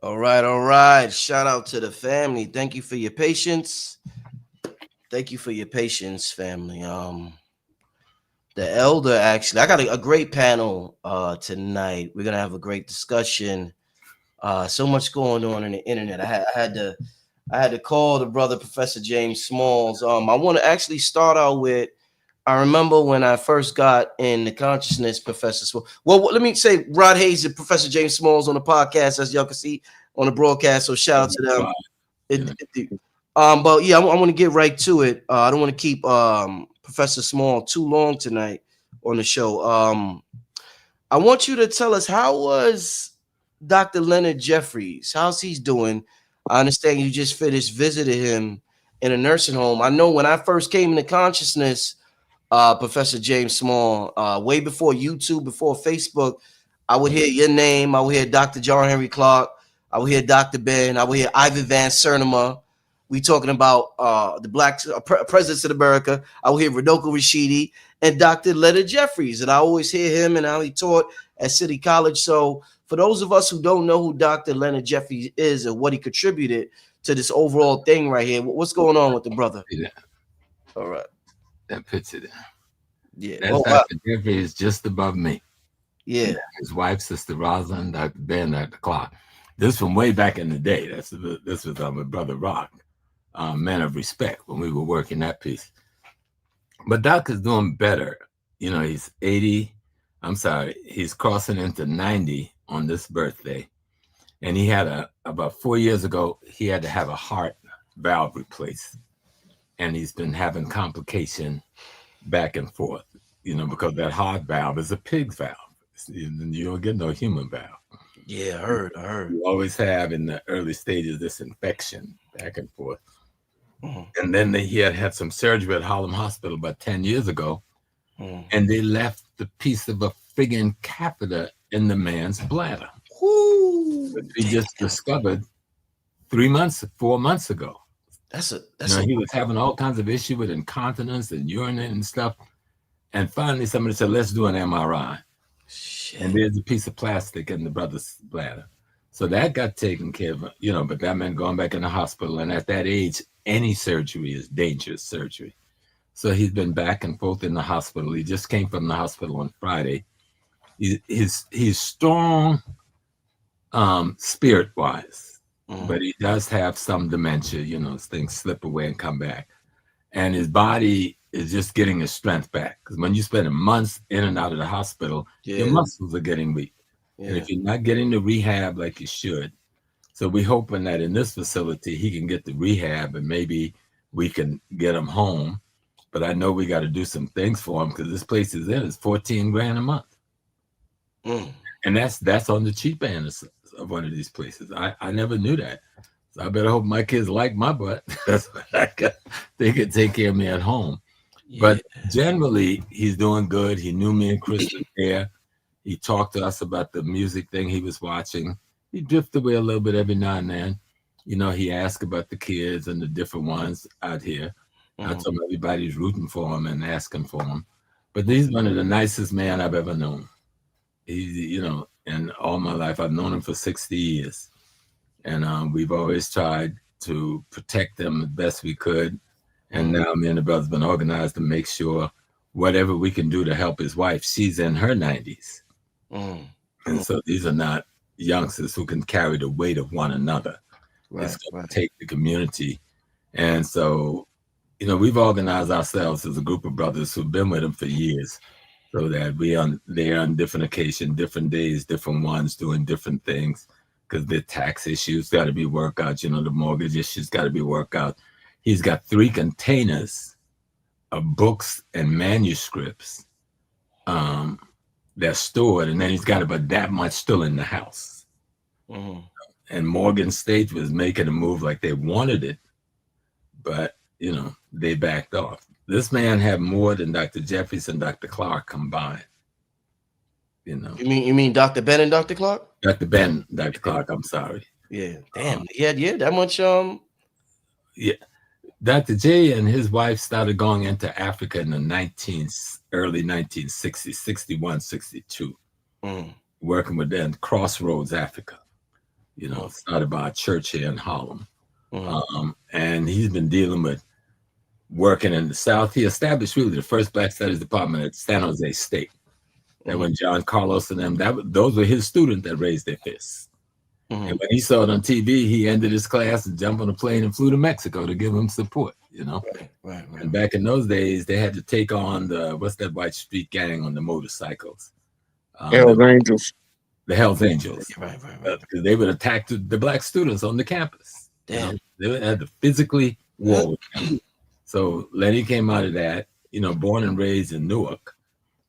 All right, all right. Shout out to the family. Thank you for your patience. Thank you for your patience, family. The elder actually, I got a great panel tonight. We're gonna have a great discussion. So much going on in the internet. I had to call the brother Professor James Smalls. I want to actually start out with. I remember when I first got in the consciousness, Professor Smalls. Well, let me say Rod Hayes and Professor James Smalls on the podcast, as y'all can see on the broadcast. So shout out to them. But yeah, I want to get right to it. I don't want to keep Professor Small too long tonight on the show. I want you to tell us, how was Dr. Leonard Jeffries? How's he doing? I understand you just finished visiting him in a nursing home. I know when I first came into consciousness, Professor James Small, way before YouTube, before Facebook, I would hear your name. I would hear Dr. John Henry Clark. I would hear Dr. Ben. I would hear Ivan Van Cernema. We talking about the black presidents of America. I would hear Rodolfo Rashidi and Dr. Leonard Jeffries, and I always hear him and how he taught at City College. So for those of us who don't know who Dr. Leonard Jeffries is and what he contributed to this overall thing right here, what's going on with the brother? Yeah. All right. That puts it in. Yeah. That's Dr. Jeffrey is just above me. Yeah. His wife, Sister Rosalind, Dr. Ben, Dr. Clark. This from way back in the day. This was my brother Rock, man of respect, when we were working that piece. But Doc is doing better. You know, he's 80. I'm sorry, he's crossing into 90 on this birthday. And he had about 4 years ago, he had to have a heart valve replaced. And he's been having complication back and forth, you know, because that heart valve is a pig valve. You don't get no human valve. Yeah, I heard. You always have in the early stages this infection back and forth. And then he had some surgery at Harlem Hospital about 10 years ago. And they left the piece of a friggin' catheter in the man's bladder. He just discovered 4 months ago. He was having all kinds of issue with incontinence and urinating and stuff. And finally somebody said, let's do an MRI. Shit. And there's a piece of plastic in the brother's bladder. So that got taken care of, you know, but that meant going back in the hospital. And at that age, any surgery is dangerous surgery. So he's been back and forth in the hospital. He just came from the hospital on Friday. He's strong spirit-wise, but he does have some dementia, you know, things slip away and come back. And his body is just getting his strength back. Because when you spend months in and out of the hospital, your muscles are getting weak. Yeah. And if you're not getting the rehab like you should, so we're hoping that in this facility, he can get the rehab and maybe we can get him home. But I know we got to do some things for him because this place is $14,000 a month. And that's on the cheap end of one of these places. I never knew that. So I better hope my kids like my butt. That's what they could take care of me at home. Yeah. But generally, he's doing good. He knew me and Chris was there. He talked to us about the music thing he was watching. He drifted away a little bit every now and then. You know, he asked about the kids and the different ones out here. I told him everybody's rooting for him and asking for him. But he's one of the nicest men I've ever known. He's, you know, in all my life, I've known him for 60 years. And we've always tried to protect him the best we could. And now me and the brother's been organized to make sure whatever we can do to help his wife, she's in her 90s. And so these are not youngsters who can carry the weight of one another. It's going to take the community. And so, you know, we've organized ourselves as a group of brothers who've been with him for years so that they're on different occasions, different days, different ones doing different things because the tax issues got to be worked out. You know, the mortgage issues got to be worked out. He's got 3 containers of books and manuscripts that's stored, and then he's got about that much still in the house. And Morgan State was making a move like they wanted it, but, you know, they backed off. This man had more than Dr. Jeffries and Dr. Clark combined. You know. You mean Dr. Ben and Dr. Clark? Dr. Ben, Dr. Clark, I'm sorry. Yeah. Damn. That much Yeah. Dr. J and his wife started going into Africa in the early 1960s, 61, 62, working with them, Crossroads, Africa. Started by a church here in Harlem. Mm-hmm. And he's been dealing with working in the South. He established really the first Black Studies department at San Jose State. And when John Carlos and them, those were his students that raised their fists. Mm-hmm. And when he saw it on TV, he ended his class and jumped on a plane and flew to Mexico to give him support, Right. And back in those days, they had to take on what's that white street gang on the motorcycles? Hell's Angels. The Hells Angels. Right. Because they would attack the Black students on the campus. Damn. They had to physically war with them. So Lenny came out of that, born and raised in Newark.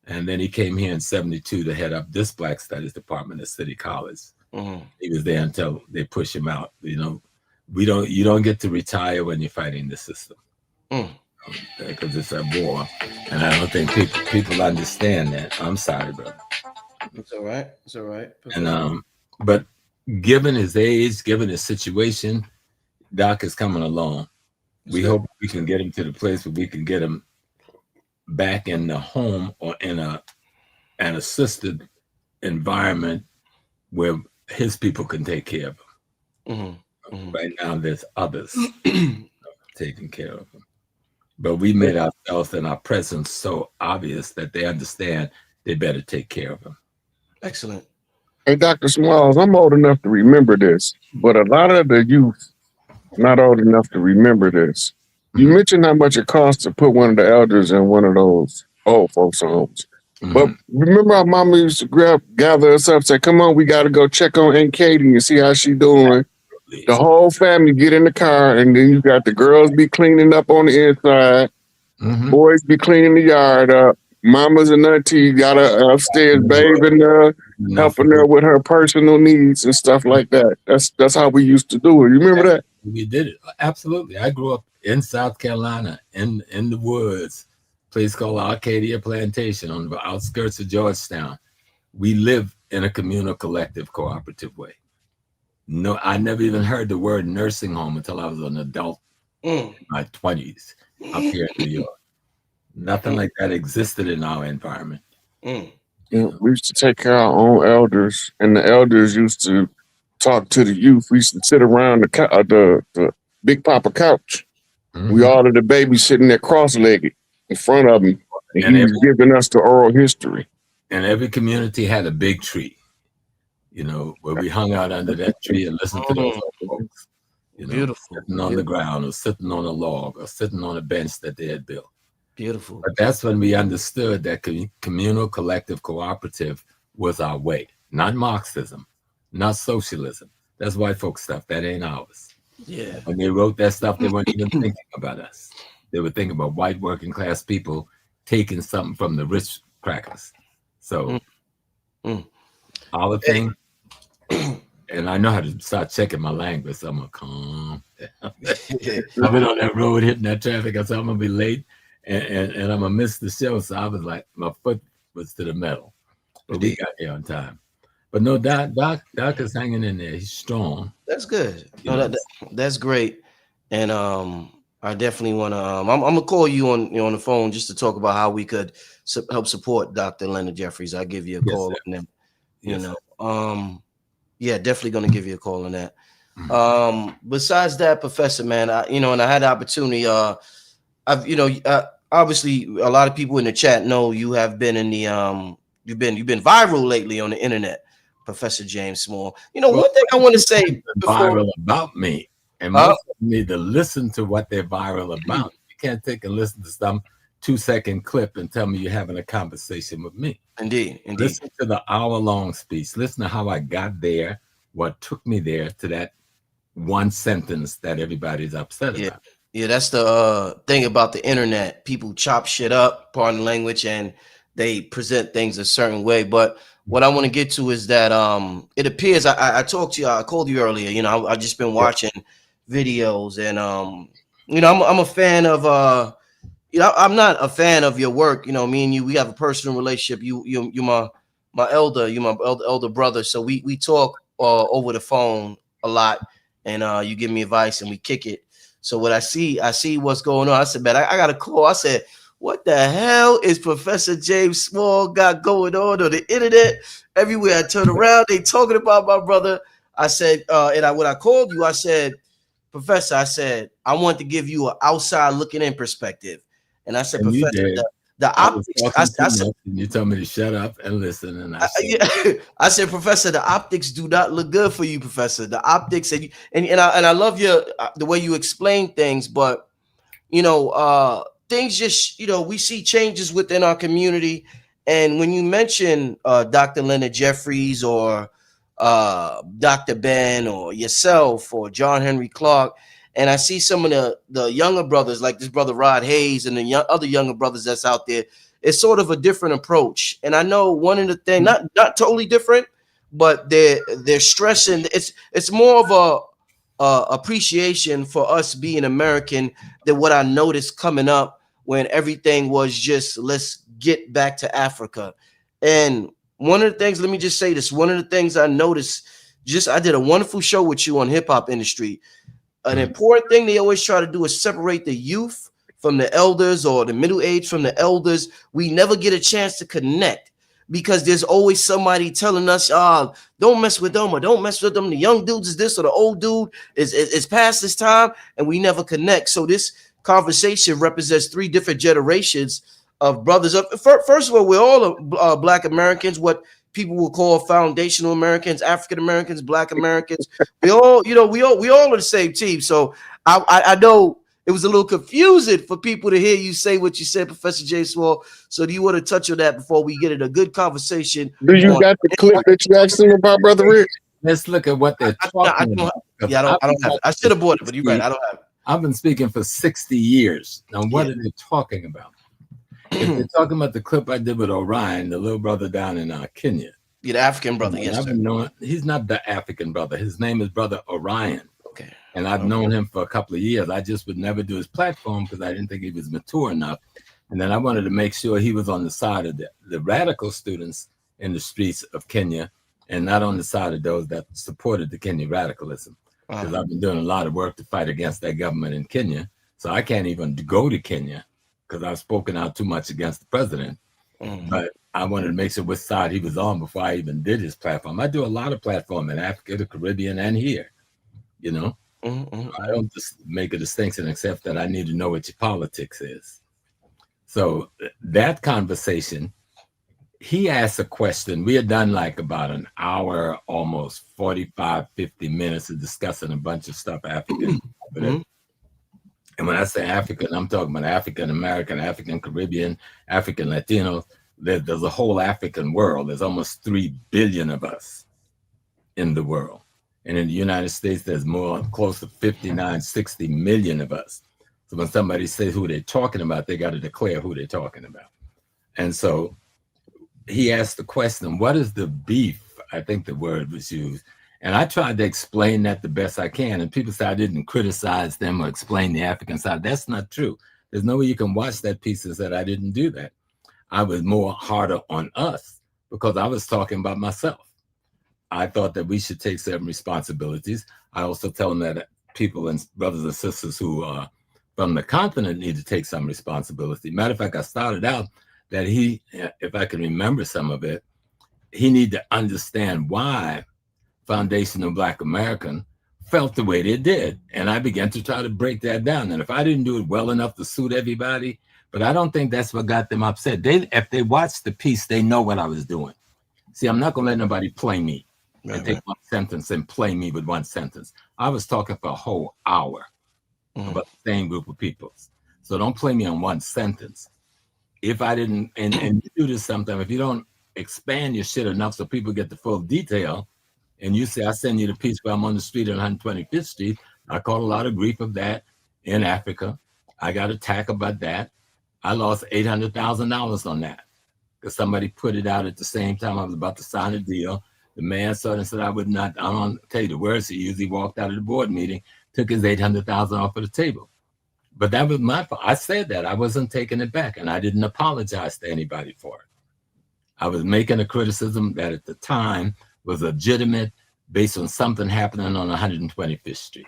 And then he came here in 72 to head up this Black Studies department at City College. Mm-hmm. He was there until they push him out. You don't get to retire when you're fighting the system. Because it's a war. And I don't think people understand that. I'm sorry, brother. It's all right. And but given his age, given his situation, Doc is coming along. We hope we can get him to the place where we can get him back in the home or in an assisted environment where his people can take care of him. Right now, there's others taking care of him. But we made ourselves and our presence so obvious that they understand they better take care of him. Excellent. Hey, Dr. Smalls, I'm old enough to remember this, but a lot of the youth not old enough to remember this. You mentioned how much it costs to put one of the elders in one of those old folks' homes. But remember our mama used to gather us up, say, come on, we got to go check on Aunt Katie and see how she doing. The whole family get in the car, and then you got the girls be cleaning up on the inside. Boys be cleaning the yard up. Mamas and aunties got her upstairs bathing her, helping her with her personal needs and stuff like that. That's how we used to do it. You remember that? We did it. Absolutely. I grew up in South Carolina, in the woods, a place called Arcadia Plantation on the outskirts of Georgetown. We live in a communal, collective, cooperative way. No, I never even heard the word nursing home until I was an adult in my 20s up here in New York. Nothing like that existed in our environment. Yeah, we used to take care of our own elders, and the elders used to talk to the youth. We used to sit around the Big Papa couch. We all of the babies sitting there cross-legged in front of him, and he was giving us the oral history. And every community had a big tree, where we hung out under that tree and listened to those folks. Beautiful. Sitting on the ground or sitting on a log or sitting on a bench that they had built. Beautiful. But that's when we understood that communal, collective, cooperative was our way. Not Marxism, not socialism. That's white folk stuff. That ain't ours. Yeah. When they wrote that stuff, they weren't even thinking about us. They were thinking about white working class people taking something from the rich crackers. So our thing, and I know how to start checking my language, so I'm gonna calm down. I've been on that road hitting that traffic, I said I'm gonna be late and I'm gonna miss the show. So I was like, my foot was to the metal. But we got here on time. But no, Doc is hanging in there. He's strong. That's good. No, that's great. And I definitely want to. I'm gonna call you on the phone just to talk about how we could help support Dr. Leonard Jeffries. I'll give you a call on them. Yeah, definitely gonna give you a call on that. Besides that, Professor, man, and I had the opportunity. Obviously, a lot of people in the chat know you have been in the you've been viral lately on the internet, Professor James Small. One thing I want to say viral about me, and most need to listen to what they're viral about. You can't take and listen to some 2-second clip and tell me you're having a conversation with me. Indeed. Listen to the hour-long speech. Listen to how I got there, what took me there to that one sentence that everybody's upset about. Yeah, that's the thing about the internet. People chop shit up, pardon the language, and they present things a certain way. But what I want to get to is that it appears I talked to you, I called you earlier. I just been watching videos, and I'm a fan of I'm not a fan of your work. Me and you, we have a personal relationship. You my elder brother, so we talk over the phone a lot, and you give me advice and we kick it. So what I see what's going on. I said, man, I got a call. I said, what the hell is Professor James Small got going on the internet? Everywhere I turn around, they talking about my brother. I said, when I called you, I said, Professor, I said, I want to give you an outside looking in perspective. And I said, And you Professor, did. the I was optics, talking too much, and you told me to shut up and listen, and I shut up. yeah, I said, Professor, the optics do not look good for you, Professor. The optics, and I love your the way you explain things, but things just, we see changes within our community. And when you mention Dr. Leonard Jeffries or Dr. Ben or yourself or John Henry Clark, and I see some of the younger brothers like this brother Rod Hayes and the other younger brothers that's out there, it's sort of a different approach. And I know one of the things, not totally different, but they're stressing, it's more of a appreciation for us being American than what I noticed coming up when everything was just, let's get back to Africa. And one of the things, let me just say this, one of the things I noticed, I did a wonderful show with you on Hip Hop Industry. An important thing they always try to do is separate the youth from the elders or the middle age from the elders. We never get a chance to connect because there's always somebody telling us, don't mess with them or don't mess with them. The young dudes is this or the old dude is past this time, and we never connect. So this conversation represents 3 different generations of brothers. First of all, we're all Black Americans, what people will call foundational Americans, African Americans, Black Americans. We all are the same team. So I know it was a little confusing for people to hear you say what you said, Professor J. Small. So do you want to touch on that before we get in a good conversation? Do you got the clip that you asked him about, Brother Rick? Let's look at what they're talking about. I don't have it. I should have bought it, but you're right. I don't have it. I've been speaking for 60 years. Now, what are they talking about? If they're talking about the clip I did with Orion, the little brother down in Kenya. Yeah, the African brother, yes, sir. He's not the African brother. His name is Brother Orion. Okay. And I've known him for a couple of years. I just would never do his platform because I didn't think he was mature enough. And then I wanted to make sure he was on the side of the radical students in the streets of Kenya and not on the side of those that supported the Kenya radicalism. Because I've been doing a lot of work to fight against that government in Kenya. So I can't even go to Kenya because I've spoken out too much against the president. But I wanted to make sure which side he was on before I even did his platform. I do a lot of platform in Africa, the Caribbean, and here, I don't just make a distinction except that I need to know what your politics is. So that conversation, he asked a question. We had done like about an hour, almost 45, 50 minutes of discussing a bunch of stuff African. And when I say African, I'm talking about African American, African Caribbean, African Latinos. There's a whole African world. There's almost 3 billion of us in the world. And in the United States, there's close to 59, 60 million of us. So when somebody says who they're talking about, they got to declare who they're talking about. And so he asked the question, what is the beef? I think the word was used. And I tried to explain that the best I can. And people say I didn't criticize them or explain the African side. That's not true. There's no way you can watch that piece and say I didn't do that. I was more harder on us because I was talking about myself. I thought that we should take certain responsibilities. I also tell them that people and brothers and sisters who are from the continent need to take some responsibility. Matter of fact, I started out that he, if I can remember some of it, he need to understand why foundational Black American felt the way they did. And I began to try to break that down. And if I didn't do it well enough to suit everybody, but I don't think that's what got them upset. If they watched the piece, they know what I was doing. See, I'm not going to let nobody play me and take one sentence and play me with one sentence. I was talking for a whole hour about the same group of people. So don't play me on one sentence. If I didn't, and you do this sometimes, if you don't expand your shit enough so people get the full detail, and you say, I send you the piece where I'm on the street on 125th Street, I caught a lot of grief of that in Africa. I got attacked about that. I lost $800,000 on that because somebody put it out at the same time I was about to sign a deal. The man saw it and said, I would not, I don't tell you the words he used. He walked out of the board meeting, took his $800,000 off of the table. But that was my fault. I said that. I wasn't taking it back, and I didn't apologize to anybody for it. I was making a criticism that at the time was legitimate based on something happening on 125th Street.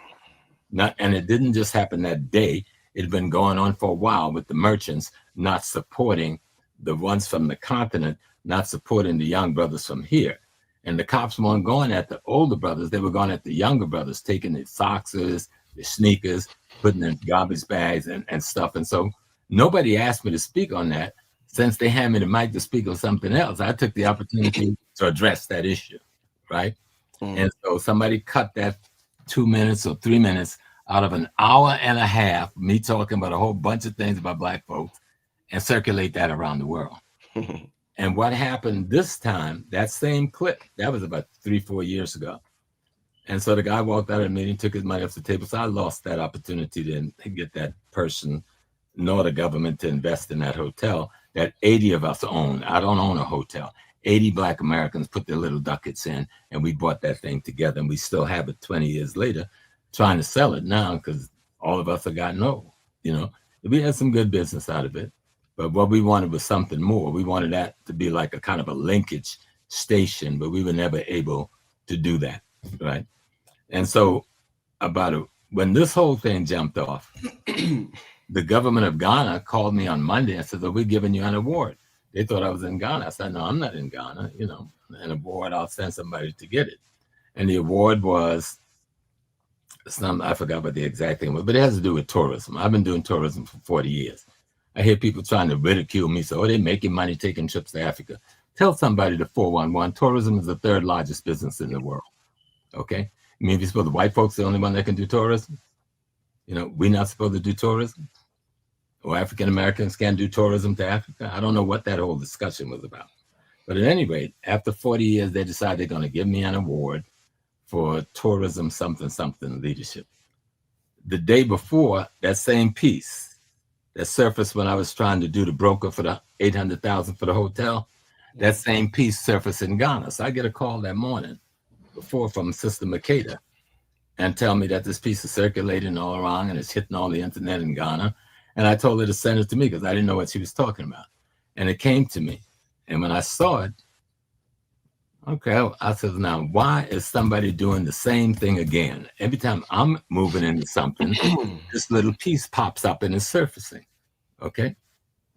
And it didn't just happen that day. It had been going on for a while with the merchants not supporting the ones from the continent, not supporting the young brothers from here. And the cops weren't going at the older brothers. They were going at the younger brothers, taking their socks, their sneakers, putting in garbage bags and stuff. And so nobody asked me to speak on that. Since they handed me the mic to speak on something else, I took the opportunity to address that issue, right? And so somebody cut that 2 minutes or 3 minutes out of an hour and a half, me talking about a whole bunch of things about Black folks, and circulate that around the world. And what happened this time, that same clip, that was about 3-4 years ago. And so the guy walked out of the meeting, took his money off the table. So I lost that opportunity to get that person, nor the government, to invest in that hotel that 80 of us own. I don't own a hotel. 80 Black Americans put their little ducats in, and we bought that thing together. And we still have it 20 years later, trying to sell it now because all of us have gotten old. You know, we had some good business out of it. But what we wanted was something more. We wanted that to be like a kind of a linkage station, but we were never able to do that, right? And so when this whole thing jumped off, the government of Ghana called me on Monday and said, we're giving you an award. They thought I was in Ghana. I said, no, I'm not in Ghana. You know, an award, I'll send somebody to get it. And the award was I forgot what the exact thing was, but it has to do with tourism. I've been doing tourism for 40 years. I hear people trying to ridicule me. So, they're making money taking trips to Africa. Tell somebody the 411, tourism is the third largest business in the world. Okay? I mean, if you're supposed to, white folks are the only one that can do tourism? You know, we're not supposed to do tourism? Or African Americans can't do tourism to Africa? I don't know what that whole discussion was about. But at any rate, after 40 years, they decided they're going to give me an award for tourism something leadership. The day before, that same piece that surfaced when I was trying to do the broker for the $800,000 for the hotel, that same piece surfaced in Ghana. So I get a call that morning before from Sister Makeda and tell me that this piece is circulating all around and it's hitting all the internet in Ghana. And I told her to send it to me because I didn't know what she was talking about. And it came to me. And when I saw it, okay, I said, now, why is somebody doing the same thing again? Every time I'm moving into something, this little piece pops up and is surfacing, okay?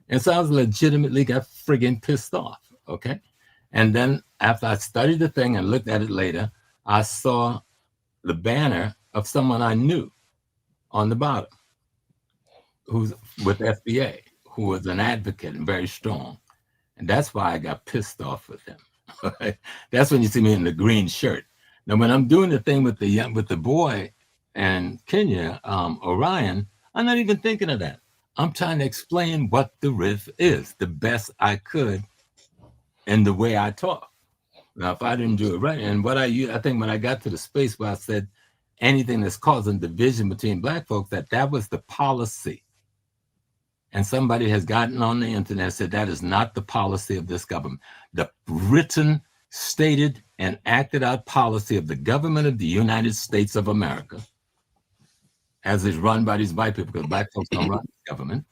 And so I was legitimately got friggin' pissed off, okay? And then after I studied the thing and looked at it later, I saw the banner of someone I knew on the bottom, who's with FBA, who was an advocate and very strong. And that's why I got pissed off with him. That's when you see me in the green shirt. Now, when I'm doing the thing with the boy and Kenya, Orion, I'm not even thinking of that. I'm trying to explain what the riff is the best I could in the way I talk. Now, if I didn't do it right, and I think when I got to the space where I said anything that's causing division between Black folks, that was the policy. And somebody has gotten on the internet and said that is not the policy of this government. The written, stated, and acted out policy of the government of the United States of America, as is run by these white people, because Black folks don't run the government,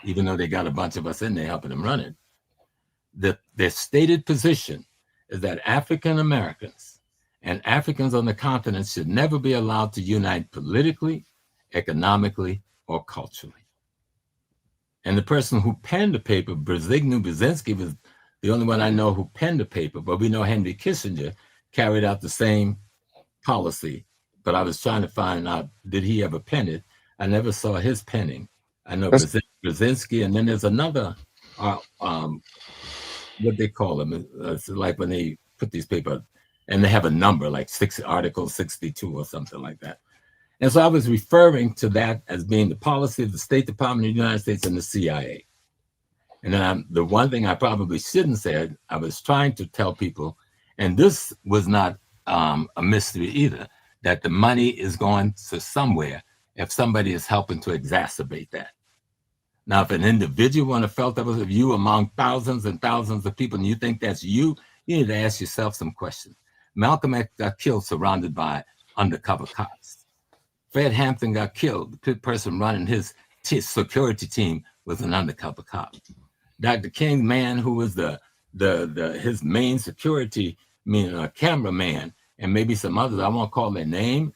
even though they got a bunch of us in there helping them run it. Their stated position is that African Americans and Africans on the continent should never be allowed to unite politically, economically, or culturally. And the person who penned the paper, Zbigniew Brzezinski, was the only one I know who penned the paper, but we know Henry Kissinger carried out the same policy. But I was trying to find out, did he ever pen it? I never saw his penning. I know Brzezinski, and then there's another, what they call them, it's like when they put these papers, and they have a number, like Article 62 or something like that. And so I was referring to that as being the policy of the State Department of the United States and the CIA. And then the one thing I probably shouldn't say, I was trying to tell people, and this was not a mystery either, that the money is going to somewhere if somebody is helping to exacerbate that. Now, if an individual would have felt that was you among thousands and thousands of people, and you think that's you need to ask yourself some questions. Malcolm X got killed surrounded by undercover cops. Fred Hampton got killed. The person running his security team was an undercover cop. Dr. King, man who was his main security, cameraman, and maybe some others, I won't call their name,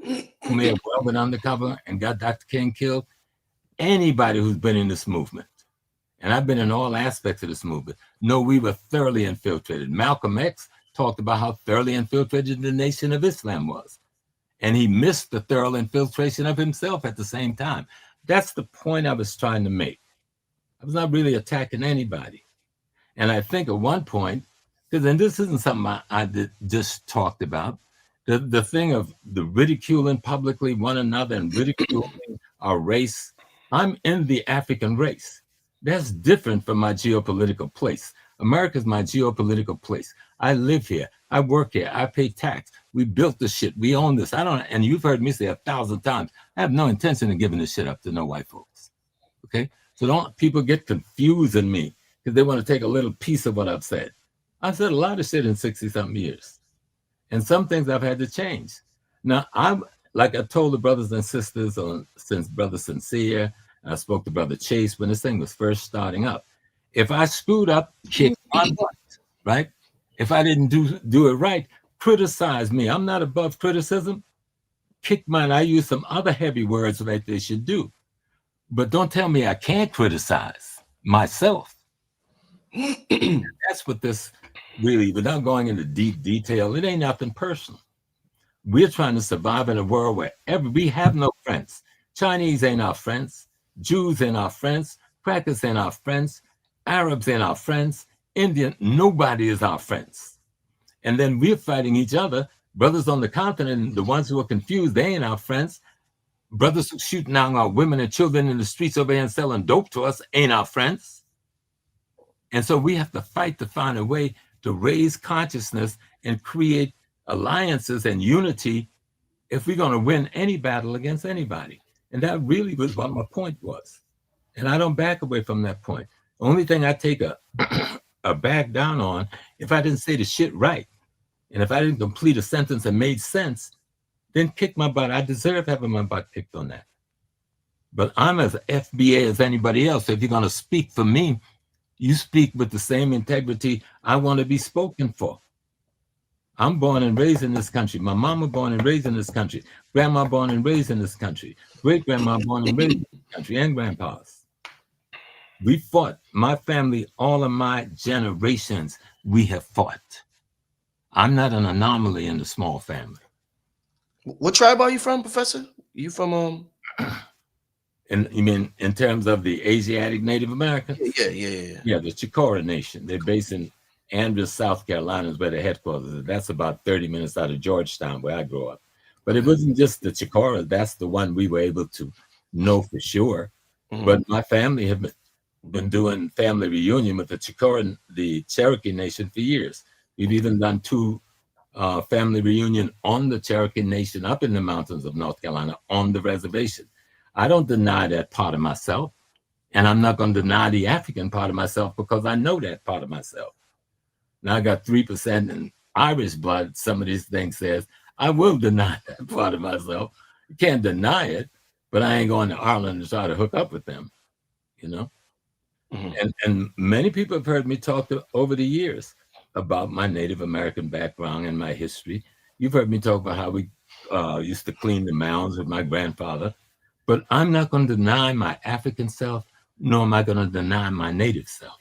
who may have well been undercover and got Dr. King killed. Anybody who's been in this movement, and I've been in all aspects of this movement, know we were thoroughly infiltrated. Malcolm X talked about how thoroughly infiltrated the Nation of Islam was. And he missed the thorough infiltration of himself at the same time. That's the point I was trying to make. I was not really attacking anybody. And I think at one point, because then this isn't something I just talked about, the thing of the ridiculing publicly one another and ridiculing our race. I'm in the African race. That's different from my geopolitical place. America's my geopolitical place. I live here. I work here. I pay tax. We built this shit. We own this. And you've heard me say 1,000 times, I have no intention of giving this shit up to no white folks. Okay? So don't people get confused in me because they want to take a little piece of what I've said. I've said a lot of shit in 60-something years. And some things I've had to change. Now, like I told the brothers and sisters, since Brother Sincere, I spoke to Brother Chase when this thing was first starting up. If I screwed up, kick my butt, right? If I didn't do it right, criticize me. I'm not above criticism. Kick mine. I use some other heavy words like they should do. But don't tell me I can't criticize myself. That's what this really, without going into deep detail, it ain't nothing personal. We're trying to survive in a world where we have no friends. Chinese ain't our friends. Jews ain't our friends. Crackers ain't our friends. Arabs ain't our friends. Indian, nobody is our friends. And then we're fighting each other. Brothers on the continent, the ones who are confused, they ain't our friends. Brothers who shooting down our women and children in the streets over here and selling dope to us ain't our friends. And so we have to fight to find a way to raise consciousness and create alliances and unity if we're going to win any battle against anybody. And that really was what my point was. And I don't back away from that point. The only thing I take a back down on, if I didn't say the shit right, and if I didn't complete a sentence that made sense, then kick my butt. I deserve having my butt kicked on that. But I'm as FBA as anybody else. So if you're going to speak for me, you speak with the same integrity I want to be spoken for. I'm born and raised in this country. My mama born and raised in this country. Grandma born and raised in this country. Great-grandma born and raised in this country, and grandpas. We fought. My family, all of my generations, we have fought. I'm not an anomaly in the small family. What tribe are you from, Professor? You from And you mean in terms of the Asiatic Native Americans? Yeah, the Chicora Nation. They're based in Andrews, South Carolina, is where the headquarters is. That's about 30 minutes out of Georgetown, where I grew up. But it wasn't just the Chicora. That's the one we were able to know for sure. Mm-hmm. But my family have been doing family reunion with the Chicora, the Cherokee Nation, for years. We've even done 2 family reunion on the Cherokee Nation up in the mountains of North Carolina on the reservation. I don't deny that part of myself, and I'm not going to deny the African part of myself because I know that part of myself. Now I got 3% in Irish blood. Some of these things says I will deny that part of myself. You can't deny it, but I ain't going to Ireland to try to hook up with them, you know. Mm-hmm. And many people have heard me talk over the years about my Native American background and my history. You've heard me talk about how we used to clean the mounds with my grandfather. But I'm not going to deny my African self, nor am I going to deny my Native self,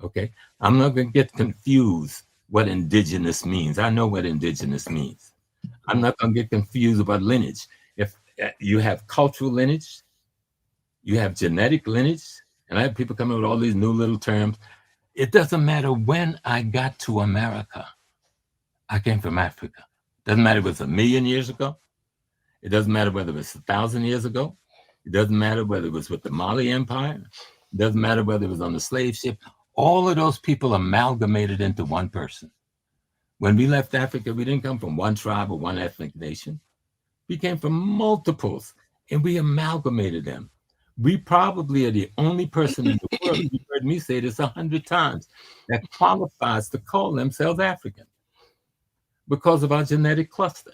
okay? I'm not going to get confused what indigenous means. I know what indigenous means. I'm not going to get confused about lineage. If you have cultural lineage, you have genetic lineage, and I have people coming with all these new little terms. It doesn't matter when I got to America. I came from Africa. Doesn't matter if it was 1,000,000 years ago. It doesn't matter whether it was 1,000 years ago. It doesn't matter whether it was with the Mali Empire. It doesn't matter whether it was on the slave ship. All of those people amalgamated into one person. When we left Africa, we didn't come from one tribe or one ethnic nation. We came from multiples, and we amalgamated them. We probably are the only person in the world, you've heard me say this 100 times, that qualifies to call themselves African because of our genetic cluster.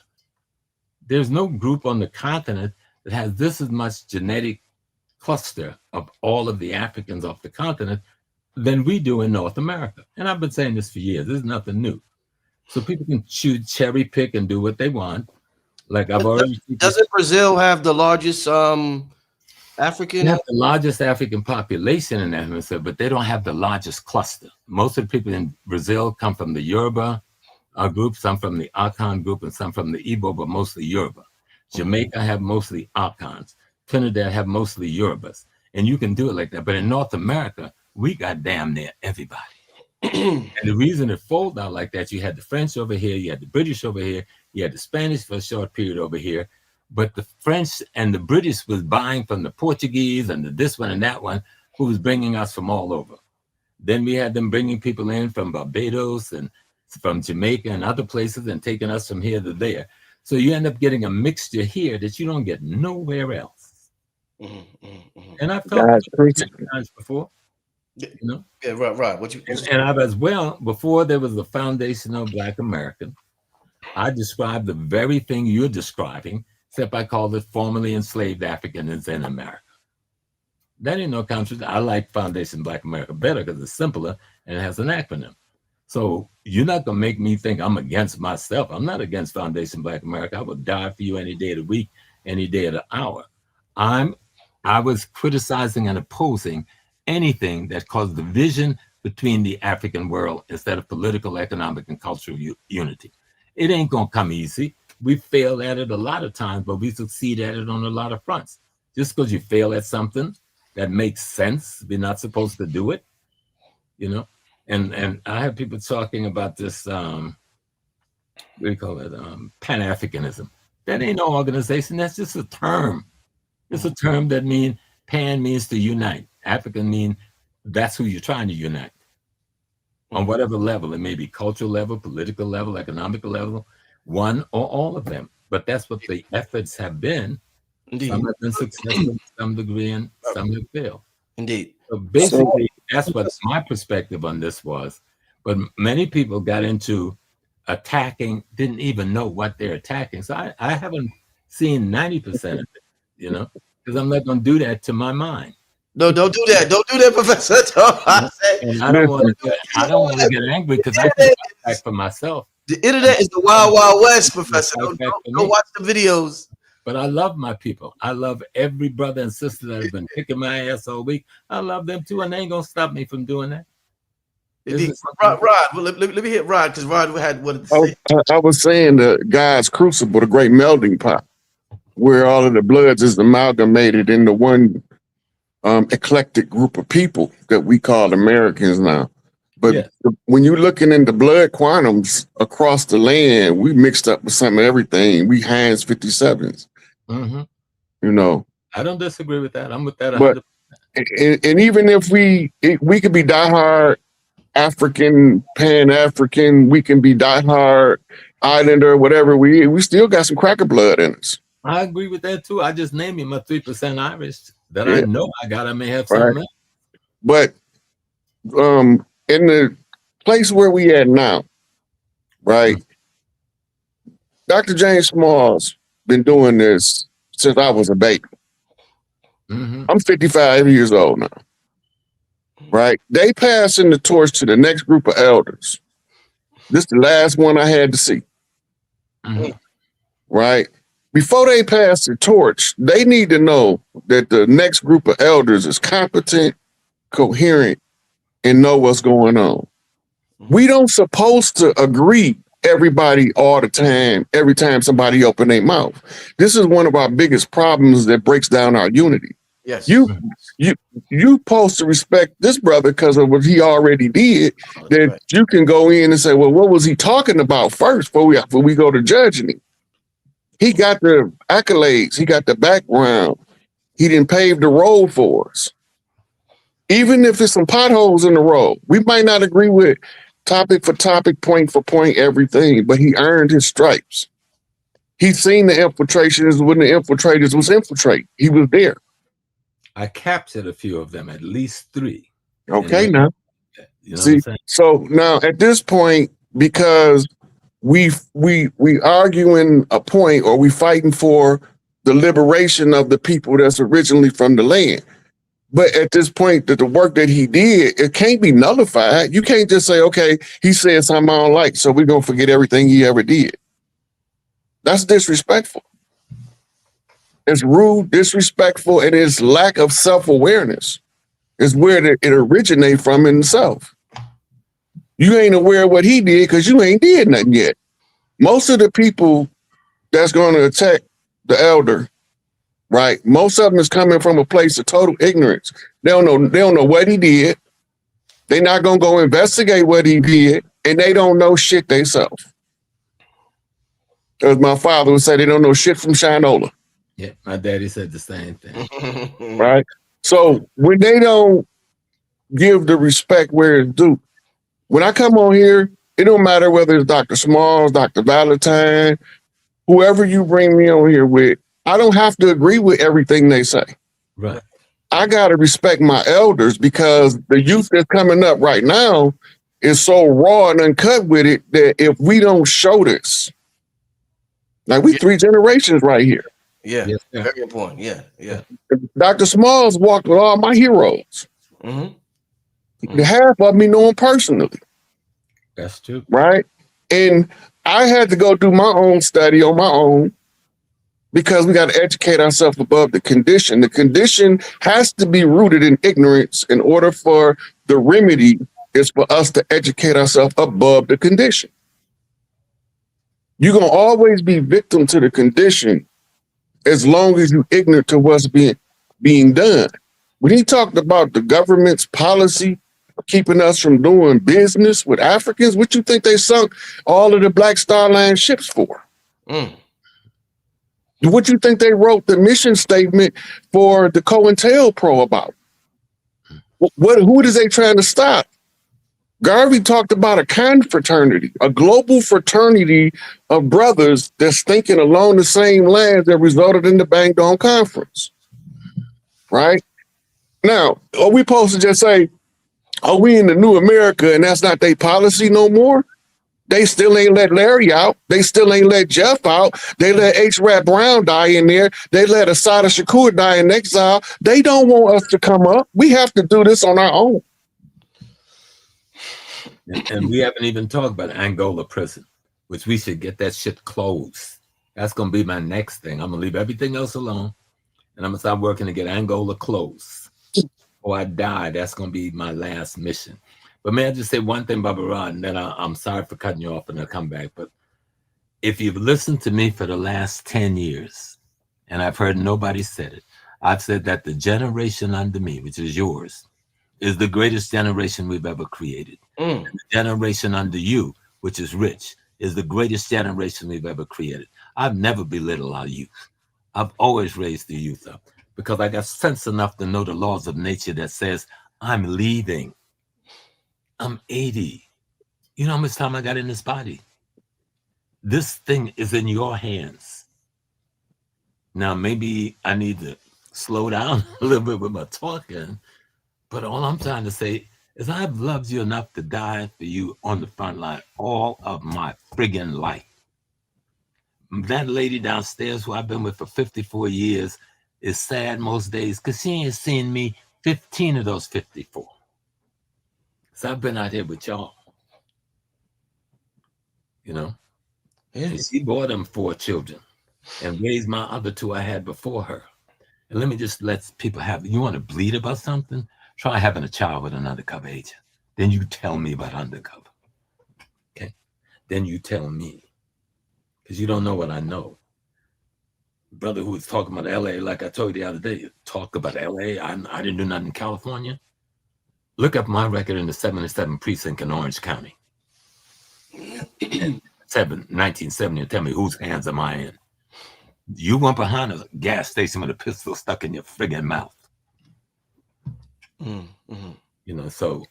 There's no group on the continent that has this as much genetic cluster of all of the Africans off the continent than we do in North America. And I've been saying this for years. This is nothing new. So people can choose, cherry pick, and do what they want. Like I've already. Doesn't Brazil have the largest African? They have the largest African population in that hemisphere, but they don't have the largest cluster. Most of the people in Brazil come from the Yoruba group, some from the Akan group, and some from the Igbo, but mostly Yoruba. Jamaica have mostly Akans. Trinidad have mostly Yorubas. And you can do it like that. But in North America, we got damn near everybody. And the reason it folded out like that, you had the French over here, you had the British over here, you had the Spanish for a short period over here. But the French and the British was buying from the Portuguese and the this one and that one, who was bringing us from all over. Then we had them bringing people in from Barbados and from Jamaica and other places and taking us from here to there. So you end up getting a mixture here that you don't get nowhere else. And I've talked times before, you know. Yeah, right. And I've as well, before there was the foundation of Black American, I described the very thing you're describing, except I called it formerly enslaved Africans in America. That ain't no contradiction. I like Foundation Black America better because it's simpler and it has an acronym. So you're not going to make me think I'm against myself. I'm not against Foundation Black America. I would die for you any day of the week, any day of the hour. I was criticizing and opposing anything that caused division between the African world instead of political, economic, and cultural unity. It ain't going to come easy. We failed at it a lot of times, but we succeed at it on a lot of fronts. Just because you fail at something that makes sense, we're not supposed to do it, you know? And I have people talking about this, what do you call it, Pan-Africanism. That ain't no organization, that's just a term. It's a term that means, Pan means to unite. African means that's who you're trying to unite. On whatever level, it may be cultural level, political level, economic level, one or all of them. But that's what the efforts have been. Indeed. Some have been successful to some degree and some have failed. Indeed. So basically, that's what my perspective on this was. But many people got into attacking, didn't even know what they're attacking. So I haven't seen 90% of it, you know, because I'm not going to do that to my mind. No, don't do that. Don't do that, Professor. And I don't want to get angry because I can back for myself. The internet is the wild, wild west, Professor. Don't watch the videos. But I love my people. I love every brother and sister that have been kicking my ass all week. I love them too, and they ain't gonna stop me from doing that. Rod, well, let me hit Rod because Rod had what to say. I was saying the God's crucible, the great melting pot, where all of the bloods is amalgamated into one eclectic group of people that we call Americans now. But when you're looking into blood quantums across the land, we mixed up with some of everything. We Heinz 57s. Mm-hmm. You know. I don't disagree with that. I'm with that 100%. But, and even if we could be diehard African, Pan-African, we can be diehard Islander, whatever, we still got some cracker blood in us. I agree with that too. I just named you my 3% Irish that I know I may have something else. But in the place where we at now, right? Mm-hmm. Dr. James Small's been doing this since I was a baby. Mm-hmm. I'm 55 years old now, right? They passing the torch to the next group of elders. This is the last one I had to see, right? Before they pass the torch, they need to know that the next group of elders is competent, coherent, and know what's going on. We don't supposed to agree everybody all the time, every time somebody open their mouth. This is one of our biggest problems that breaks down our unity. Yes. You supposed to respect this brother because of what he already did. That you can go in and say, well, what was he talking about first before we go to judging him? He got the accolades, he got the background, he didn't pave the road for us. Even if there's some potholes in the road, we might not agree with topic for topic, point for point, everything, but he earned his stripes. He's seen the infiltrations when the infiltrators was infiltrating. He was there. I captured a few of them, at least 3. Okay, now. You know see, so now at this point, because we arguing a point or we fighting for the liberation of the people that's originally from the land. But at this point, that the work that he did, it can't be nullified. You can't just say, okay, he said something I don't like, so we're going to forget everything he ever did. That's disrespectful. It's rude, disrespectful, and it's lack of self-awareness is where it originates from in itself. You ain't aware of what he did because you ain't did nothing yet. Most of the people that's going to attack the elder, right? Most of them is coming from a place of total ignorance. They don't know what he did. They're not going to go investigate what he did, and they don't know shit themselves. As my father would say, they don't know shit from Shinola. Yeah, my daddy said the same thing. Right? So when they don't give the respect where it's due, when I come on here, it don't matter whether it's Dr. Smalls, Dr. Valentine, whoever you bring me on here with, I don't have to agree with everything they say. Right. I got to respect my elders because the youth that's coming up right now is so raw and uncut with it that if we don't show this, like we 3 generations right here. Yeah, Yes, very important. Yeah. Dr. Smalls walked with all my heroes. Mm-hmm. Half of me know him personally. That's true. Right? And I had to go do my own study on my own because we got to educate ourselves above the condition. The condition has to be rooted in ignorance in order for the remedy is for us to educate ourselves above the condition. You're going to always be victim to the condition as long as you're ignorant to what's being done. When he talked about the government's policy of keeping us from doing business with Africans, what you think they sunk all of the Black Star Line ships for? What you think they wrote the mission statement for the COINTELPRO about? Who is they trying to stop? Garvey talked about a confraternity, a global fraternity of brothers that's thinking along the same lines that resulted in the Bangdong Conference. Right? Now, are we supposed to just say, are we in the new America and that's not their policy no more? They still ain't let Larry out. They still ain't let Jeff out. They let H. Rat Brown die in there. They let Assata Shakur die in exile. They don't want us to come up. We have to do this on our own. And we haven't even talked about Angola prison, which we should get that shit closed. That's going to be my next thing. I'm going to leave everything else alone, and I'm going to start working to get Angola closed. Or I die, that's going to be my last mission. But may I just say one thing, Baba Rod, and then I'm sorry for cutting you off and I'll come back. But if you've listened to me for the last 10 years, and I've heard nobody said it, I've said that the generation under me, which is yours, is the greatest generation we've ever created. And the generation under you, which is Rich, is the greatest generation we've ever created. I've never belittled our youth. I've always raised the youth up because I got sense enough to know the laws of nature that says, I'm leaving. I'm 80. You know how much time I got in this body? This thing is in your hands. Now, maybe I need to slow down a little bit with my talking, but all I'm trying to say is I've loved you enough to die for you on the front line all of my friggin' life. That lady downstairs who I've been with for 54 years is sad most days because she ain't seen me 15 of those 54. So I've been out here with y'all. You know? Yes. She bore them 4 children and raised my other 2 I had before her. And let me just let people have, you want to bleed about something? Try having a child with an undercover agent. Then you tell me about undercover. Okay? Then you tell me. Because you don't know what I know. Brother who was talking about LA, like I told you the other day, talk about LA. I didn't do nothing in California. Look up my record in the 77 precinct in Orange County. 1970, and tell me whose hands am I in? You went behind a gas station with a pistol stuck in your friggin' mouth. You know, so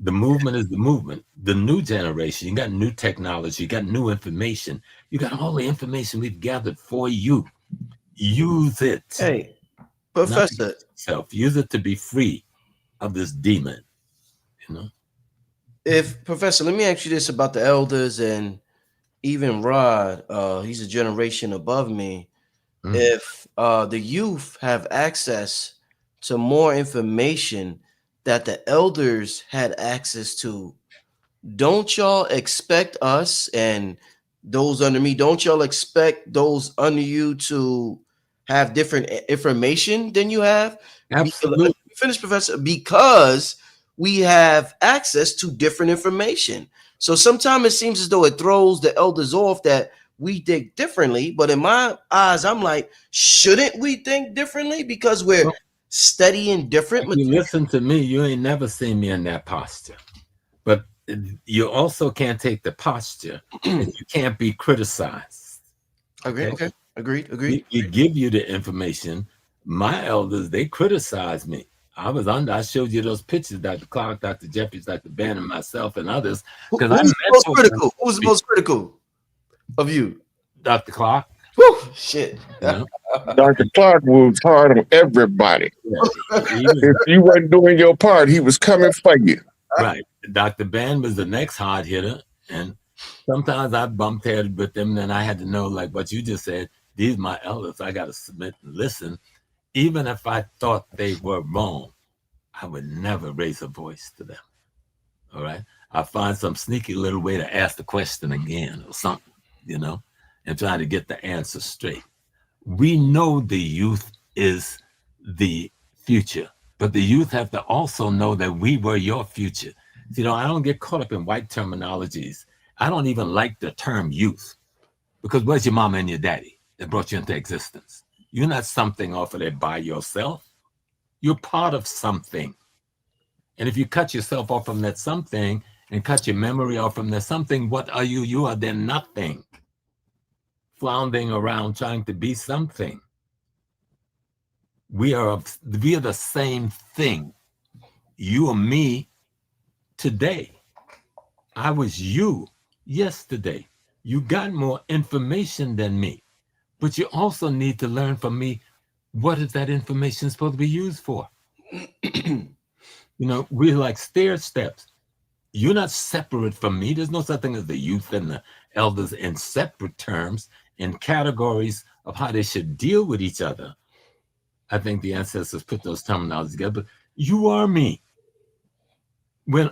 the movement is the movement. The new generation, you got new technology, you got new information, you got all the information we've gathered for you. Use it. Hey, Professor. Use it to be free of this demon. You know? If Professor, let me ask you this about the elders and even Rod, he's a generation above me. If the youth have access to more information that the elders had access to, don't y'all expect us and those under me, don't y'all expect those under you to have different information than you have? Absolutely. Finish, Professor, because we have access to different information. So sometimes it seems as though it throws the elders off that we think differently. But in my eyes, I'm like, shouldn't we think differently because we're studying different If you material? listen to me, you ain't never seen me in that posture. But you also can't take the posture and you can't be criticized. Okay. Agreed. We give you the information. My elders, they criticize me. I showed you those pictures, Dr. Clark, Dr. Jeffries, Dr. Ben, and myself and others. Because I Who's the most critical? Who's the most critical of you? Dr. Clark. Whew, shit. You know? Dr. Clark was hard on everybody. Yeah. If you weren't doing your part, he was coming for you. Right. Dr. Ben was the next hard hitter. And sometimes I bumped heads with them, and I had to know, like what you just said, these are my elders. I got to submit and listen. Even if I thought they were wrong, I would never raise a voice to them. All right. I find some sneaky little way to ask the question again or something, you know, and try to get the answer straight. We know the youth is the future, but the youth have to also know that we were your future. You know, I don't get caught up in white terminologies. I don't even like the term youth because where's your mama and your daddy that brought you into existence? You're not something off of there by yourself. You're part of something. And if you cut yourself off from that something and cut your memory off from that something, what are you? You are then nothing, floundering around trying to be something. We are the same thing. You are me today. I was you yesterday. You got more information than me, but you also need to learn from me. What is that information supposed to be used for? You know, we're like stair steps. You're not separate from me. There's no such thing as the youth and the elders in separate terms, in categories of how they should deal with each other. I think the ancestors put those terminologies together, but you are me.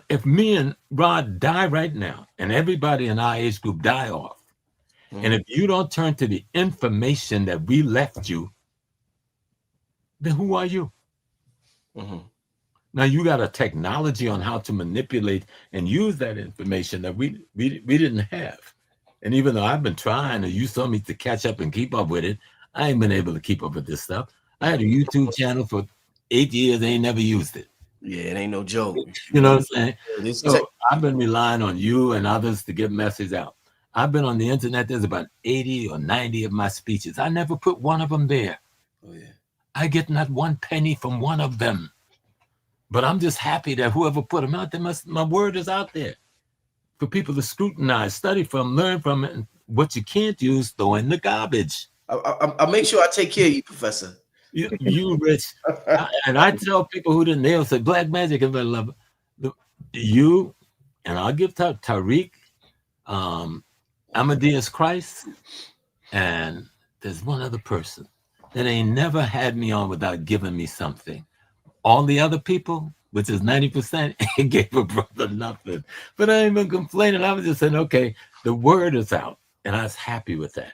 If me and Rod die right now, and everybody in our age group die off, and if you don't turn to the information that we left you, then who are you? Now you got a technology on how to manipulate and use that information that we didn't have. And even though I've been trying, and you saw me to catch up and keep up with it, I ain't been able to keep up with this stuff. I had a YouTube channel for 8 years, I ain't never used it. Yeah, it ain't no joke. You know what I'm saying? So I've been relying on you and others to get messages out. I've been on the internet. There's about 80 or 90 of my speeches. I never put one of them there. Oh, yeah. I get not one penny from one of them. But I'm just happy that whoever put them out there, my word is out there for people to scrutinize, study from, learn from it. And what you can't use, throw in the garbage. I'll make sure I take care of you, Professor. You Rich. And I tell people who didn't, they'll say Black Magic and love you. And I'll give Tariq, Amadeus Christ, and there's one other person that ain't never had me on without giving me something. All the other people, which is 90%, ain't gave a brother nothing. But I ain't been complaining. I was just saying, okay, the word is out, and I was happy with that.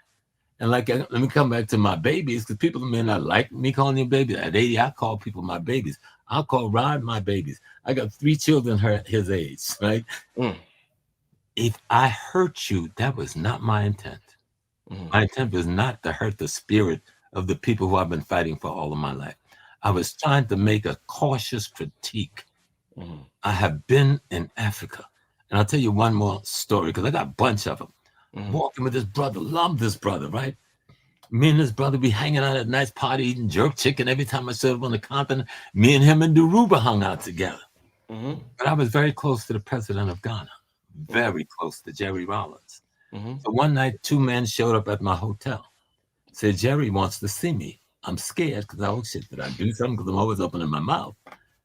And like, let me come back to my babies, because people may not like me calling you baby. At 80, I call people my babies. I'll call Rod my babies. I got 3 children his age, right? If I hurt you, that was not my intent. My intent was not to hurt the spirit of the people who I've been fighting for all of my life. I was trying to make a cautious critique. I have been in Africa. And I'll tell you one more story, because I got a bunch of them. Walking with this brother, love this brother, right? Me and this brother be hanging out at a nice party, eating jerk chicken every time I serve on the continent. Me and him and Daruba hung out together. But I was very close to the president of Ghana, very close to Jerry Rollins. So one night, 2 men showed up at my hotel. Said, Jerry wants to see me. I'm scared because, oh shit, did I do something? Because I'm always opening my mouth.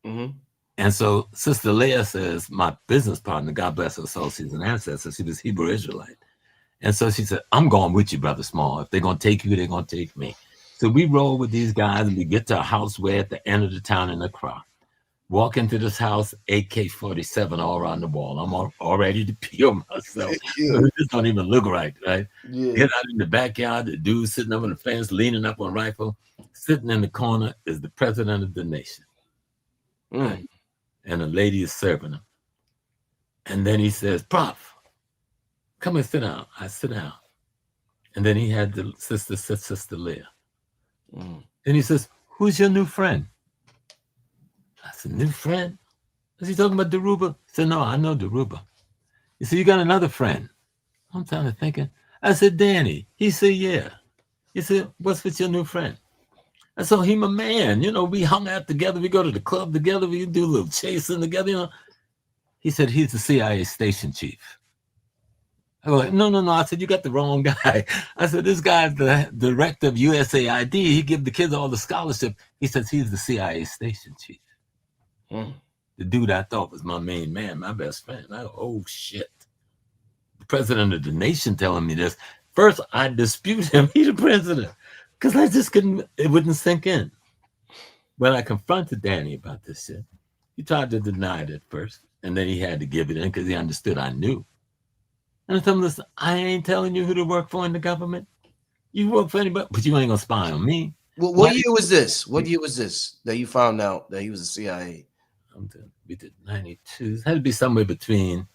And so Sister Leah says, my business partner, God bless her soul, she's an ancestor. She was Hebrew Israelite. And so she said, I'm going with you, Brother Small. If they're going to take you, they're going to take me. So we roll with these guys, and we get to a house way at the end of the town in Accra. Walk into this house, AK-47 all around the wall. I'm all ready to pee on myself. It just don't even look right, right? Get out in the backyard, the dude sitting up on the fence, leaning up on a rifle. Sitting in the corner is the president of the nation. Right? and a lady is serving him. And then he says, Prof, come and sit down. I sit down. And then he had the sister Leah. And he says, who's your new friend? I said, new friend? Is he talking about Daruba? He said, no, I know Daruba. He said, you got another friend? I'm kind of thinking. I said, Danny. He said, yeah. He said, what's with your new friend? I said, he my man. You know, we hung out together. We go to the club together. We do a little chasing together, you know. He said, he's the CIA station chief. I go, no. I said, you got the wrong guy. I said, this guy's the director of USAID. He give the kids all the scholarship. He says, he's the CIA station chief. The dude I thought was my main man, my best friend. I go, oh, shit. The president of the nation telling me this. First, I dispute him. He's the president. Because I just couldn't, it wouldn't sink in. When I confronted Danny about this shit, he tried to deny it at first. And then he had to give it in because he understood I knew. And I told him, listen, I ain't telling you who to work for in the government. You work for anybody, but you ain't going to spy on me. Well, what year was this? What year was this that you found out that he was a CIA? We did 92. It had to be somewhere between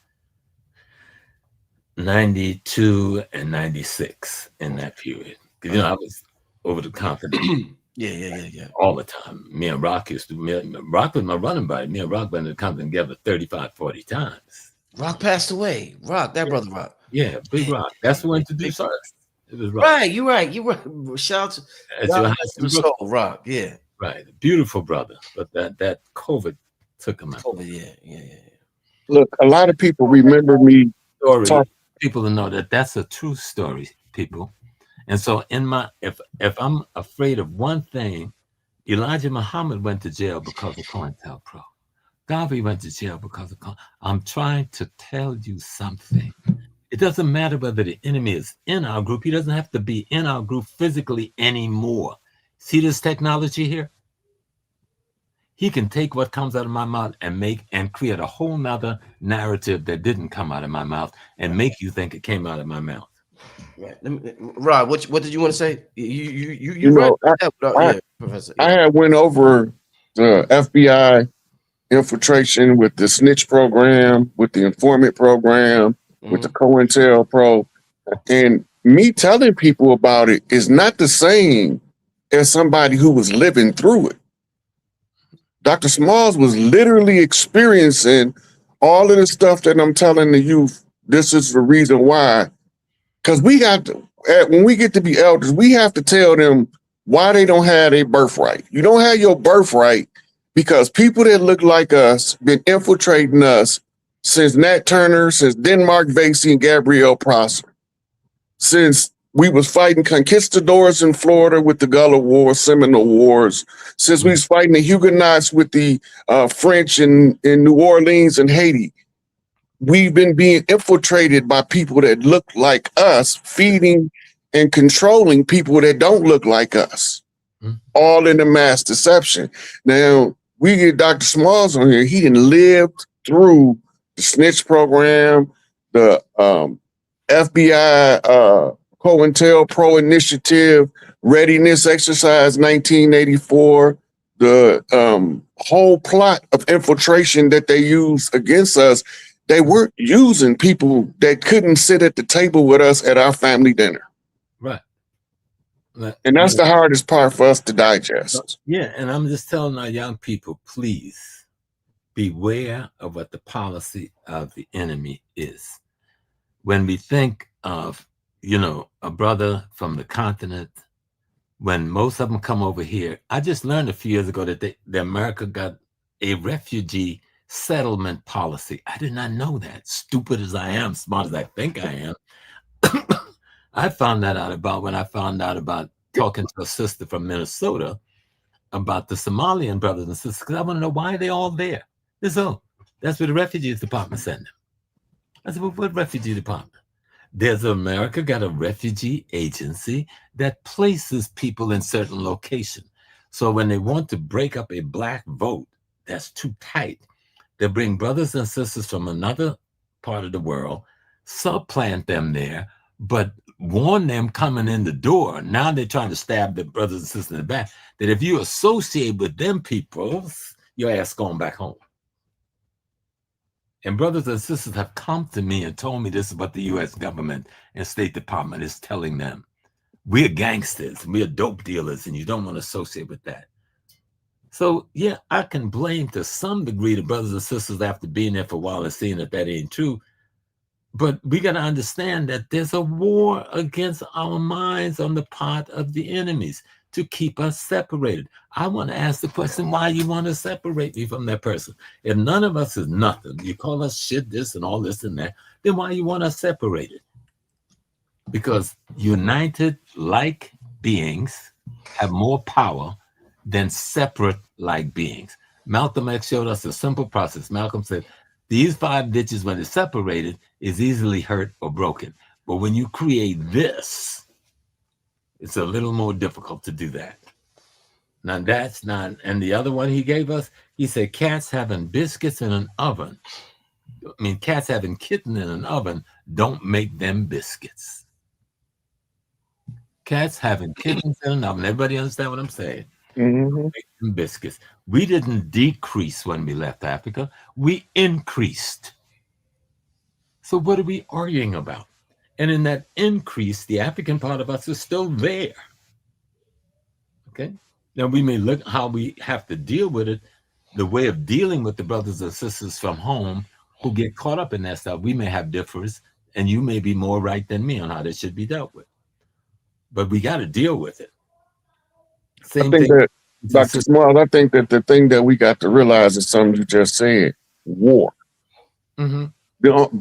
92 and 96 in that period. Because, you know, I was over the continent. Yeah. All the time. Me and Rock used to, Rock was my running buddy. Me and Rock went to the continent together 35, 40 times. Rock passed away. Rock, that brother Rock. Yeah, Big Rock. That's who introduced us. It was Rock. Right, you're right. Shout out to soul, Rock. Yeah. Right. Beautiful brother. But that COVID took him out. COVID, yeah. Look, a lot of people remember me. People to know that that's a true story, people. And so if I'm afraid of one thing, Elijah Muhammad went to jail because of COINTELPRO. Garvey went to jail because of I'm trying to tell you something. It doesn't matter whether the enemy is in our group. He doesn't have to be in our group physically anymore. See this technology here? He can take what comes out of my mouth and create a whole nother narrative that didn't come out of my mouth and make you think it came out of my mouth. Right. Rod, what did you want to say? You know, Professor. I had went over the FBI infiltration with the snitch program, with the informant program, with the COINTELPRO, and me telling people about it is not the same as somebody who was living through it. Dr. Smalls was literally experiencing all of the stuff that I'm telling the youth. This is the reason why. Because when we get to be elders, we have to tell them why they don't have a birthright. You don't have your birthright because people that look like us been infiltrating us since Nat Turner, since Denmark Vesey and Gabrielle Prosser, since we was fighting conquistadors in Florida with the Gullah Wars, Seminole Wars, since we was fighting the Huguenots with the French in New Orleans and Haiti. We've been being infiltrated by people that look like us, feeding and controlling people that don't look like us, all in a mass deception. Now, we get Dr. Smalls on here. He didn't live through the snitch program, the FBI COINTELPRO initiative, readiness exercise 1984, the whole plot of infiltration that they used against us. They weren't using people that couldn't sit at the table with us at our family dinner. Right. And that's the hardest part for us to digest. Yeah, and I'm just telling our young people, please beware of what the policy of the enemy is. When we think of, a brother from the continent, when most of them come over here, I just learned a few years ago that America got a refugee settlement policy. I did not know that. Stupid as I am, smart as I think I am. I found that out when I found out about talking to a sister from Minnesota about the Somalian brothers and sisters, because I want to know why they're all there. That's where the refugees department sent them. I said, well, what refugee department? America got a refugee agency that places people in certain locations. So when they want to break up a black vote that's too tight, they bring brothers and sisters from another part of the world, supplant them there, but warn them coming in the door. Now they're trying to stab the brothers and sisters in the back, that if you associate with them people, your ass going back home. And brothers and sisters have come to me and told me this is what the U.S. government and State Department is telling them. We're gangsters, we're dope dealers, and you don't want to associate with that. So, yeah, I can blame to some degree the brothers and sisters after being there for a while and seeing that that ain't true. But we got to understand that there's a war against our minds on the part of the enemies to keep us separated. I want to ask the question, why you want to separate me from that person? If none of us is nothing, you call us shit, this and all this and that, then why you want us separated? Because united like beings have more power than separate like beings. Malcolm X showed us a simple process. Malcolm said, these 5 ditches, when it's separated, is easily hurt or broken. But when you create this, it's a little more difficult to do that. Now that's not, and the other one he gave us, he said, cats having biscuits in an oven, I mean, cats having kitten in an oven, don't make them biscuits. Cats having kittens in an oven, everybody understand what I'm saying? Make them biscuits. We didn't decrease when we left Africa, we increased. So what are we arguing about? And in that increase, the African part of us is still there. Okay. Now we may look how we have to deal with it, the way of dealing with the brothers and sisters from home who get caught up in that stuff. We may have difference, and you may be more right than me on how this should be dealt with. But we got to deal with it. Same thing. That, Dr. Small, I think that the thing that we got to realize is something you just said: war.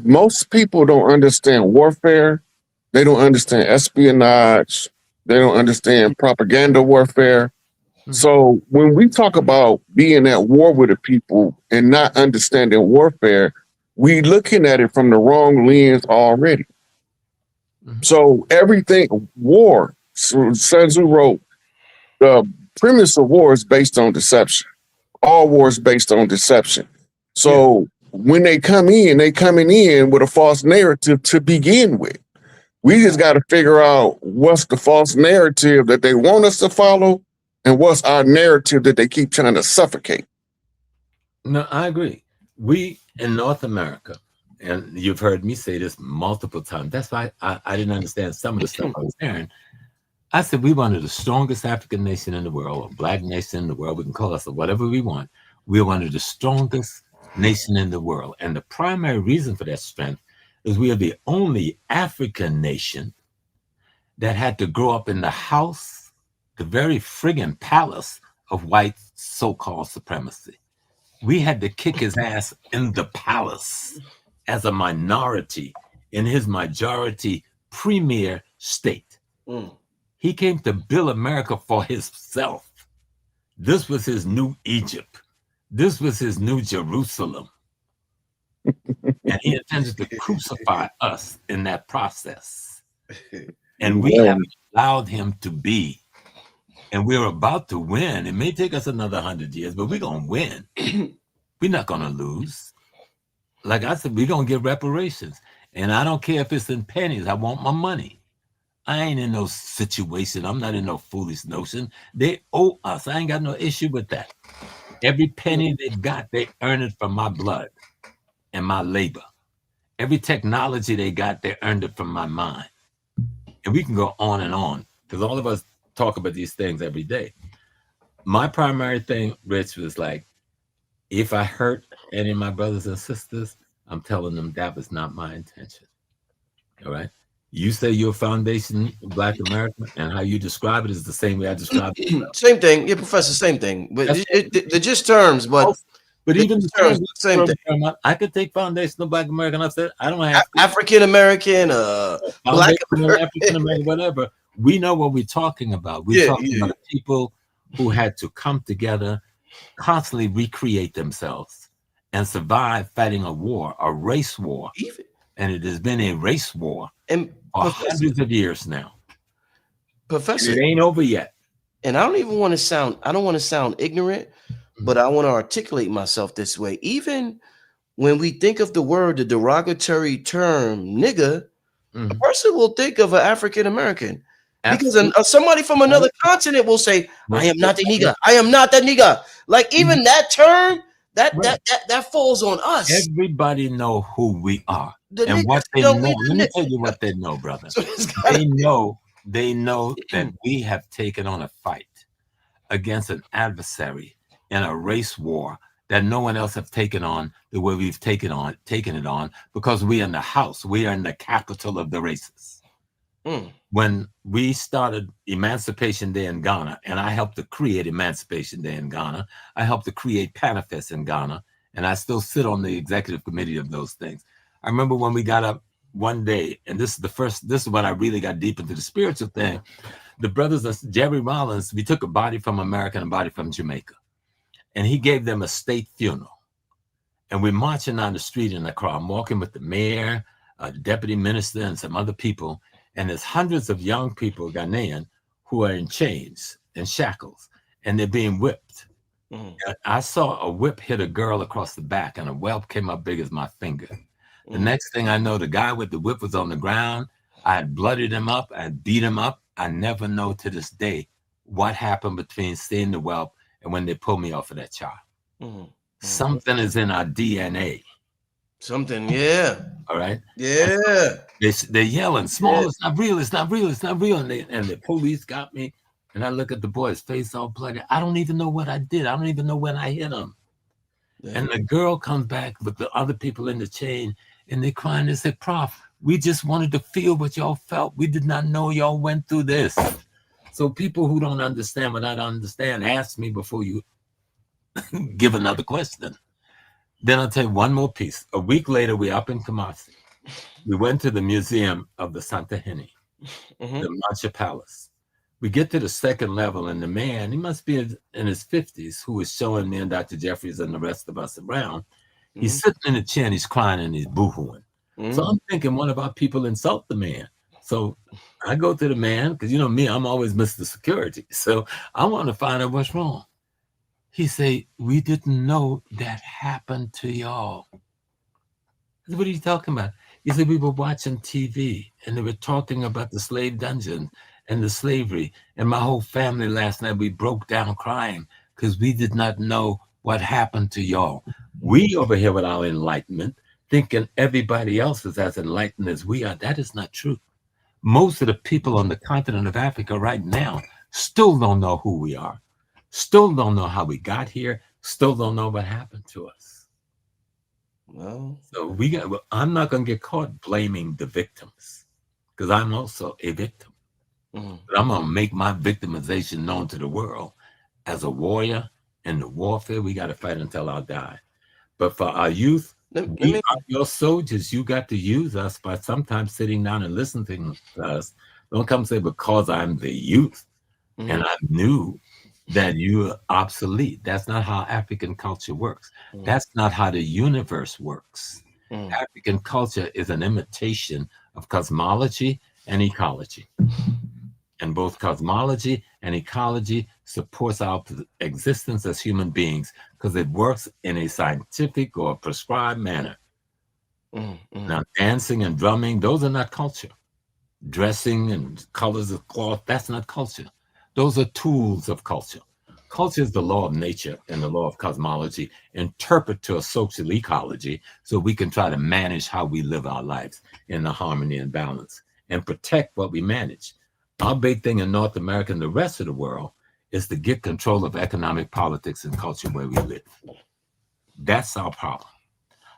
Most people don't understand warfare. They don't understand espionage. They don't understand propaganda warfare. So when we talk about being at war with the people and not understanding warfare, we looking at it from the wrong lens already. So everything war, Sun Tzu wrote, the premise of war is based on deception. All war is based on deception. So when they coming in with a false narrative to begin with. We just got to figure out what's the false narrative that they want us to follow and what's our narrative that they keep trying to suffocate. No, I agree. We in North America, and you've heard me say this multiple times. That's why I didn't understand some of the stuff I was hearing. I said we wanted the strongest African nation in the world, or Black nation in the world. We can call us whatever we want. We're one of the strongest nation in the world. And the primary reason for that strength is we are the only African nation that had to grow up in the house, the very friggin' palace of white so-called supremacy. We had to kick his ass in the palace as a minority in his majority premier state. He came to build America for himself. This was his new Egypt. This was his new Jerusalem. And he intended to crucify us in that process. And we haven't allowed him to be. And we're about to win. It may take us another 100 years, but we're going to win. We're not going to lose. Like I said, we're going to get reparations. And I don't care if it's in pennies. I want my money. I ain't in no situation. I'm not in no foolish notion. They owe us. I ain't got no issue with that. Every penny they got, they earned it from my blood and my labor. Every technology they got, they earned it from my mind. And we can go on, because all of us talk about these things every day. My primary thing, Rich, was like, if I hurt any of my brothers and sisters, I'm telling them that was not my intention. All right? You say you're a foundation of Black America, and how you describe it is the same way I describe it. Same thing. Yeah, Professor, same thing. But they're just terms, but even the terms, same thing. I could take foundational Black American. I said I don't have African American, Black African American, whatever. We know what we're talking about. We're talking about people who had to come together, constantly recreate themselves, and survive fighting a war, a race war. And it has been a race war for hundreds of years now. Professor, it ain't over yet. And I don't want to sound ignorant, but I want to articulate myself this way. Even when we think of the derogatory term nigga, a person will think of an African American. Because somebody from another continent will say, I am not the nigga. I am not that nigga. Like even that term, That falls on us. Everybody know who we are The and what niggas they don't know. need Let me the tell you niggas. what they know, brother. So it's gotta They know that we have taken on a fight against an adversary in a race war that no one else have taken on the way we've taken it on, because we are in the house. We are in the capital of the races. When we started Emancipation Day in Ghana, and I helped to create Emancipation Day in Ghana, I helped to create Panifest in Ghana, and I still sit on the executive committee of those things. I remember when we got up one day, and this is when I really got deep into the spiritual thing. The brothers of Jerry Rollins, we took a body from America and a body from Jamaica, and he gave them a state funeral. And we're marching down the street in the car. I'm walking with the mayor, the deputy minister, and some other people. And there's hundreds of young people, Ghanaian, who are in chains and shackles, and they're being whipped. I saw a whip hit a girl across the back, and a welt came up big as my finger. The next thing I know, the guy with the whip was on the ground. I had bloodied him up. I had beat him up. I never know to this day what happened between seeing the whelp and when they pulled me off of that child. Something is in our DNA. Something, yeah. All right. Yeah. They're yelling, "Small, it's not real, it's not real, it's not real." And the police got me. And I look at the boy's face all bloody. I don't even know what I did. I don't even know when I hit him. Yeah. And the girl comes back with the other people in the chain, and they're crying. They say, "Prof, we just wanted to feel what y'all felt. We did not know y'all went through this." So people who don't understand what I don't understand, ask me before you give another question. Then I'll tell you one more piece. A week later, we're up in Kumasi. We went to the Museum of the Santa Hene, the Mancha Palace. We get to the second level, and the man, he must be in his 50s, who was showing me and Dr. Jeffries and the rest of us around. He's sitting in the chair, and he's crying, and he's boohooing. So I'm thinking one of our people insult the man. So I go to the man, because you know me, I'm always Mr. Security. So I want to find out what's wrong. He say, "We didn't know that happened to y'all." What are you talking about? He said, "We were watching TV, and they were talking about the slave dungeon and the slavery. And my whole family last night, we broke down crying because we did not know what happened to y'all." We over here with our enlightenment, thinking everybody else is as enlightened as we are. That is not true. Most of the people on the continent of Africa right now still don't know who we are, still don't know how we got here, still don't know what happened to us. Well, so I'm not going to get caught blaming the victims, because I'm also a victim. But I'm going to make my victimization known to the world. As a warrior in the warfare, we got to fight until I die. But for our youth, we are your soldiers. You got to use us by sometimes sitting down and listening to us. Don't come say, because I'm the youth and I knew that you are obsolete. That's not how African culture works. That's not how the universe works. African culture is an imitation of cosmology and ecology. And both cosmology and ecology supports our existence as human beings because it works in a scientific or prescribed manner. Now, dancing and drumming, those are not culture. Dressing and colors of cloth, that's not culture. Those are tools of culture. Culture is the law of nature and the law of cosmology, interpret to a social ecology so we can try to manage how we live our lives in the harmony and balance and protect what we manage. Our big thing in North America and the rest of the world is to get control of economic politics and culture where we live. That's our problem.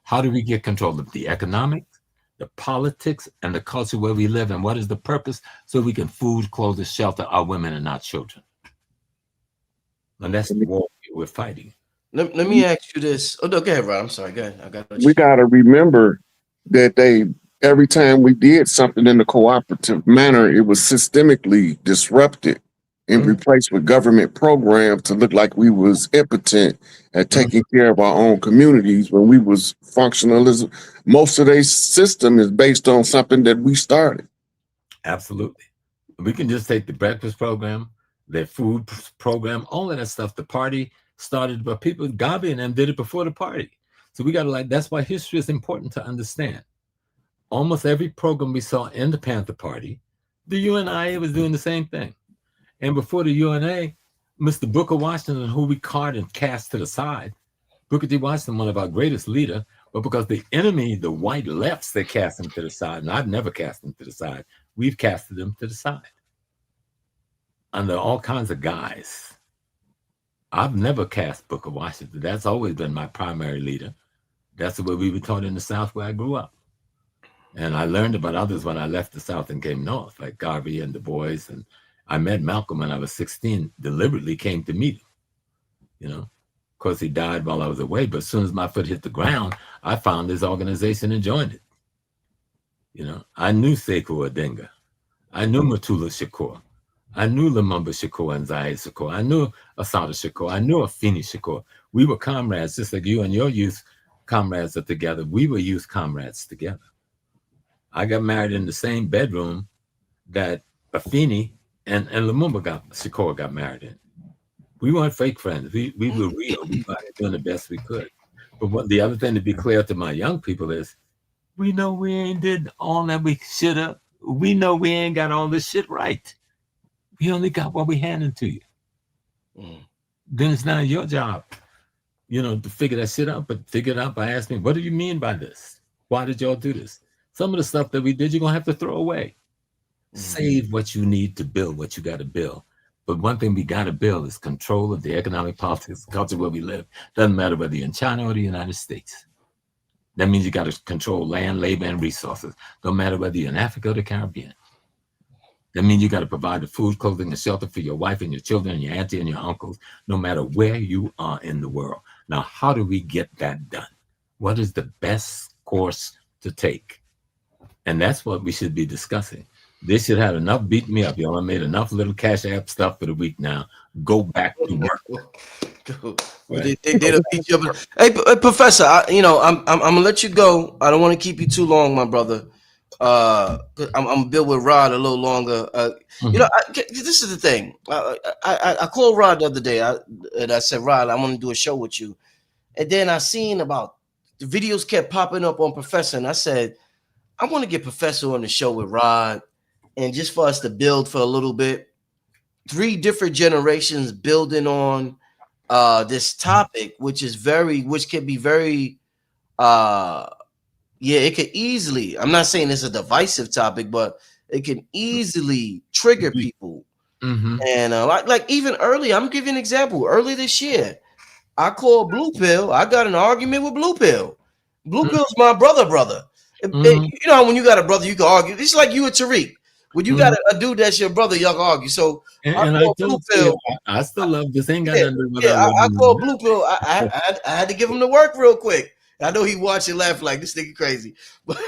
How do we get control of the economics, the politics, and the culture where we live? And what is the purpose? So we can food, clothe, shelter our women and our children. And that's the war we're fighting. Let me ask you this. Oh, no, go ahead, Rod. I'm sorry. Go ahead. We got to remember that every time we did something in a cooperative manner, it was systemically disrupted and replaced with government programs to look like we was impotent at taking care of our own communities when we was functionalism. Most of their system is based on something that we started. Absolutely. We can just take the breakfast program, their food program, all of that stuff. The party started, but people, Gabi and them did it before the party. So we got to that's why history is important to understand. Almost every program we saw in the Panther Party, the UNIA was doing the same thing. And before the UNA, Mr. Booker Washington, who we carved and cast to the side, Booker T. Washington, one of our greatest leader, but because the enemy, the white lefts, they cast him to the side, and I've never cast him to the side. We've casted him to the side under all kinds of guise. I've never cast Booker Washington. That's always been my primary leader. That's the way we were taught in the South where I grew up. And I learned about others when I left the South and came north, like Garvey and Du Bois. And I met Malcolm when I was 16, deliberately came to meet him. You know, of course, he died while I was away. But as soon as my foot hit the ground, I found his organization and joined it. You know, I knew Sekou Odinga. I knew Mutulu Shakur. I knew Lumumba Shakur and Zaire Shakur. I knew Asada Shakur. I knew Afeni Shakur. We were comrades, just like you and your youth comrades are together. We were youth comrades together. I got married in the same bedroom that Afeni and Lumumba Shakur got married in. We weren't fake friends. We were real. We were doing the best we could. But the other thing to be clear to my young people is, we know we ain't did all that we should have. We know we ain't got all this shit right. We only got what we handed to you. Then it's not your job, you know, to figure that shit out. But figure it out by asking me, what do you mean by this? Why did y'all do this? Some of the stuff that we did, you're going to have to throw away. Save what you need to build what you got to build. But one thing we got to build is control of the economic, politics, culture where we live. Doesn't matter whether you're in China or the United States. That means you got to control land, labor, and resources. Don't matter whether you're in Africa or the Caribbean. That means you got to provide the food, clothing, and shelter for your wife and your children and your auntie and your uncles, no matter where you are in the world. Now, how do we get that done? What is the best course to take? And that's what we should be discussing. They should have enough beat me up. Y'all made enough little Cash App stuff for the week now. Go back to work. Right. They don't beat you up. Hey, Professor, I'm gonna let you go. I don't want to keep you too long, my brother. I'm gonna build with Rod a little longer. You know, this is the thing. I called Rod the other day, and I said, Rod, I want to do a show with you. And then I seen about the videos kept popping up on Professor, and I said, I want to get Professor on the show with Rod, and just for us to build for a little bit. 3 different generations building on this topic, which can be very it could easily, I'm not saying it's a divisive topic, but it can easily trigger people. And like even early, I'm giving an example. Early this year, I called Blue Pill. I got an argument with Blue Pill. Blue Pill's my brother. You know, when you got a brother, you can argue. It's like you and Tariq. When you got a dude that's your brother, y'all can argue. So and I Blue Pill. I still love this. Ain't got nothing to do with I called Blue Pill. I had to give him the work real quick. I know he watched and laughed like this nigga crazy, but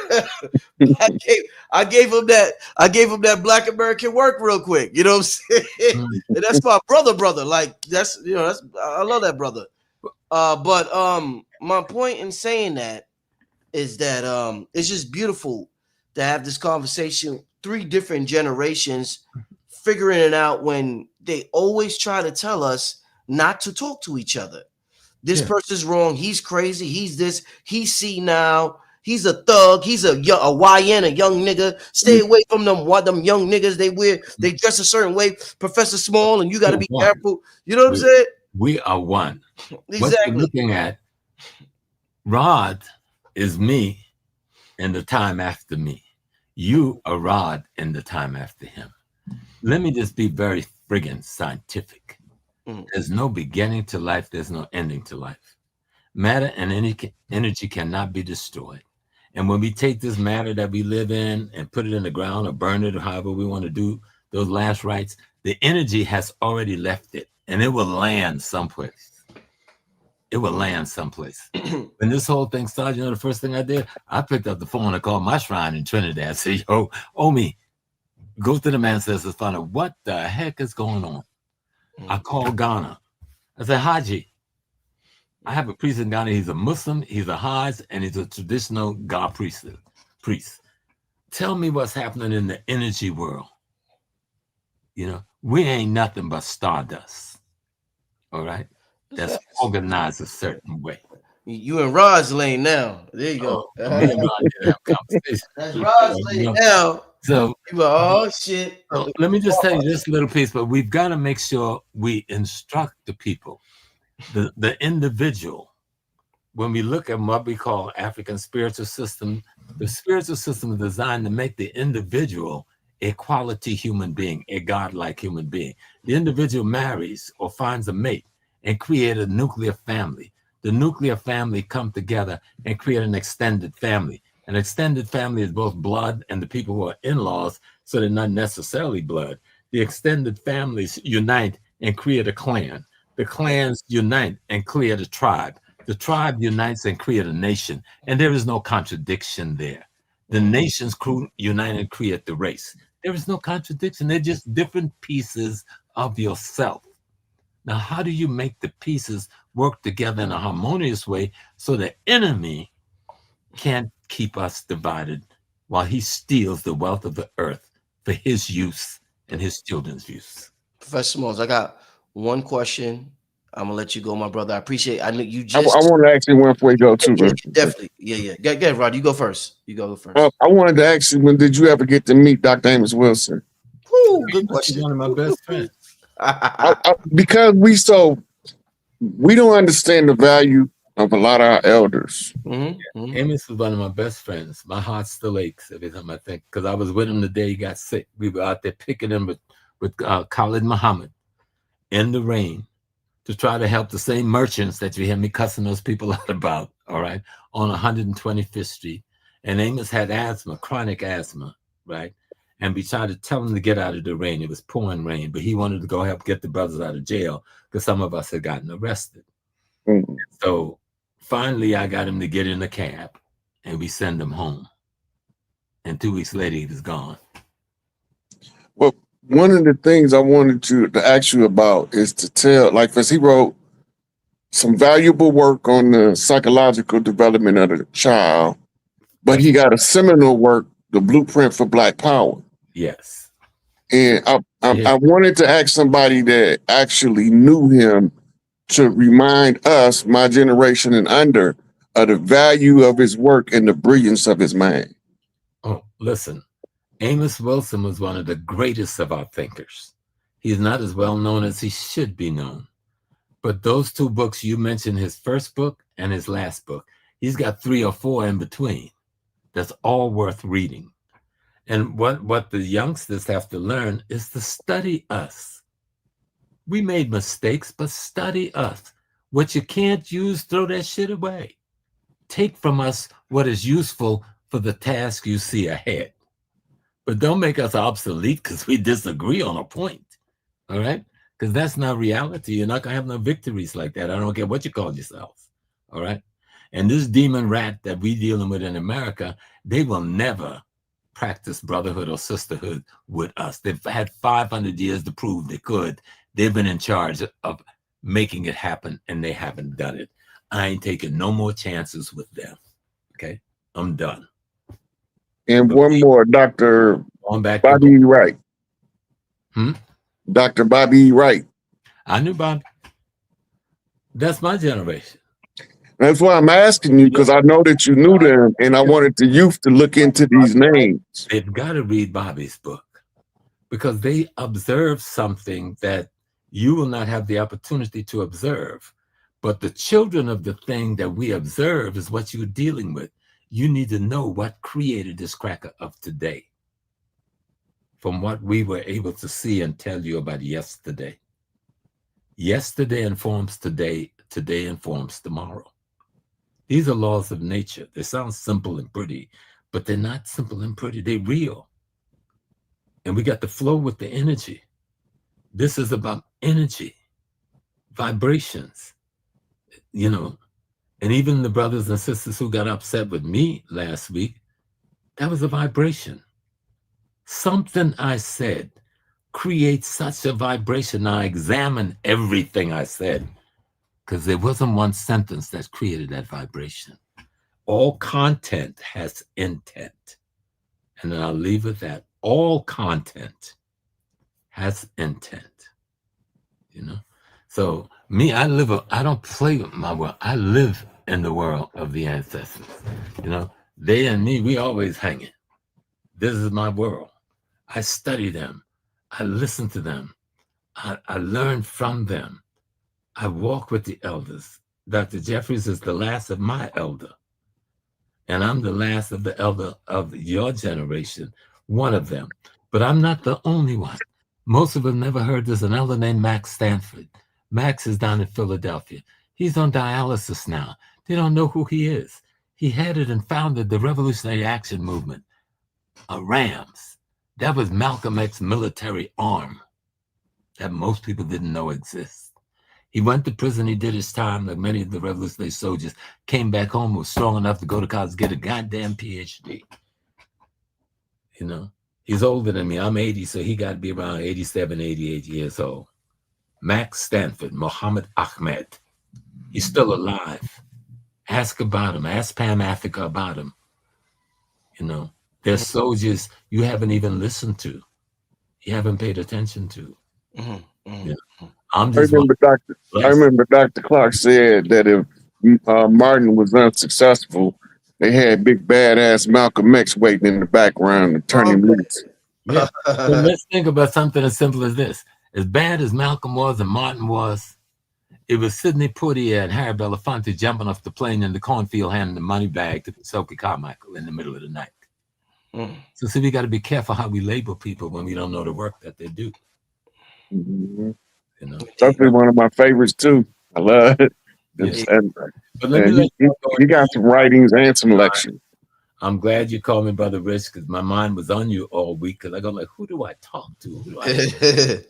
I gave him that Black American work real quick. You know what I'm saying? And that's my brother. Like that's I love that brother. But my point in saying that is that it's just beautiful to have this conversation. 3 different generations figuring it out when they always try to tell us not to talk to each other. This person's wrong. He's crazy. He's this. He's senile. He's a thug. He's a YN, a young nigga. Stay away from them young niggas. They dress a certain way. Professor Small, and you got to be careful. You know what I'm saying? We are one. Exactly. What you're looking at, Rod is me in the time after me. You are Rod in the time after him. Let me just be very friggin' scientific. There's no beginning to life. There's no ending to life. Matter and energy cannot be destroyed. And when we take this matter that we live in and put it in the ground or burn it or however we want to do those last rites, the energy has already left it and it will land someplace. It will land someplace. When this whole thing started, you know, the first thing I did, I picked up the phone and called my shrine in Trinidad. I said, yo, Omi, go to the ancestors, find out what the heck is going on. I called Ghana. I said, Haji, I have a priest in Ghana. He's a Muslim, he's a Hajj, and he's a traditional God priest. Tell me what's happening in the energy world. You know, we ain't nothing but stardust. All right? That's organized a certain way. You in Rod's lane now. There you go. Me and Rod did have a conversation. That's Rod's lane now. So, oh shit. So let me just tell you this little piece, but we've got to make sure we instruct the people, the individual, when we look at what we call African spiritual system, the spiritual system is designed to make the individual a quality human being, a godlike human being. The individual marries or finds a mate and create a nuclear family. The nuclear family come together and create an extended family. An extended family is both blood and the people who are in-laws, so they're not necessarily blood. The extended families unite and create a clan. The clans unite and create a tribe. The tribe unites and create a nation, and there is no contradiction there. The nations unite and create the race. There is no contradiction. They're just different pieces of yourself. Now, how do you make the pieces work together in a harmonious way so the enemy can't keep us divided while he steals the wealth of the earth for his use and his children's use? Professor Smalls, I got one question. I'm gonna let you go, my brother. I appreciate. I know you I just. want to ask you one before you go too. Definitely. Yeah. Go ahead, Rod. You go first. You go first. I wanted to ask you, when did you ever get to meet Dr. Amos Wilson? Woo, good He's question. one of my best friends. Because we don't understand the value of a lot of our elders. Amos was one of my best friends. My heart still aches every time I think, because I was with him the day he got sick. We were out there picking him with Khalid Muhammad in the rain to try to help the same merchants that you hear me cussing those people out about, all right, on 125th Street. And Amos had asthma, chronic asthma, right? And we tried to tell him to get out of the rain. It was pouring rain, but he wanted to go help get the brothers out of jail because some of us had gotten arrested. Mm-hmm. So finally, I got him to get in the cab, and we send him home. And 2 weeks later, he was gone. Well, one of the things I wanted to ask you about is to tell, like, because he wrote some valuable work on the psychological development of the child, but he got a seminal work, The Blueprint for Black Power. Yes. And I wanted to ask somebody that actually knew him to remind us, my generation and under, of the value of his work and the brilliance of his mind. Oh, listen, Amos Wilson was one of the greatest of our thinkers. He's not as well known as he should be known. But those two books you mentioned, his first book and his last book, he's got 3 or 4 in between. That's all worth reading. And what the youngsters have to learn is to study us. We made mistakes, but study us. What you can't use, throw that shit away. Take from us what is useful for the task you see ahead. But don't make us obsolete because we disagree on a point. All right? Because that's not reality. You're not going to have no victories like that. I don't care what you call yourselves. All right? And this demon rat that we're dealing with in America, they will never practice brotherhood or sisterhood with us. They've had 500 years to prove they could. They've been in charge of making it happen, and they haven't done it. I ain't taking no more chances with them. Okay? I'm done. And but one more, Dr. Bobby E. Wright. Dr. Bobby E. Wright. I knew Bobby. That's my generation. That's why I'm asking you, because I know that you knew them, and I wanted the youth to look into these names. They've got to read Bobby's book because they observe something that you will not have the opportunity to observe. But the children of the thing that we observe is what you're dealing with. You need to know what created this cracker of today from what we were able to see and tell you about yesterday. Yesterday informs today, today informs tomorrow. These are laws of nature. They sound simple and pretty, but they're not simple and pretty. They're real. And we got to flow with the energy. This is about energy, vibrations, you know. And even the brothers and sisters who got upset with me last week, that was a vibration. Something I said creates such a vibration. I examined everything I said because there wasn't one sentence that created that vibration. All content has intent. And then I'll leave it at all content has intent, you know? So me, I don't play with my world. I live in the world of the ancestors. You know, they and me, we always hanging. This is my world. I study them. I listen to them. I learn from them. I walk with the elders. Dr. Jeffries is the last of my elder, and I'm the last of the elder of your generation, one of them. But I'm not the only one. Most of them never heard there's an elder named Max Stanford. Max is down in Philadelphia. He's on dialysis now. They don't know who he is. He headed and founded the Revolutionary Action Movement, RAMS. That was Malcolm X's military arm that most people didn't know exists. He went to prison. He did his time, like many of the revolutionary soldiers. Came back home, was strong enough to go to college, get a goddamn PhD. You know, he's older than me. I'm 80, so he got to be around 87, 88 years old. Max Stanford, Muhammad Ahmed. He's still alive. Ask about him. Ask Pam Africa about him. You know, there's soldiers you haven't even listened to. You haven't paid attention to. Yeah. I remember Dr. Clark said that if Martin was unsuccessful, they had big badass Malcolm X waiting in the background to turn him loose. Yeah. So let's think about something as simple as this. As bad as Malcolm was and Martin was, it was Sidney Poitier and Harry Belafonte jumping off the plane in the cornfield handing the money bag to Sophie Carmichael in the middle of the night. So see, we got to be careful how we label people when we don't know the work that they do. Mm-hmm. You know, definitely one of my favorites too. I love it. Yeah. But you got some writings and some lectures. I'm glad you called me Brother Rich because my mind was on you all week because I go like, who do I talk to?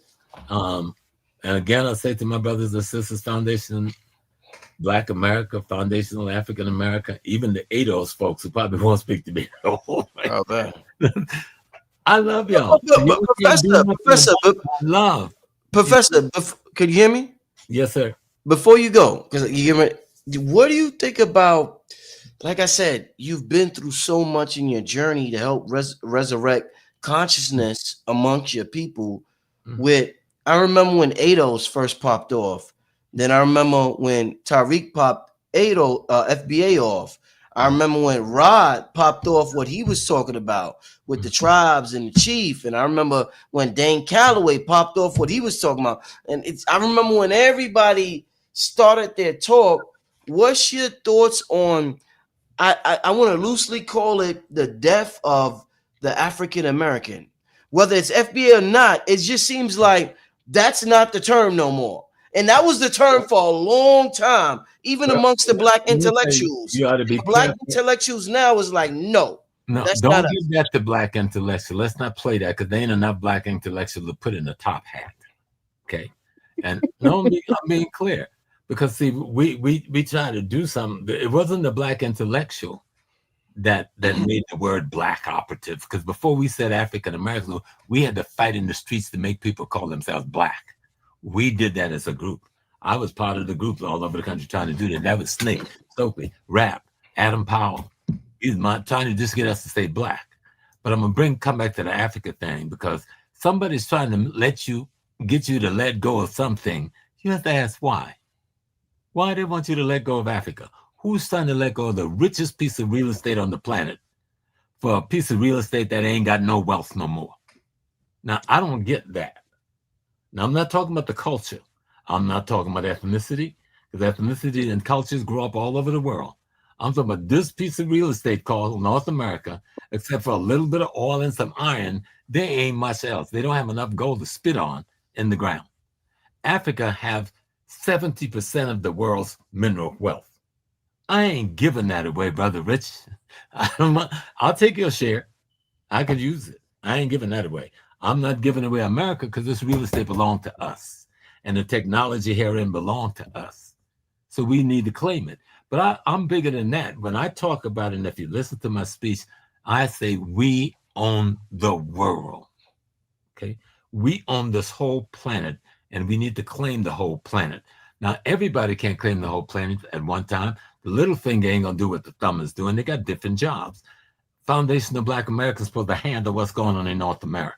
And again, I say to my brothers and sisters, Foundation Black America, Foundational African America, even the ADOS folks who probably won't speak to me. I love y'all. Professor, can you hear me? Yes, sir. Before you go, because what do you think about? Like I said, you've been through so much in your journey to help resurrect consciousness amongst your people. I remember when ADOS first popped off. Then I remember when Tariq popped FBA off. I remember when Rod popped off what he was talking about with the tribes and the chief. And I remember when Dane Calloway popped off what he was talking about. And I remember when everybody started their talk. What's your thoughts on, I want to loosely call it the death of the African American? Whether it's FBA or not, it just seems like that's not the term no more. And that was the term for a long time, even amongst the black intellectuals. You ought to be black careful. Intellectuals now is like, no, don't give that to black intellectuals. Let's not play that because there ain't enough black intellectuals to put in the top hat. Okay. And no, I'm being clear. Because see, we try to do something. It wasn't the black intellectual that made the word black operative. Because before we said African American, we had to fight in the streets to make people call themselves black. We did that as a group. I was part of the group all over the country trying to do that. That was Snake, Soapy, Rap, Adam Powell. He's trying to just get us to say black. But I'm gonna come back to the Africa thing because somebody's trying to get you to let go of something. You have to ask why. Why they want you to let go of Africa? Who's trying to let go of the richest piece of real estate on the planet for a piece of real estate that ain't got no wealth no more? Now, I don't get that. Now, I'm not talking about the culture. I'm not talking about ethnicity, because ethnicity and cultures grow up all over the world. I'm talking about this piece of real estate called North America, except for a little bit of oil and some iron, there ain't much else. They don't have enough gold to spit on in the ground. Africa have 70% of the world's mineral wealth. I ain't giving that away, Brother Rich. I'll take your share. I could use it. I ain't giving that away. I'm not giving away America because this real estate belongs to us. And the technology herein belongs to us. So we need to claim it. But I'm bigger than that. When I talk about it, and if you listen to my speech, I say we own the world. Okay? We own this whole planet, and we need to claim the whole planet. Now, everybody can't claim the whole planet at one time. The little finger ain't going to do what the thumb is doing. They got different jobs. Foundational Black Americans supposed to handle what's going on in North America.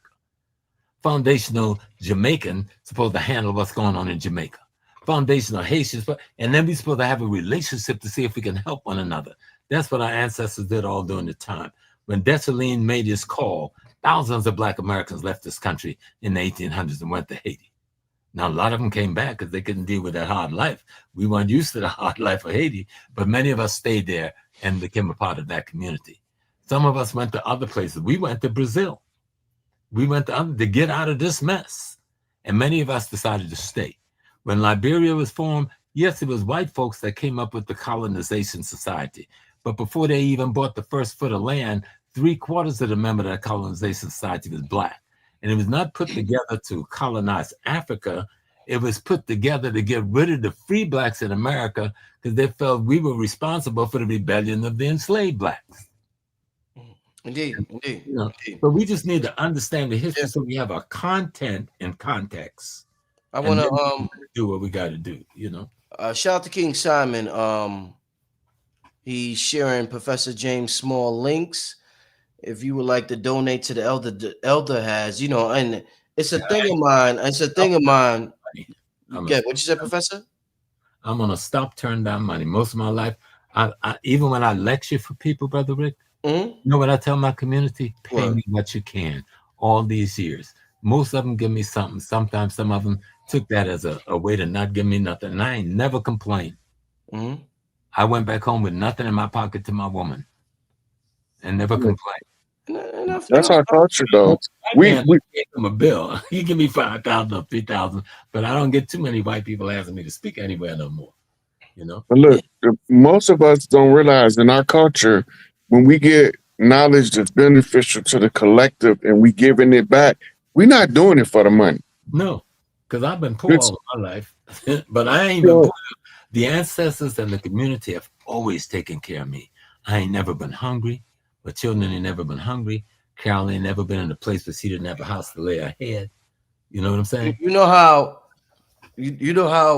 Foundational Jamaican supposed to handle what's going on in Jamaica. Foundational Haitians, and then we're supposed to have a relationship to see if we can help one another. That's what our ancestors did all during the time. When Dessalines made his call, thousands of Black Americans left this country in the 1800s and went to Haiti. Now, a lot of them came back because they couldn't deal with that hard life. We weren't used to the hard life of Haiti, but many of us stayed there and became a part of that community. Some of us went to other places. We went to Brazil. We went to get out of this mess. And many of us decided to stay. When Liberia was formed, yes, it was white folks that came up with the colonization society. But before they even bought the first foot of land, 3/4 of the members of that colonization society was Black. And it was not put together to colonize Africa. It was put together to get rid of the free Blacks in America because they felt we were responsible for the rebellion of the enslaved Blacks. Indeed. But we just need to understand the history so we have our content and context. I want to do what we got to do. Shout out to King Simon. He's sharing Professor James Small links. If you would like to donate to the elder has, and it's a thing of mine. It's a thing of mine. Yeah, what you said, Professor? I'm gonna stop turning down money. Most of my life, I even when I lecture for people, Brother Rick, you know what I tell my community? Pay me what you can. All these years, most of them give me something. Sometimes some of them took that as a way to not give me nothing, and I ain't never complained. I went back home with nothing in my pocket to my woman, and never complained. That's our culture, though. We gave him a bill. He give me 5,000 or 3,000, but I don't get too many white people asking me to speak anywhere no more. But look, most of us don't realize in our culture, when we get knowledge that's beneficial to the collective and we giving it back, we're not doing it for the money. No, because I've been poor all of my life, but I ain't been poor. The ancestors and the community have always taken care of me. I ain't never been hungry. My children ain't never been hungry. Carol ain't never been in a place where she didn't have a house to lay her head. You know what I'm saying? You know how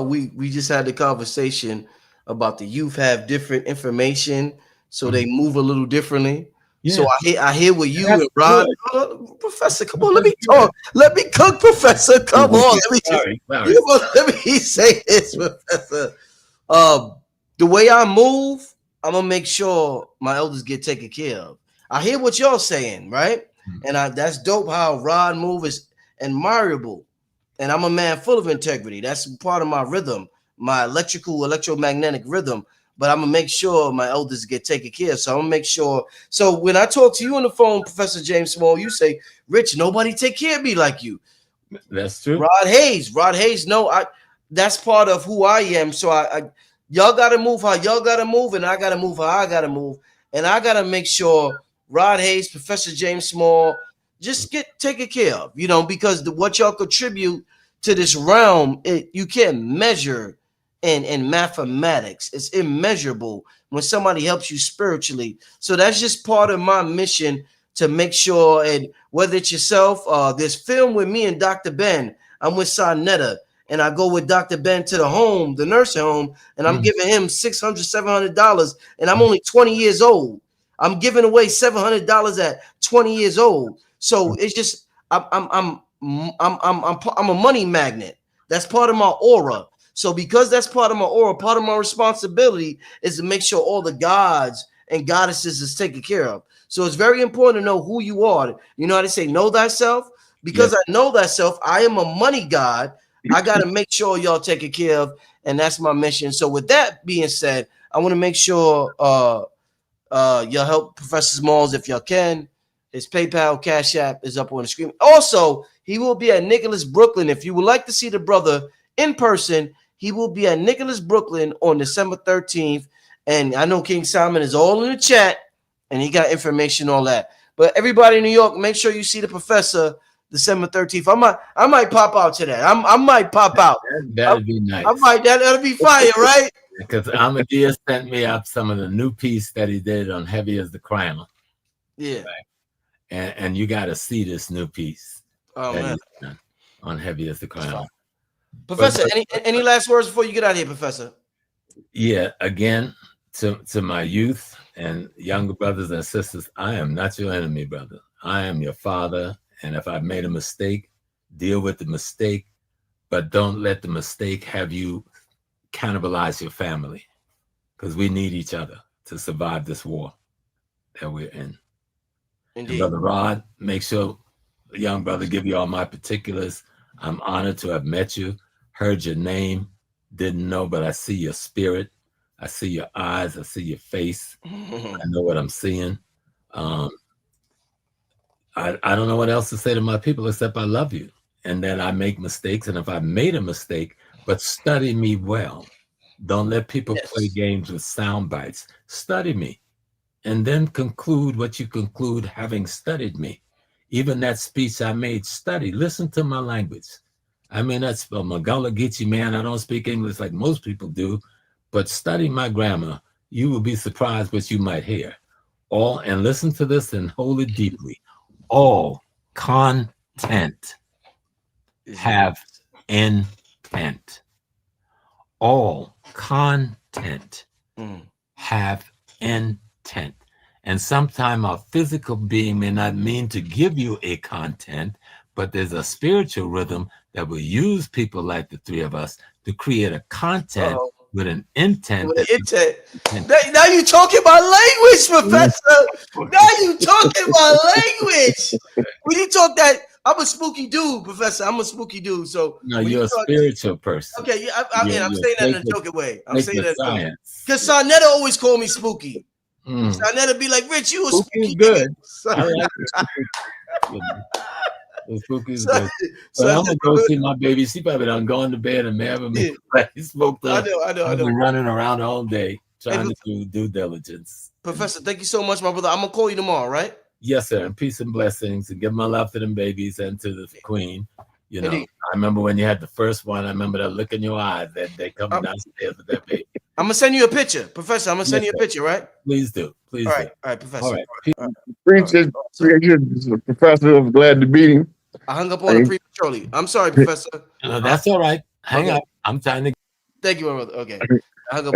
we just had the conversation about the youth have different information, so they move a little differently. Yeah. So I hear what you and Rod, Professor, come on, let me talk. Let me cook, Professor. Come on, let me say this, Professor. The way I move, I'm gonna make sure my elders get taken care of. I hear what y'all saying, right? And that's dope how Rod move is admirable. And I'm a man full of integrity. That's part of my rhythm, my electromagnetic rhythm. But I'm gonna make sure my elders get taken care of. So I'm gonna make sure. So when I talk to you on the phone, Professor James Small, you say, Rich, nobody take care of me like you. That's true. Rod Hayes, no, that's part of who I am. So y'all gotta move how y'all gotta move, and I gotta move how I gotta move. And I gotta make sure Rod Hayes, Professor James Small, just get taken care of, because what y'all contribute to this realm, you can't measure in mathematics. It's immeasurable when somebody helps you spiritually. So that's just part of my mission to make sure, and whether it's yourself, there's film with me and Dr. Ben. I'm with Sarnetta, and I go with Dr. Ben to the nursing home, and I'm giving him $600, $700, and I'm only 20 years old. I'm giving away $700 at 20 years old. So it's just I'm a money magnet. That's part of my aura. So because that's part of my aura, part of my responsibility is to make sure all the gods and goddesses is taken care of. So it's very important to know who you are. You know how they say, know thyself? Because I know thyself, I am a money god. I got to make sure y'all taken care of, and that's my mission. So with that being said, I want to make sure y'all help Professor Smalls if y'all can. His PayPal Cash App is up on the screen. Also, he will be at Nicholas Brooklyn. If you would like to see the brother in person, he will be at Nicholas Brooklyn on December 13th. And I know King Simon is all in the chat, and he got information on that. But everybody in New York, make sure you see the professor December 13th. I might pop out to that. I might pop out. That'd be nice. That'll be fire, right? Because Amadeus sent me up some of the new piece that he did on Heavy as the Crown. Yeah. Right? And you got to see this new piece. Oh, man. On Heavy as the Crown. Professor, any last words before you get out of here, Professor? Yeah, again, to my youth and younger brothers and sisters, I am not your enemy, brother. I am your father. And if I've made a mistake, deal with the mistake, but don't let the mistake have you cannibalize your family, because we need each other to survive this war that we're in. Indeed. And Brother Rod, make sure, young brother, give you all my particulars. I'm honored to have met you. heard your name, didn't know, but I see your spirit. I see your eyes. I see your face. I know what I'm seeing. I don't know what else to say to my people except I love you, and that I make mistakes. And if I made a mistake, but study me well. Don't let people play games with sound bites. Study me, and then conclude what you conclude having studied me. Even that speech I made, study. Listen to my language. I mean, that's Magala Geechee, man. I don't speak English like most people do, but study my grammar. You will be surprised what you might hear. All, and listen to this and hold it deeply. All content have intent. All content have intent. And sometimes our physical being may not mean to give you a content, but there's a spiritual rhythm that will use people like the three of us to create a content with an intent. Now you talking about language, Professor. Now you talking about language. When you talk that, I'm a spooky dude, Professor. I'm a spooky dude. So no, you're a spiritual person. Okay, yeah, I'm saying that in a joking way. I'm saying that because science. Sarnetta always called me spooky. Sarnetta be like, Rich, you a spooky good. I like the spooky's good. So I'm gonna go see my baby. She probably done gone to bed and having me smoked up. I know. I've been running around all day trying to do due diligence. Professor, thank you so much, my brother. I'm gonna call you tomorrow, right? Yes, sir. And peace and blessings, and give my love to them babies and to the queen. You know, I remember when you had the first one. I remember that look in your eyes that they coming downstairs with that baby. I'm gonna send you a picture, Professor. I'm gonna send you a picture, right? Please do. Please. All right, Professor. All right. Appreciate Professor. I'm glad to meet him. I hung up on him prematurely. I'm sorry, Professor. That's all right. Hang up. I'm trying to. Thank you, my brother. Okay. I was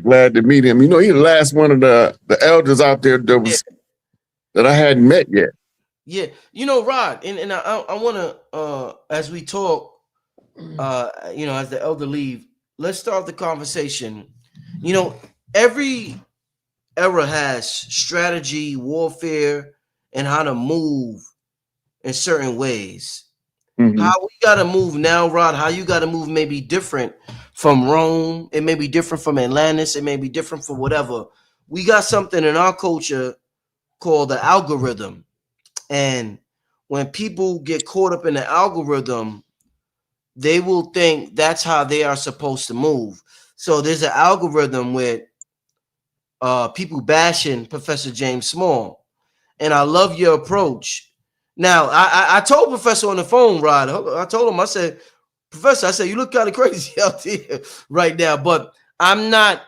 glad to meet him. You know, he's the last one of the elders out there that I hadn't met yet. Yeah, you know, Rod, and I want to, as we talk, as the elder leave, let's start the conversation. You know, every era has strategy, warfare, and how to move in certain ways. Mm-hmm. How we got to move now, Rod, how you got to move may be different from Rome. It may be different from Atlantis. It may be different from whatever. We got something in our culture called the algorithm. And when people get caught up in the algorithm, they will think that's how they are supposed to move. So there's an algorithm with people bashing Professor James Small. And I love your approach. Now, I told Professor on the phone, Rod, I told him, I said, Professor, I said, you look kind of crazy out there right now, but I'm not.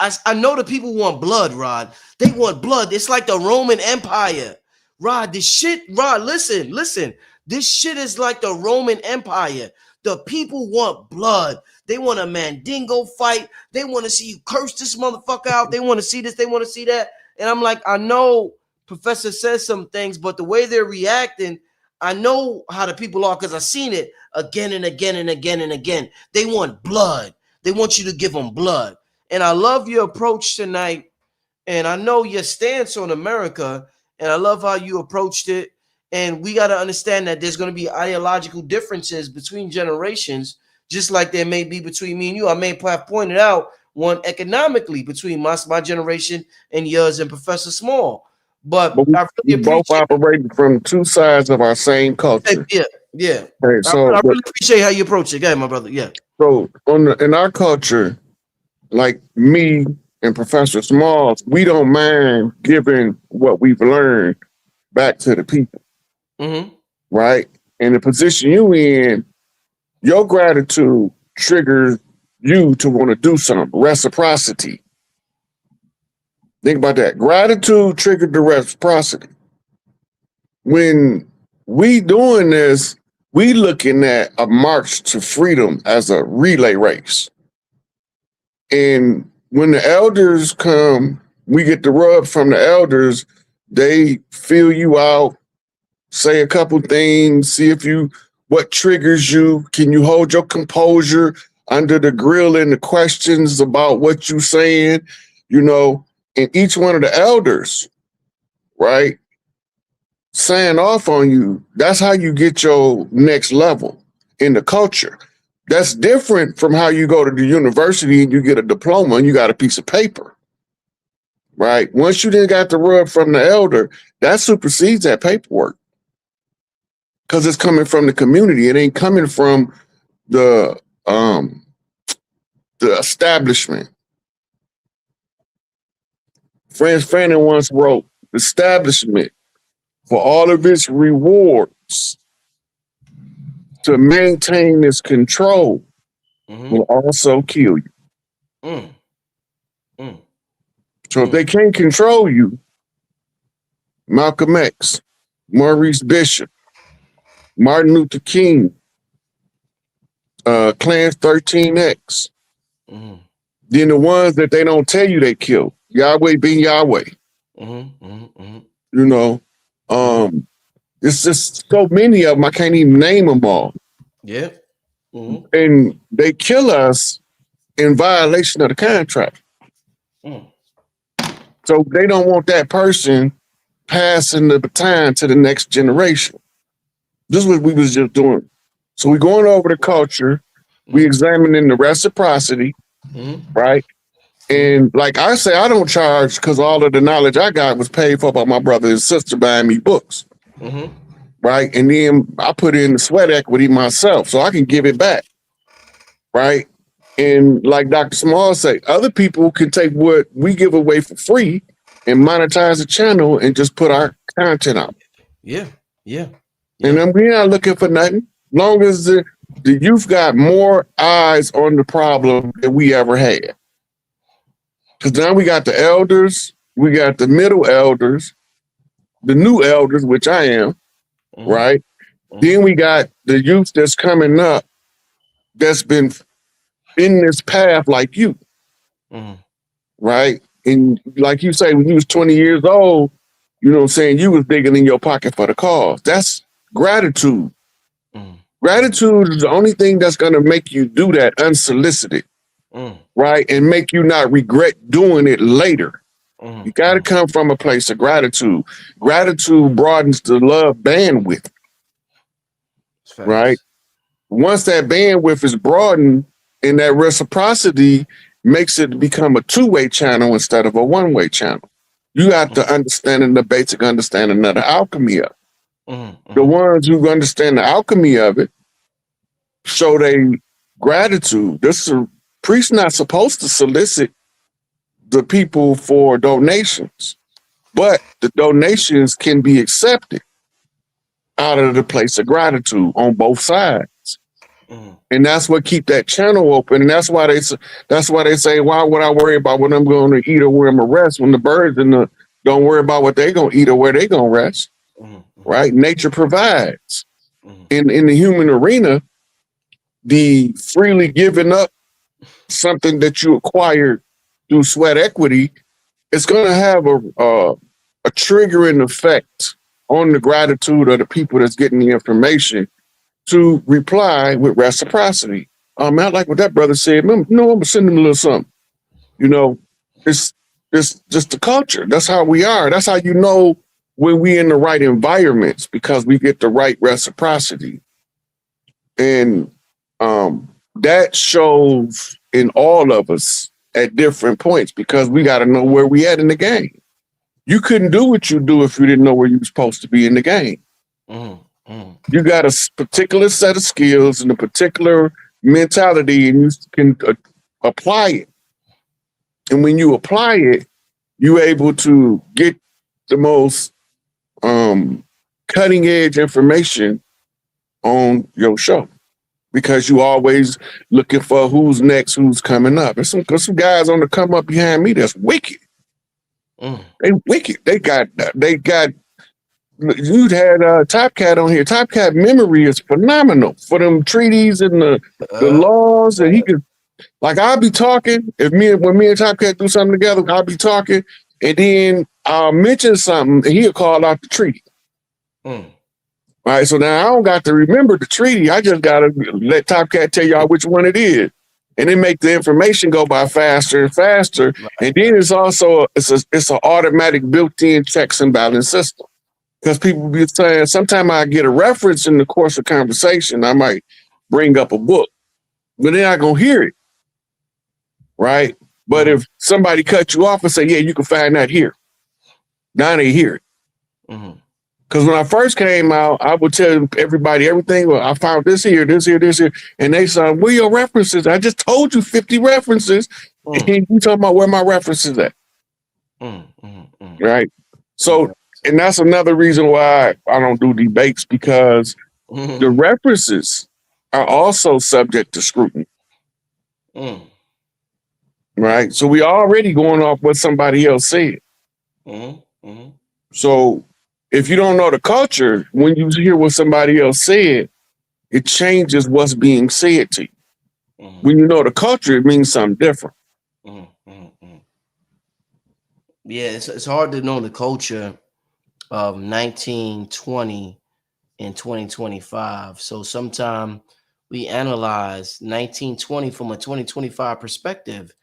I know the people want blood, Rod. They want blood. It's like the Roman Empire. Rod, this shit, Rod, listen. This shit is like the Roman Empire. The people want blood. They want a Mandingo fight. They want to see you curse this motherfucker out. They want to see this. They want to see that. And I'm like, I know Professor says some things, but the way they're reacting, I know how the people are because I've seen it again and again and again and again. They want blood. They want you to give them blood. And I love your approach tonight. And I know your stance on America. And I love how you approached it. And we got to understand that there's going to be ideological differences between generations, just like there may be between me and you. I may have pointed out one economically between my generation and yours and Professor Small. But I really both operating from two sides of our same culture. Yeah. Right, so I really appreciate how you approach it. Go ahead, my brother. Yeah. So in our culture, like me and Professor Smalls, we don't mind giving what we've learned back to the people. Mm-hmm. Right? And the position you in, your gratitude triggers you to want to do something. Reciprocity. Think about that. Gratitude triggered the reciprocity. When we doing this, we looking at a march to freedom as a relay race. And when the elders come, we get the rub from the elders. They feel you out, say a couple things, see what triggers you. Can you hold your composure under the grill and the questions about what you saying? And each one of the elders, right, sign off on you. That's how you get your next level. in the culture. That's different from how you go to the university and you get a diploma and you got a piece of paper, right? Once you then got the rub from the elder, that supersedes that paperwork because it's coming from the community. It ain't coming from the establishment. Franz Fanon once wrote, "Establishment, for all of its rewards, to maintain its control, will also kill you." So if they can't control you, Malcolm X, Maurice Bishop, Martin Luther King, Clans 13X, then the ones that they don't tell you they killed, Yahweh being Yahweh. You know, it's just so many of them, I can't even name them all. Yeah. And they kill us in violation of the contract. So they don't want that person passing the baton to the next generation. This is what we was just doing. So we're going over the culture, we examining the reciprocity, right? And like I say, I don't charge because all of the knowledge I got was paid for by my brother and sister buying me books, right? And then I put in the sweat equity myself so I can give it back, right? And like Dr. Small say, other people can take what we give away for free and monetize the channel and just put our content out. Yeah. And then we're not looking for nothing. Long as the youth got more eyes on the problem than we ever had. Because now we got the elders, we got the middle elders, the new elders, which I am, right? Then we got the youth that's coming up that's been in this path like you, right? And like you say, when you was 20 years old, you know what I'm saying, you was digging in your pocket for the cause. That's gratitude. Gratitude is the only thing that's going to make you do that unsolicited, right? And make you not regret doing it later. You got to come from a place of gratitude. Gratitude broadens the love bandwidth, right? Once that bandwidth is broadened and that reciprocity makes it become a two-way channel instead of a one-way channel. You got to understand the basic understanding of the alchemy of it. The ones who understand the alchemy of it show their gratitude. This is a priest not supposed to solicit the people for donations, but the donations can be accepted out of the place of gratitude on both sides. And that's what keep that channel open. And that's why they say, why would I worry about what I'm going to eat or where I'm going to rest when the birds don't worry about what they're going to eat or where they're going to rest, right? Nature provides. In the human arena, the freely giving up something that you acquired through sweat equity, it's going to have a triggering effect on the gratitude of the people that's getting the information to reply with reciprocity. I like what that brother said. I'm going to send him a little something. You know, it's just the culture. That's how we are. That's how you know when we in the right environments, because we get the right reciprocity. And that shows in all of us at different points, because we got to know where we at in the game. You couldn't do what you do if you didn't know where you were supposed to be in the game. You got a particular set of skills and a particular mentality, and you can apply it. And when you apply it, you're able to get the most cutting edge information on your show, because you always looking for who's next, who's coming up. There's some guys on the come up behind me that's wicked. They wicked. They got. You'd had Top Cat on here. Top Cat memory is phenomenal for them treaties and the laws, and he could, like, I'll be talking. When me and Top Cat do something together, I'll be talking, and then I'll mention something, and he'll call out the treaty. All right, so now I don't got to remember the treaty. I just got to let Top Cat tell y'all which one it is, and then make the information go by faster and faster. Right. And then it's also it's an automatic built-in checks and balance system. Because people be saying, sometimes I get a reference in the course of conversation. I might bring up a book, but they're not gonna hear it, right? But if somebody cut you off and say, "Yeah, you can find that here," now they hear it. Because when I first came out, I would tell everybody everything. Well, I found this here, this here, this here, and they said, "Where your references?" I just told you 50 references, and you talking about where my references at, right? So, and that's another reason why I don't do debates, because the references are also subject to scrutiny, right? So we already going off what somebody else said. So if you don't know the culture, when you hear what somebody else said, it changes what's being said to you. When you know the culture, it means something different. Yeah, it's hard to know the culture of 1920 and 2025. So sometimes we analyze 1920 from a 2025 perspective,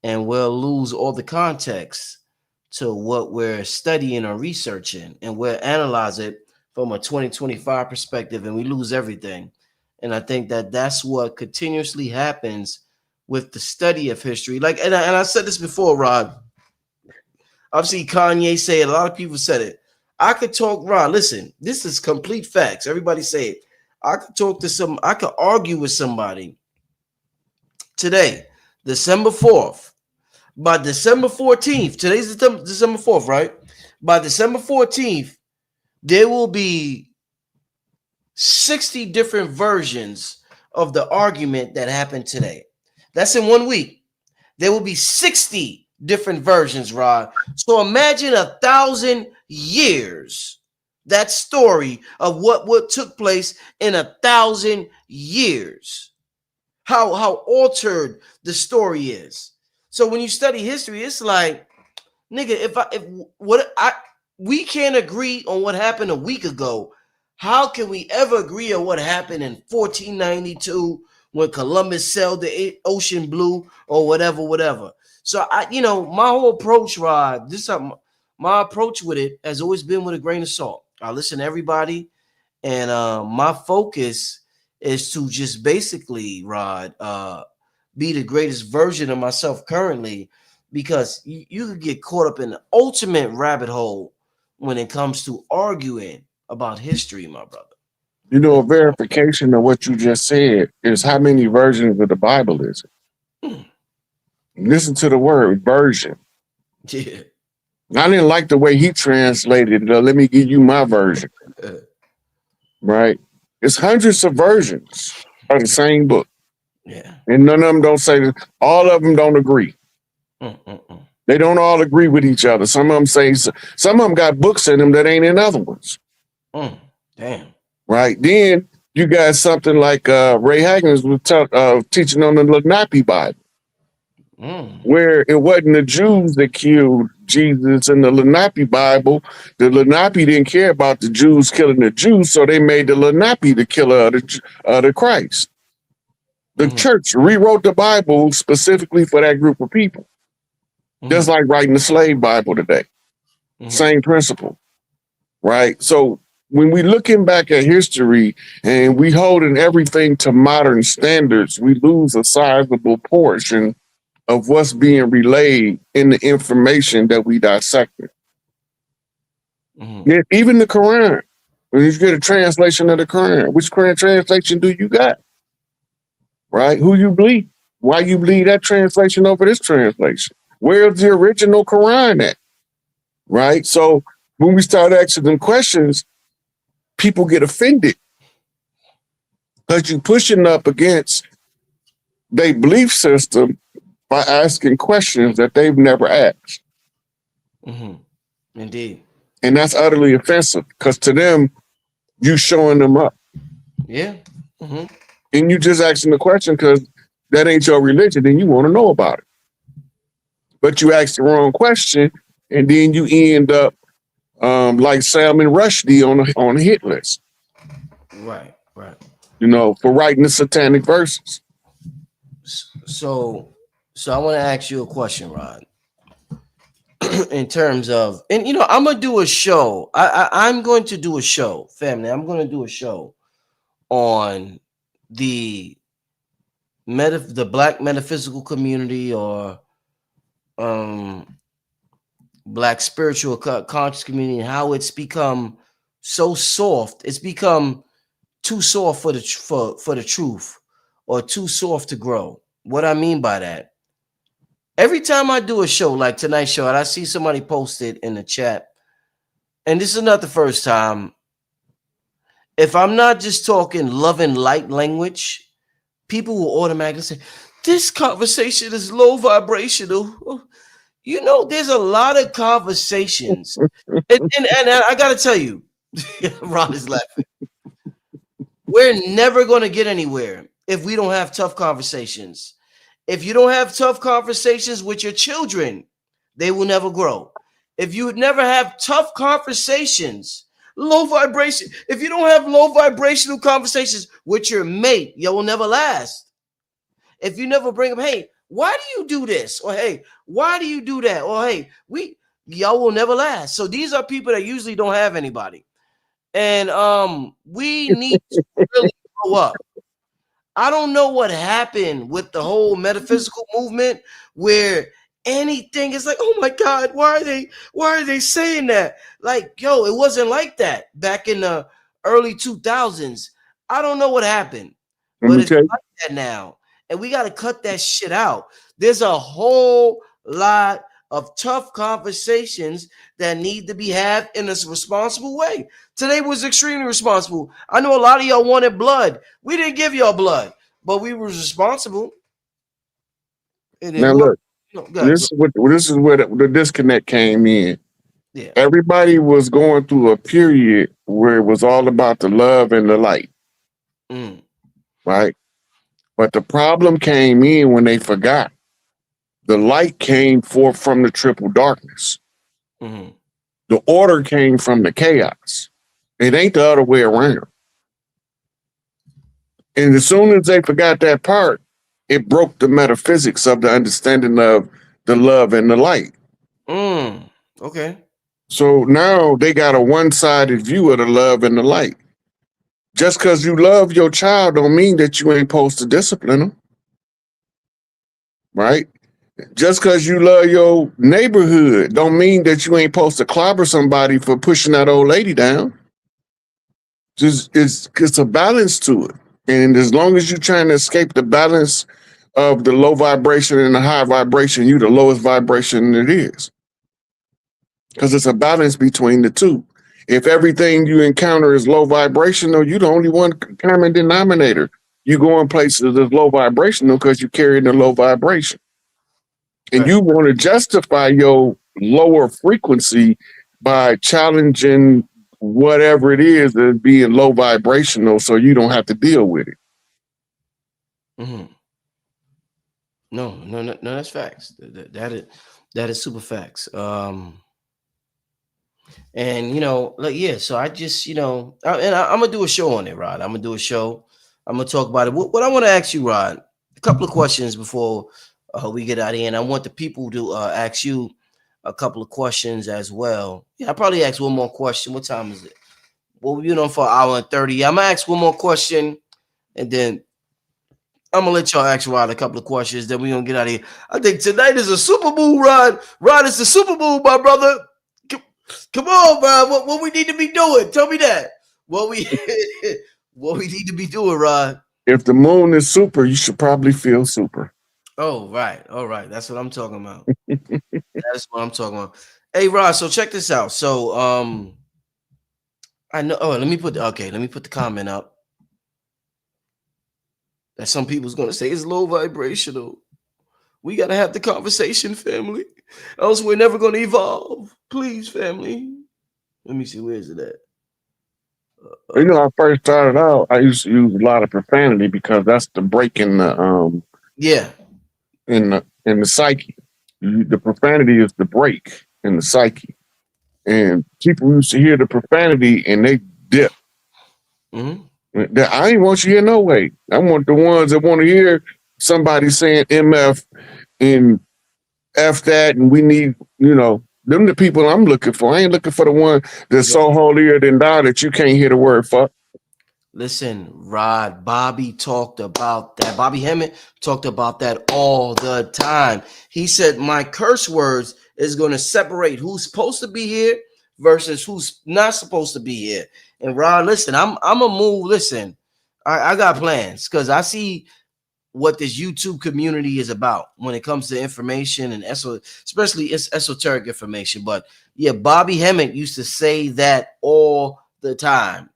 and we'll lose all the context to what we're studying or researching, and we'll analyze it from a 2025 perspective, and we lose everything. And I think that that's what continuously happens with the study of history. Like, and I said this before, Rod. I've seen Kanye say it. A lot of people said it. I could talk, Rod. Listen, this is complete facts. Everybody say it. I could argue with somebody today, December 4th. By December 14th, today's December 4th, right? By December 14th, there will be 60 different versions of the argument that happened today. That's in 1 week. There will be 60 different versions, Rod. So imagine 1,000 years. That story of what took place in 1,000 years. How altered the story is. So when you study history, it's like, nigga, we can't agree on what happened a week ago, how can we ever agree on what happened in 1492 when Columbus sailed the ocean blue or whatever? So my whole approach, Rod, my approach with it has always been with a grain of salt. I listen to everybody, and my focus is to just basically, Rod, be the greatest version of myself currently, because you could get caught up in the ultimate rabbit hole when it comes to arguing about history, my brother. You know, a verification of what you just said is how many versions of the Bible is it? Listen to the word version. Yeah. I didn't like the way he translated it. Let me give you my version. Right? It's hundreds of versions of the same book. Yeah. And none of them don't say that. All of them don't agree. They don't all agree with each other. Some of them say, some of them got books in them that ain't in other ones. Damn. Right? Then you got something like Ray Haggins was teaching on the Lenape Bible, where it wasn't the Jews that killed Jesus in the Lenape Bible. The Lenape didn't care about the Jews killing the Jews, so they made the Lenape the killer of the Christ. The church rewrote the Bible specifically for that group of people. Just like writing the slave Bible today. Same principle, right? So when we looking back at history and we holding everything to modern standards, we lose a sizable portion of what's being relayed in the information that we dissected. Yet even the Quran, when you get a translation of the Quran, which Quran translation do you got? Right? Who you believe? Why you believe that translation over this translation? Where's the original Quran at? Right? So when we start asking them questions, people get offended because you're pushing up against their belief system by asking questions that they've never asked. Indeed. And that's utterly offensive, because to them, you showing them up. Yeah. And you just asking the question because that ain't your religion and you want to know about it. But you ask the wrong question, and then you end up like Salman Rushdie on a hit list. Right. You know, for writing the satanic verses. So I want to ask you a question, Rod. In terms of, and I'm gonna do a show. I'm going to do a show, family. I'm going to do a show on the the black metaphysical community, or um black spiritual conscious community, and how it's become so soft. It's become too soft for for the truth, or too soft to grow. What I mean by that, every time I do a show like tonight's show, and I see somebody posted in the chat, and this is not the first time, if I'm not just talking love and light language, people will automatically say, this conversation is low vibrational. You know, there's a lot of conversations. And I got to tell you, Ron is laughing. We're never going to get anywhere if we don't have tough conversations. If you don't have tough conversations with your children, they will never grow. If you would never have tough conversations, low vibration, if you don't have low vibrational conversations with your mate, you will never last. If you never bring up, hey, why do you do this? Or hey, why do you do that? Or hey, y'all will never last. So these are people that usually don't have anybody. And we need to really grow up. I don't know what happened with the whole metaphysical movement, where anything is like, oh my God, why are they saying that? Like, yo, it wasn't like that back in the early 2000s. I don't know what happened, but it's like that now. And we got to cut that shit out. There's a whole lot of tough conversations that need to be had in a responsible way. Today was extremely responsible. I know a lot of y'all wanted blood. We didn't give y'all blood, but we were responsible. And now look, this is where the disconnect came in. Yeah. Everybody was going through a period where it was all about the love and the light. Right? But the problem came in when they forgot. The light came forth from the triple darkness. The order came from the chaos. It ain't the other way around. And as soon as they forgot that part, it broke the metaphysics of the understanding of the love and the light. Okay. So now they got a one-sided view of the love and the light. Just because you love your child don't mean that you ain't supposed to discipline them. Right? Just because you love your neighborhood don't mean that you ain't supposed to clobber somebody for pushing that old lady down. Just it's a balance to it. And as long as you're trying to escape the balance of the low vibration and the high vibration, you the lowest vibration it is. Because it's a balance between the two. If everything you encounter is low vibrational, you're the only one common denominator. You go in places that's low vibrational because you carry the low vibration. And you want to justify your lower frequency by challenging whatever it is as being low vibrational so you don't have to deal with it. No, that's facts. That is super facts. And you know, like, yeah, so I just, I'm gonna do a show on it, Rod. I'm gonna do a show. I'm gonna talk about it. What I want to ask you, Rod, a couple of questions before we get out of here, and I want the people to ask you a couple of questions as well. Yeah, I'll probably ask one more question. What time is it? Well, we've been on for an hour and 30. I'm gonna ask one more question, and then I'm gonna let y'all ask Rod a couple of questions. Then we're gonna get out of here. I think tonight is a Super Bowl, Rod. Rod, it's the Super Bowl, my brother. Come on, bro. What we need to be doing? Tell me that. What we need to be doing, Rod. If the moon is super, you should probably feel super. Oh, right. All right. That's what I'm talking about. That's what I'm talking about. Hey, Rod, so check this out. So I know. Oh, let me put the comment up. That some people's gonna say it's low vibrational. We gotta have the conversation, family. Else we're never gonna evolve. Please, family. Let me see, where is it at? I first started out, I used to use a lot of profanity because that's the break in the in the psyche. The profanity is the break in the psyche, and people used to hear the profanity and they dip. I ain't want you here no way. I want the ones that want to hear somebody saying MF and F that, and we need, them the people I'm looking for. I ain't looking for the one that's so holier than thou that you can't hear the word fuck. Listen, Rod, Bobby talked about that. Bobby Hemmett talked about that all the time. He said, my curse words is going to separate who's supposed to be here versus who's not supposed to be here. And Rod, listen, I'm a move. Listen, I got plans because I see what this YouTube community is about when it comes to information and especially esoteric information. But yeah, Bobby Hemmett used to say that all the time.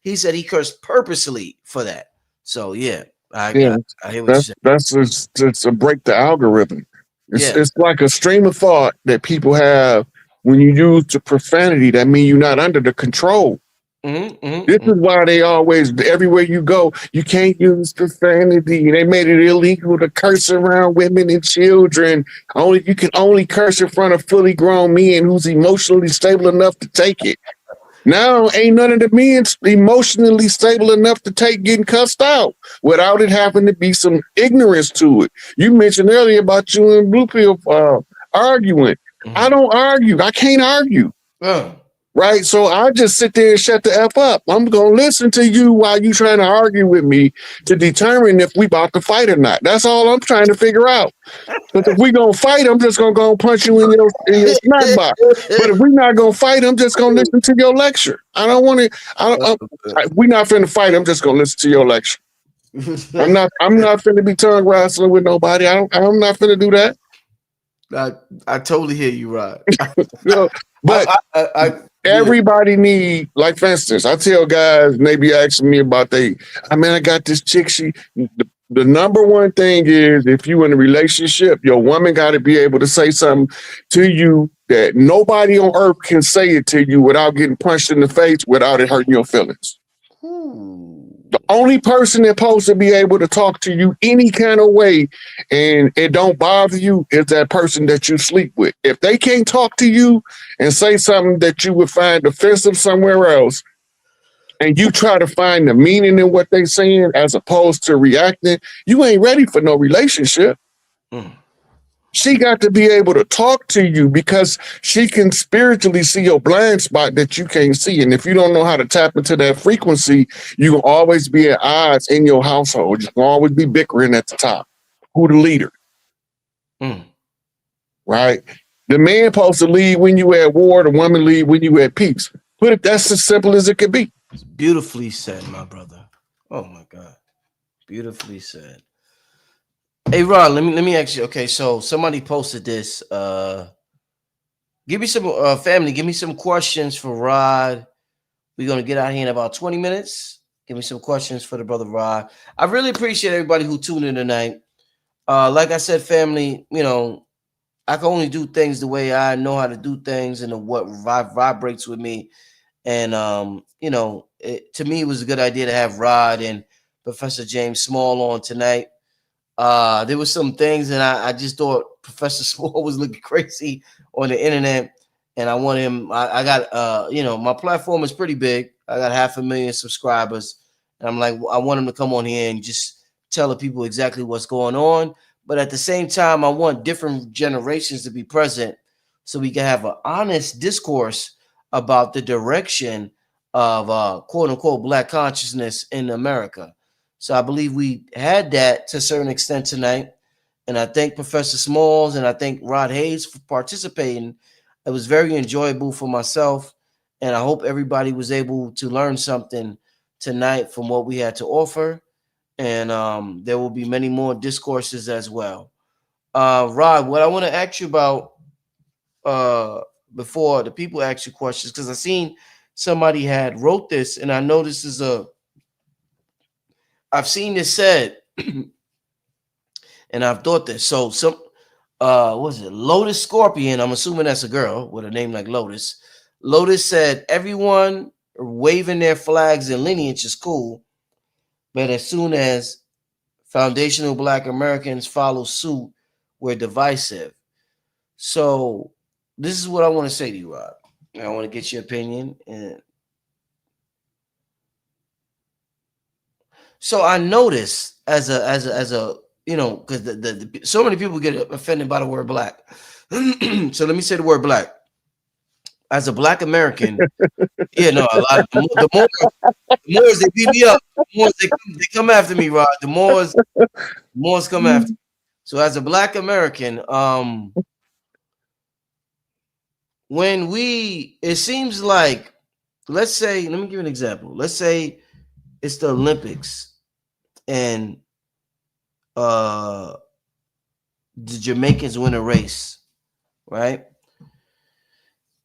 He said he cursed purposely for that. So yeah, Yeah, I hear what you said. that's just to break the algorithm. Yeah. It's like a stream of thought that people have when you use the profanity. That means you're not under the control. This is why they always, everywhere you go, you can't use profanity. They made it illegal to curse around women and children. You can only curse in front of fully grown men who's emotionally stable enough to take it. Now, ain't none of the men emotionally stable enough to take getting cussed out without it having to be some ignorance to it. You mentioned earlier about you and Blue Pill arguing. I don't argue. I can't argue. Right? So I just sit there and shut the F up. I'm going to listen to you while you trying to argue with me to determine if we about to fight or not. That's all I'm trying to figure out. Because if we going to fight, I'm just going to go punch you in your snack box. But if we're not going to fight, I'm just going to listen to your lecture. I don't want to, we're not finna fight. I'm just going to listen to your lecture. I'm not finna be tongue wrestling with nobody. I'm not finna do that. I totally hear you, Rod. But everybody need, like for instance, I tell guys, and they be asking me about I got this chick. The number one thing is if you in a relationship, your woman got to be able to say something to you that nobody on earth can say it to you without getting punched in the face, without it hurting your feelings. The only person that's supposed to be able to talk to you any kind of way and it don't bother you is that person that you sleep with. If they can't talk to you and say something that you would find offensive somewhere else, and you try to find the meaning in what they're saying as opposed to reacting, you ain't ready for no relationship. She got to be able to talk to you because she can spiritually see your blind spot that you can't see. And if you don't know how to tap into that frequency, you will always be at odds in your household. You can always be bickering at the top. Who the leader? Right? The man supposed to lead when you at war, the woman lead when you at peace. That's as simple as it could be. It's beautifully said, my brother. Oh my God. Beautifully said. Hey Rod, let me ask you. Okay, so somebody posted this. Give me some family. Give me some questions for Rod. We're gonna get out here in about 20 minutes. Give me some questions for the brother Rod. I really appreciate everybody who tuned in tonight. Like I said, family, I can only do things the way I know how to do things and what vibrates with me. And to me, it was a good idea to have Rod and Professor James Small on tonight. There were some things that I just thought Professor Small was looking crazy on the internet, and I want him. I got my platform is pretty big. I got 500,000 subscribers, and I'm like, I want him to come on here and just tell the people exactly what's going on. But at the same time, I want different generations to be present so we can have an honest discourse about the direction of quote unquote Black consciousness in America. So I believe we had that to a certain extent tonight. And I thank Professor Smalls and I thank Rod Hayes for participating. It was very enjoyable for myself. And I hope everybody was able to learn something tonight from what we had to offer. And there will be many more discourses as well. Rod, what I want to ask you about before the people ask you questions, because I seen somebody had wrote this, and I know this is I've seen this said, and I've thought this. So what is it? Lotus Scorpion. I'm assuming that's a girl with a name like Lotus. Lotus said, everyone waving their flags and lineage is cool, but as soon as foundational Black Americans follow suit, we're divisive. So this is what I want to say to you, Rod. I want to get your opinion. And so I noticed as a because so many people get offended by the word Black. So let me say the word Black. as a Black American, yeah, no, a lot. The more they beat me up, the more they come after me, Rod. The more come after. So as a Black American, when it seems like, let's say, let me give you an example. Let's say it's the Olympics and the Jamaicans win a race, right?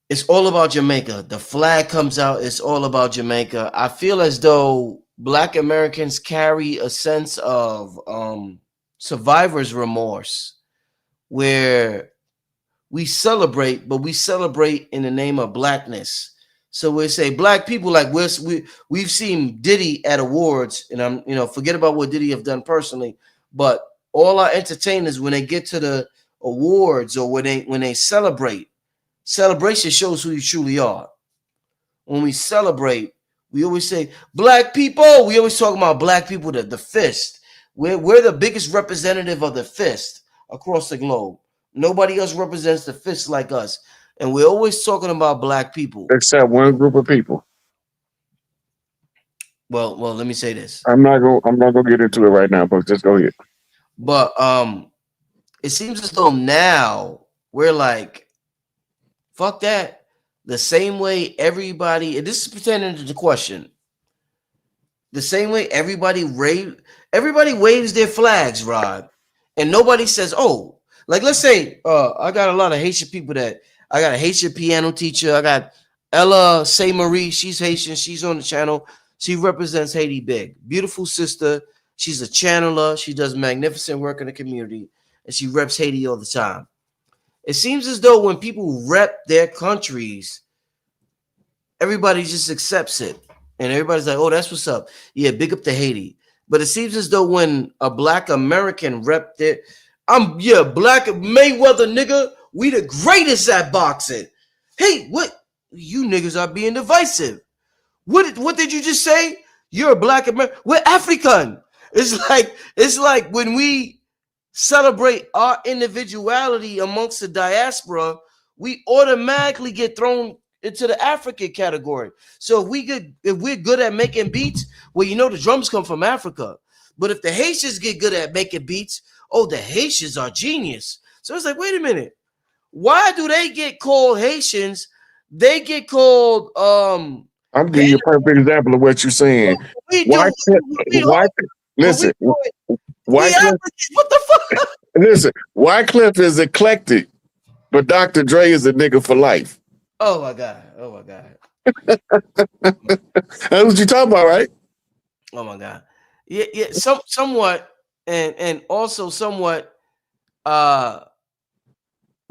It's all about Jamaica. The flag comes out, it's all about Jamaica. I feel as though Black Americans carry a sense of survivor's remorse where we celebrate, but we celebrate in the name of Blackness. So we say Black people, like we've seen Diddy at awards, and forget about what Diddy have done personally, but all our entertainers, when they get to the awards or when they celebrate, celebration shows who you truly are. When we celebrate, we always say Black people. We always talk about Black people, the fist. We're the biggest representative of the fist across the globe. Nobody else represents the fist like us. And we're always talking about Black people. Except one group of people. Well, let me say this. I'm not gonna get into it right now, but just go ahead. But it seems as though now we're like, fuck that. The same way everybody, and this is pretending to the question. The same way everybody waves their flags, Rod, and nobody says, oh, like let's say I got a lot of Haitian people I got a Haitian piano teacher. I got Ella Say Marie. She's Haitian. She's on the channel. She represents Haiti big. Beautiful sister. She's a channeler. She does magnificent work in the community, and she reps Haiti all the time. It seems as though when people rep their countries, everybody just accepts it. And everybody's like, oh, that's what's up. Yeah, big up to Haiti. But it seems as though when a Black American rep their, Black Mayweather, nigga, we the greatest at boxing. Hey, what? You niggas are being divisive. What did you just say? You're a Black American. We're African. It's like when we celebrate our individuality amongst the diaspora, we automatically get thrown into the African category. So if we're good at making beats, well, the drums come from Africa. But if the Haitians get good at making beats, oh, the Haitians are genius. So it's like, wait a minute. Why do they get called Haitians? They get called I'm giving you a perfect example of what you're saying. Wycliffe, what the fuck? Listen, Wycliffe is eclectic, but Dr. Dre is a nigga for life. Oh my God. That's what you talking about, right? Oh my God. Yeah, somewhat, and also somewhat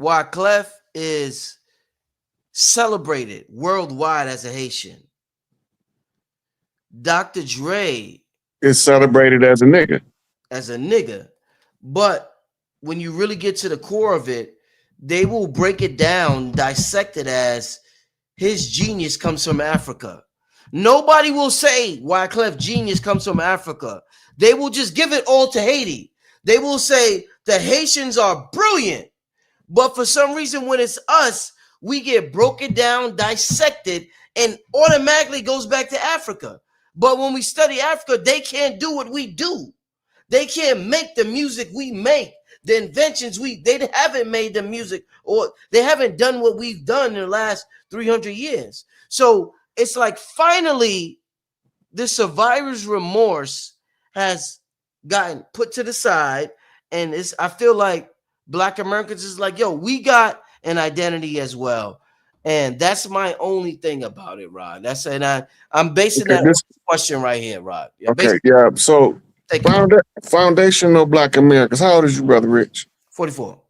Wyclef is celebrated worldwide as a Haitian. Dr. Dre is celebrated as a nigga. But when you really get to the core of it, they will break it down, dissect it as his genius comes from Africa. Nobody will say Wyclef genius comes from Africa. They will just give it all to Haiti. They will say the Haitians are brilliant. But for some reason, when it's us, we get broken down, dissected, and automatically goes back to Africa. But when we study Africa, they can't do what we do. They can't make the music we make. The inventions they haven't made the music, or they haven't done what we've done in the last 300 years. So it's like finally the survivor's remorse has gotten put to the side. And I feel like Black Americans is like, yo, we got an identity as well. And that's my only thing about it, Rod. I'm basing that on this question right here, Rod. So foundational Black Americans. How old is you, Brother Rich? 44.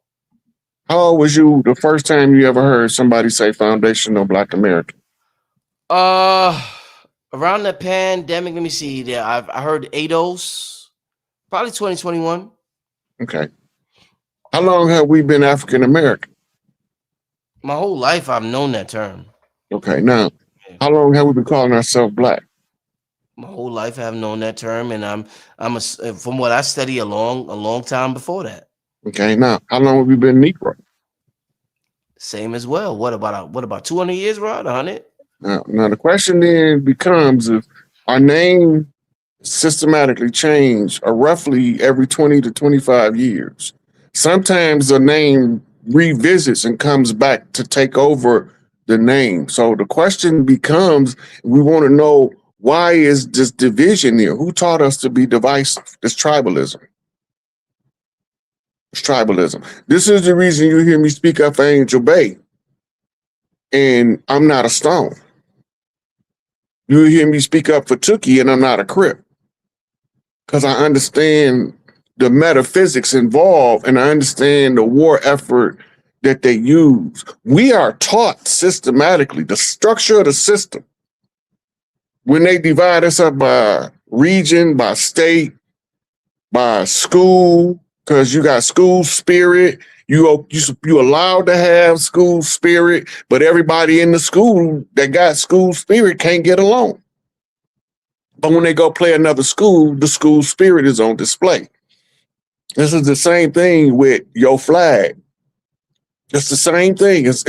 How old was you the first time you ever heard somebody say foundational Black American? Around the pandemic, let me see. Yeah, I heard ADOS, probably 2021. Okay. How long have we been African American? My whole life, I've known that term. Okay. Now, how long have we been calling ourselves Black? My whole life, I've known that term, and from what I study, a long time before that. Okay. Now, how long have we been Negro? Same as well. What about 200 years, Rod? 100? Now the question then becomes if our name systematically change roughly every 20 to 25 years. Sometimes the name revisits and comes back to take over the name. So the question becomes, we want to know, why is this division here? Who taught us to be divisive? It's tribalism. It's tribalism. This is the reason you hear me speak up for Angel Bay, and I'm not a Stone. You hear me speak up for Tookie, and I'm not a Crip. Because I understand the metaphysics involved, and I understand the war effort that they use. We are taught systematically the structure of the system. When they divide us up by region, by state, by school, because you got school spirit, you allowed to have school spirit, but everybody in the school that got school spirit can't get along. But when they go play another school, the school spirit is on display. This is the same thing with your flag. It's the same thing. It's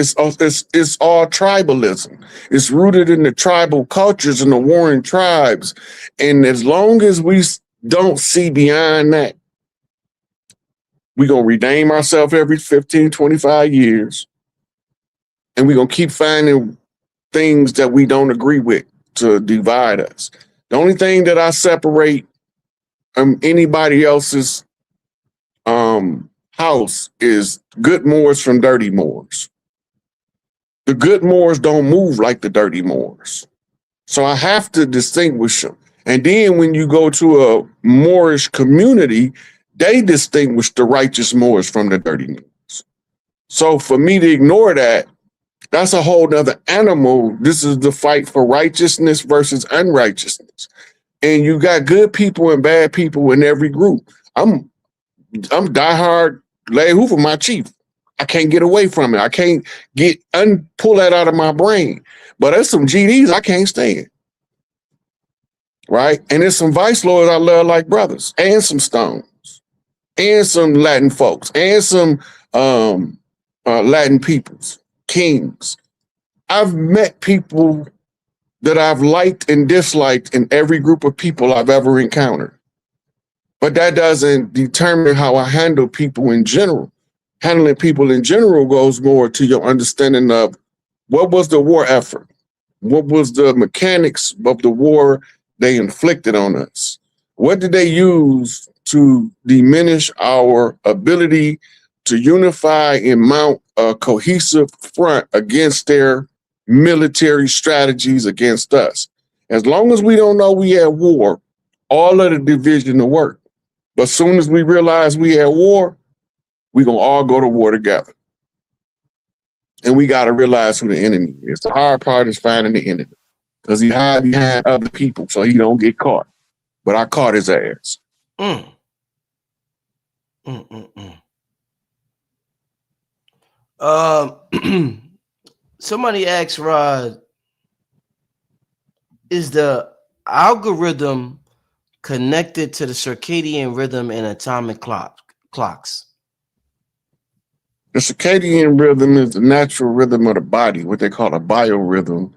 all tribalism. It's rooted in the tribal cultures and the warring tribes. And as long as we don't see beyond that, we're going to redeem ourselves every 15, 25 years. And we're going to keep finding things that we don't agree with to divide us. The only thing that I separate anybody else's house is good Moors from dirty Moors. The good Moors don't move like the dirty Moors. So I have to distinguish them. And then when you go to a Moorish community, they distinguish the righteous Moors from the dirty Moors. So for me to ignore that, that's a whole nother animal. This is the fight for righteousness versus unrighteousness. And you got good people and bad people in every group. I'm diehard Larry Hoover, my chief. I can't get away from it. I can't pull that out of my brain. But there's some GDs I can't stand. Right? And there's some vice lords I love like brothers, and some Stones, and some Latin folks, and some Latin peoples, kings. I've met people that I've liked and disliked in every group of people I've ever encountered. But that doesn't determine how I handle people in general. Handling people in general goes more to your understanding of what was the war effort? What was the mechanics of the war they inflicted on us? What did they use to diminish our ability to unify and mount a cohesive front against their military strategies against us? As long as we don't know we had war, all of the division will work. But as soon as we realize we had war, we're going to all go to war together. And we got to realize who the enemy is. The hard part is finding the enemy, because he hides behind other people so he don't get caught. But I caught his ass. Somebody asked Rod, is the algorithm connected to the circadian rhythm and atomic clocks? The circadian rhythm is the natural rhythm of the body, what they call a biorhythm.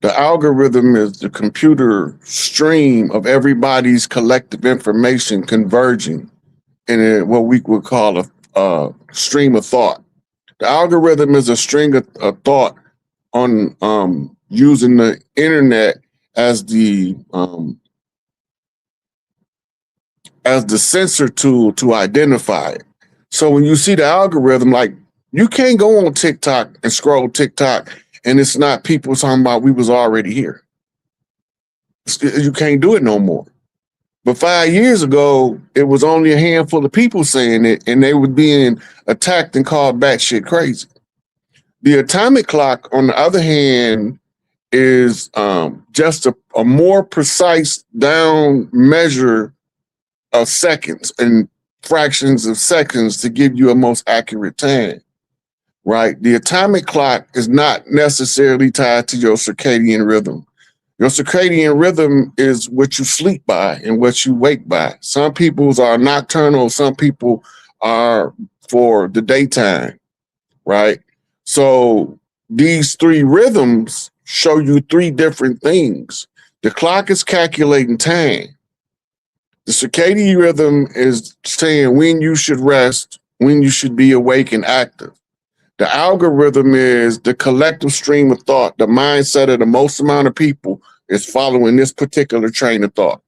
The algorithm is the computer stream of everybody's collective information converging in what we would call a stream of thought. The algorithm is a string of thought on using the internet as the sensor tool to identify it. So when you see the algorithm, like, you can't go on TikTok and scroll TikTok and it's not people talking about we was already here. You can't do it no more. But 5 years ago, it was only a handful of people saying it, and they were being attacked and called batshit crazy. The atomic clock, on the other hand, is just a more precise down measure of seconds and fractions of seconds to give you a most accurate time, right? The atomic clock is not necessarily tied to your circadian rhythm. Your circadian rhythm is what you sleep by and what you wake by. Some people's are nocturnal, some people are for the daytime, right? So these three rhythms show you three different things. The clock is calculating time. The circadian rhythm is saying when you should rest, when you should be awake and active. The algorithm is the collective stream of thought. The mindset of the most amount of people is following this particular train of thought.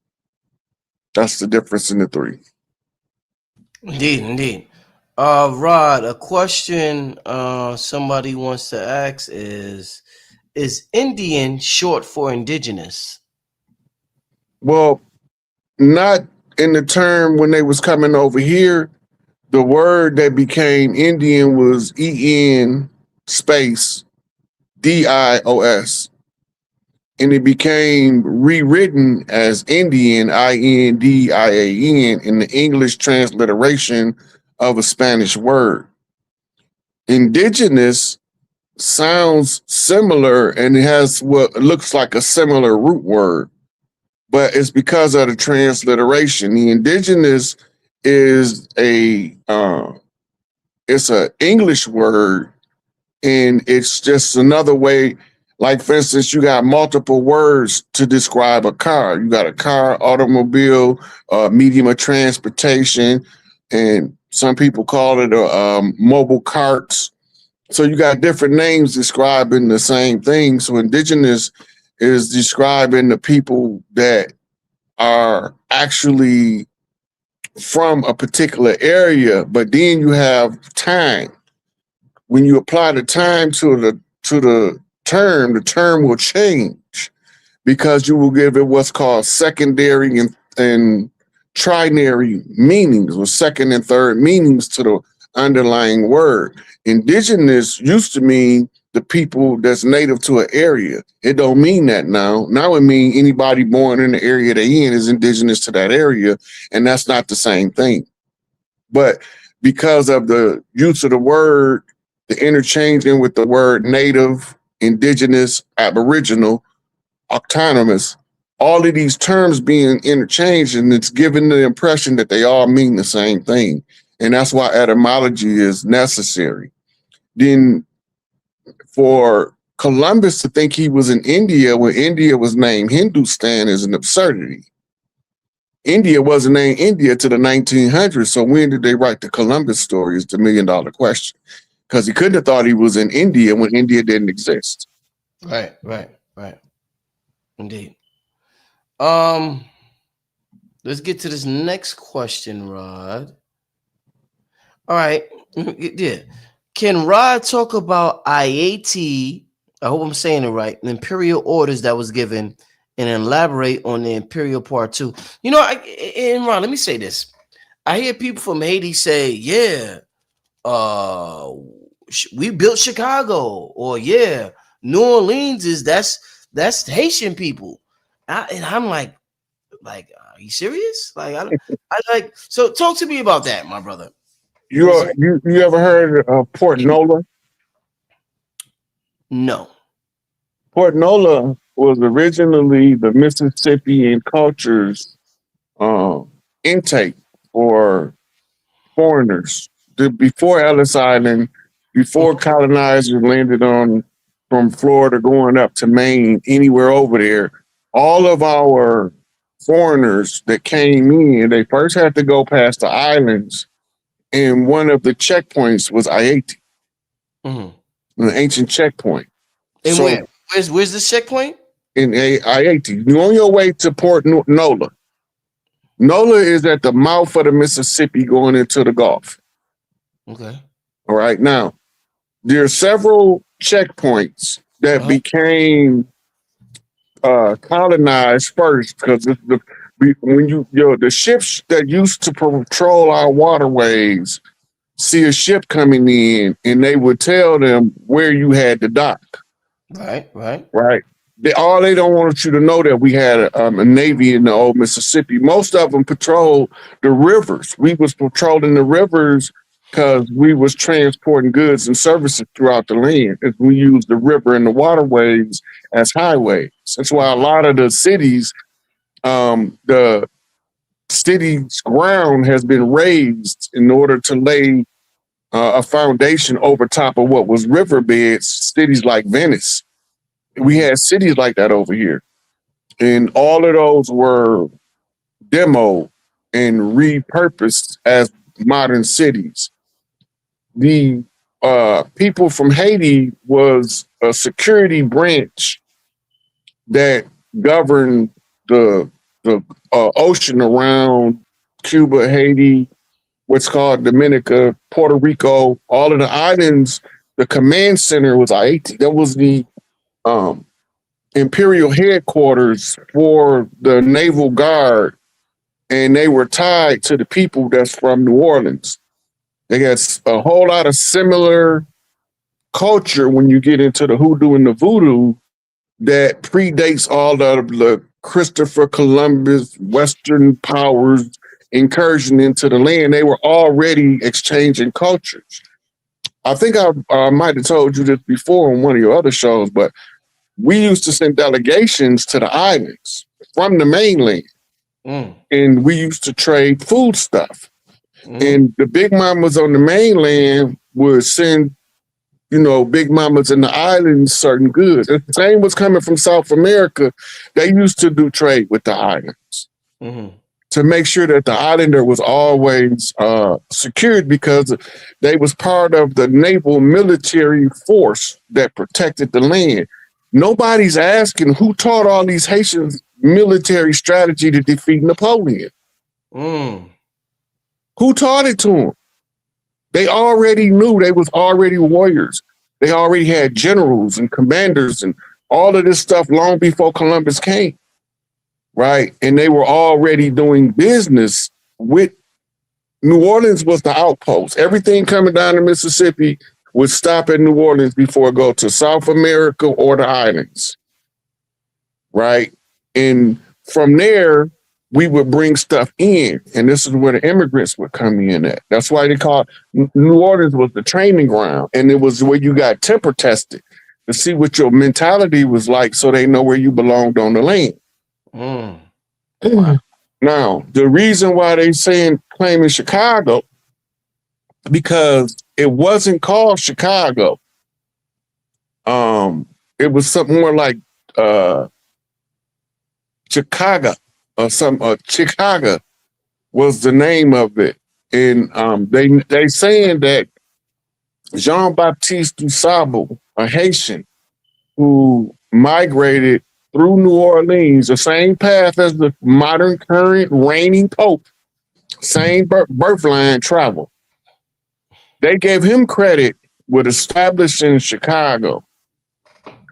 That's the difference in the three. Indeed. Rod, a question somebody wants to ask is Indian short for indigenous? Well, not in the term when they was coming over here. The word that became Indian was EN space DIOS. And it became rewritten as Indian, INDIAN, in the English transliteration of a Spanish word. Indigenous sounds similar and it has what looks like a similar root word, but it's because of the transliteration. The indigenous is it's an English word, and it's just another way. Like, for instance, you got multiple words to describe a car. You got a car, automobile, medium of transportation, and some people call it mobile carts. So you got different names describing the same thing. So indigenous is describing the people that are actually from a particular area, but then you have time. When you apply the time to the term will change because you will give it what's called secondary and trinary meanings, or second and third meanings to the underlying word. Indigenous used to mean the people that's native to an area. It don't mean that now. Now it means anybody born in the area they in is indigenous to that area, and that's not the same thing. But because of the use of the word, the interchanging with the word native, indigenous, aboriginal, autonomous, all of these terms being interchanged, and it's giving the impression that they all mean the same thing. And that's why etymology is necessary. Then for Columbus to think he was in India when India was named Hindustan is an absurdity. India wasn't named India to the 1900s. So when did they write the Columbus story is the $1 million question. Because he couldn't have thought he was in India when India didn't exist. Right. Indeed. Let's get to this next question, Rod. All right. Yeah. Can Rod talk about IAT? I hope I'm saying it right. The imperial orders that was given, and elaborate on the imperial part too. You know, and Rod, let me say this. I hear people from Haiti say, "Yeah, we built Chicago," or "Yeah, New Orleans is that's Haitian people," and I'm like, are you serious? I like. So talk to me about that, my brother. You ever heard of Port Nola? No. Port Nola was originally the Mississippian culture's intake for foreigners. Before Ellis Island, before colonizers landed from Florida going up to Maine, anywhere over there, all of our foreigners that came in, they first had to go past the islands, and one of the checkpoints was Ayiti, an ancient checkpoint. And so, where's this checkpoint? In Ayiti. You're on your way to Port Nola. Nola is at the mouth of the Mississippi going into the Gulf. Okay. All right. Now, there are several checkpoints that became colonized first because the ships that used to patrol our waterways see a ship coming in, and they would tell them where you had to dock. Right. They don't want you to know that we had a navy in the old Mississippi. Most of them patrol the rivers. We was patrolling the rivers because we was transporting goods and services throughout the land. We used the river and the waterways as highways. That's why a lot of the cities, the city's ground has been raised in order to lay a foundation over top of what was riverbeds, cities like Venice. We had cities like that over here. And all of those were demoed and repurposed as modern cities. The people from Haiti was a security branch that governed the ocean around Cuba, Haiti, what's called Dominica, Puerto Rico, all of the islands. The command center was Haiti. That was the um, imperial headquarters for the Naval Guard, and they were tied to the people that's from New Orleans. They got a whole lot of similar culture when you get into the hoodoo and the voodoo that predates all of the Christopher Columbus, Western powers incursion into the land. They were already exchanging cultures. I think I might have told you this before on one of your other shows, but we used to send delegations to the islands from the mainland, and we used to trade food stuff. And the big mamas on the mainland would send, big mamas in the islands certain goods. The same was coming from South America. They used to do trade with the islands to make sure that the islander was always secured, because they was part of the naval military force that protected the land. Nobody's asking who taught all these Haitians military strategy to defeat Napoleon. Who taught it to them? They already knew. They was already warriors. They already had generals and commanders and all of this stuff long before Columbus came, right? And they were already doing business with New Orleans was the outpost. Everything coming down the Mississippi would stop at New Orleans before it go to South America or the islands, right? And from there, we would bring stuff in, and this is where the immigrants would come in at. That's why they call New Orleans was the training ground, and it was where you got temper tested to see what your mentality was like, so they know where you belonged on the land. Wow. Now, the reason why they claiming Chicago, because it wasn't called Chicago. It was something more like Chicago. Chicago was the name of it, and they saying that Jean-Baptiste du Sable, a Haitian who migrated through New Orleans, the same path as the modern current reigning pope, same birth line travel. They gave him credit with establishing Chicago,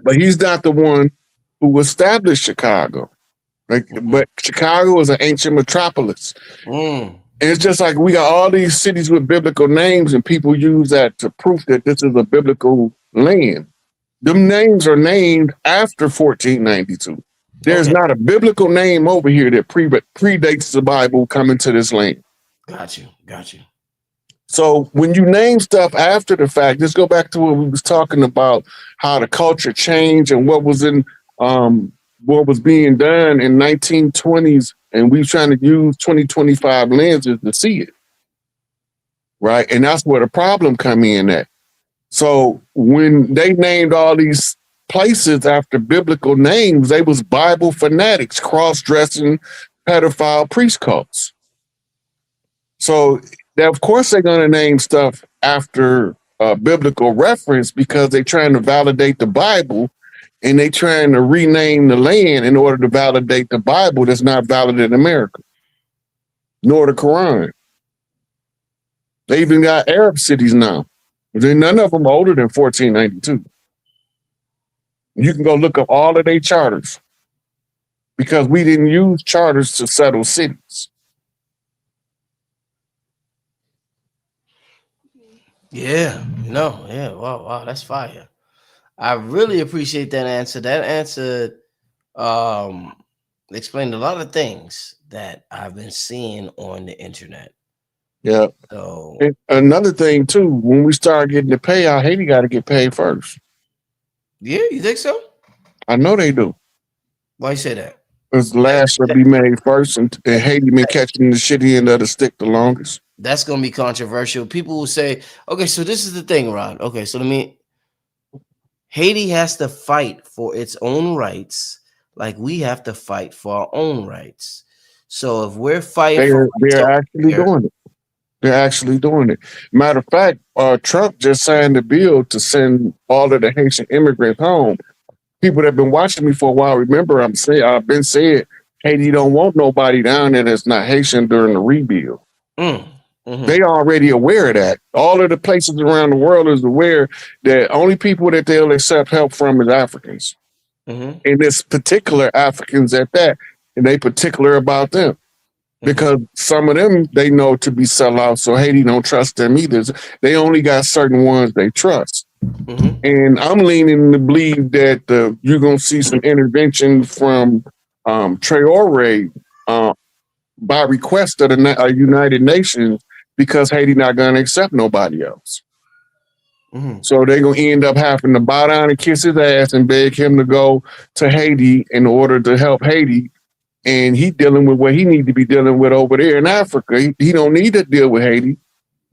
but he's not the one who established Chicago. But Chicago is an ancient metropolis. And it's just like we got all these cities with biblical names, and people use that to prove that this is a biblical land. Them names are named after 1492. There's not a biblical name over here that predates the Bible coming to this land. Got you. So when you name stuff after the fact, let's go back to what we was talking about, how the culture changed and what was being done in 1920s, and we trying to use 2025 lenses to see it, right? And that's where the problem come in at. So when they named all these places after biblical names, they was Bible fanatics, cross-dressing, pedophile priest cults. So of course they're going to name stuff after biblical reference, because they're trying to validate the Bible, and they trying to rename the land in order to validate the Bible that's not valid in America, nor the Quran. They even got Arab cities now. None of them are older than 1492. You can go look up all of their charters, because we didn't use charters to settle cities. Yeah, wow, that's fire. I really appreciate that answer. That answer explained a lot of things that I've been seeing on the internet. Yeah. So and another thing too, when we start getting the payout, Haiti got to get paid first. Yeah, you think so? I know they do. Why you say that? Because the last should be made first, and Haiti been catching the shitty end of the stick the longest. That's going to be controversial. People will say, okay, so this is the thing, Rod. Okay, so Haiti has to fight for its own rights, like we have to fight for our own rights. So if we're fighting for rights They're over actually here, doing it. They're actually doing it. Matter of fact, Trump just signed a bill to send all of the Haitian immigrants home. People that have been watching me for a while remember I've been saying Haiti don't want nobody down there that's not Haitian during the rebuild. They already aware of that. All of the places around the world is aware that only people that they'll accept help from is Africans. And it's particular Africans at that, and they particular about them. Because some of them they know to be sellouts, so Haiti don't trust them either. They only got certain ones they trust. And I'm leaning to believe that you're going to see some intervention from Traore by request of the United Nations, because Haiti not going to accept nobody else. So they're going to end up having to bow down and kiss his ass and beg him to go to Haiti in order to help Haiti. And he dealing with what he need to be dealing with over there in Africa. He don't need to deal with Haiti.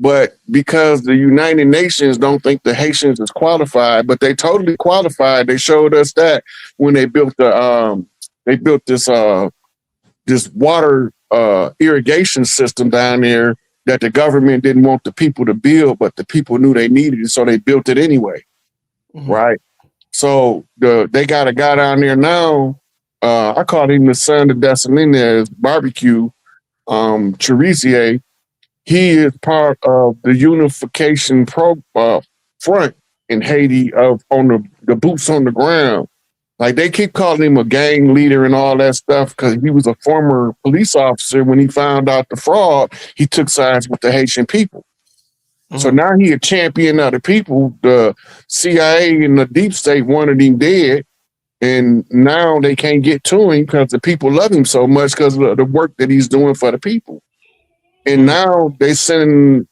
But because the United Nations don't think the Haitians is qualified, but they totally qualified. They showed us that when they built this water irrigation system down there that the government didn't want the people to build, but the people knew they needed it, so they built it anyway. Right? So they got a guy down there now. I called him the son of Dessalines Barbecue, Cherizier. He is part of the unification front in Haiti on the boots on the ground. Like, they keep calling him a gang leader and all that stuff because he was a former police officer. When he found out the fraud, he took sides with the Haitian people. So now he a champion of the people. The CIA and the deep state wanted him dead. And now they can't get to him because the people love him so much because of the work that he's doing for the people. And now they send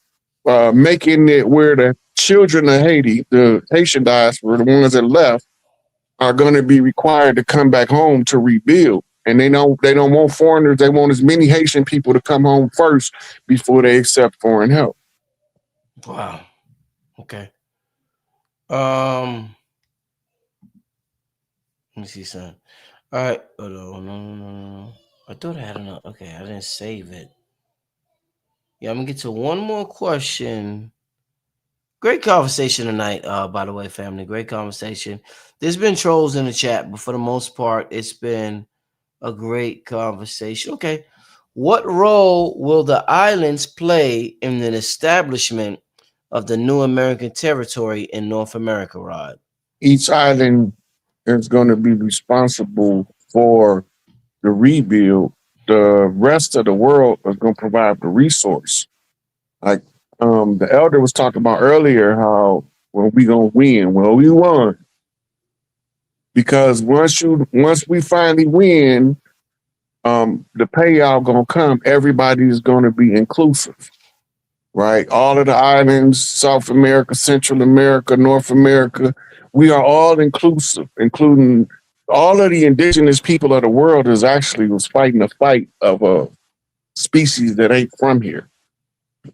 making it where the children of Haiti, the Haitian diaspora, the ones that left, are going to be required to come back home to rebuild. And they don't want foreigners. They want as many Haitian people to come home first before they accept foreign help. Wow. Okay. Let me see something. All right. Oh, no. I thought I had enough. Okay, I didn't save it. Yeah, I'm gonna get to one more question. Great conversation tonight, by the way, family. Great conversation. There's been trolls in the chat, but for the most part, it's been a great conversation. Okay. What role will the islands play in the establishment of the new American territory in North America, Rod? Each island is going to be responsible for the rebuild. The rest of the world is going to provide the resource. Like the elder was talking about earlier, how we going to win. Well, we won. Because once we finally win, the payout going to come. Everybody is going to be inclusive. Right? All of the islands, South America, Central America, North America, we are all inclusive, including all of the indigenous people of the world was fighting a fight of a species that ain't from here.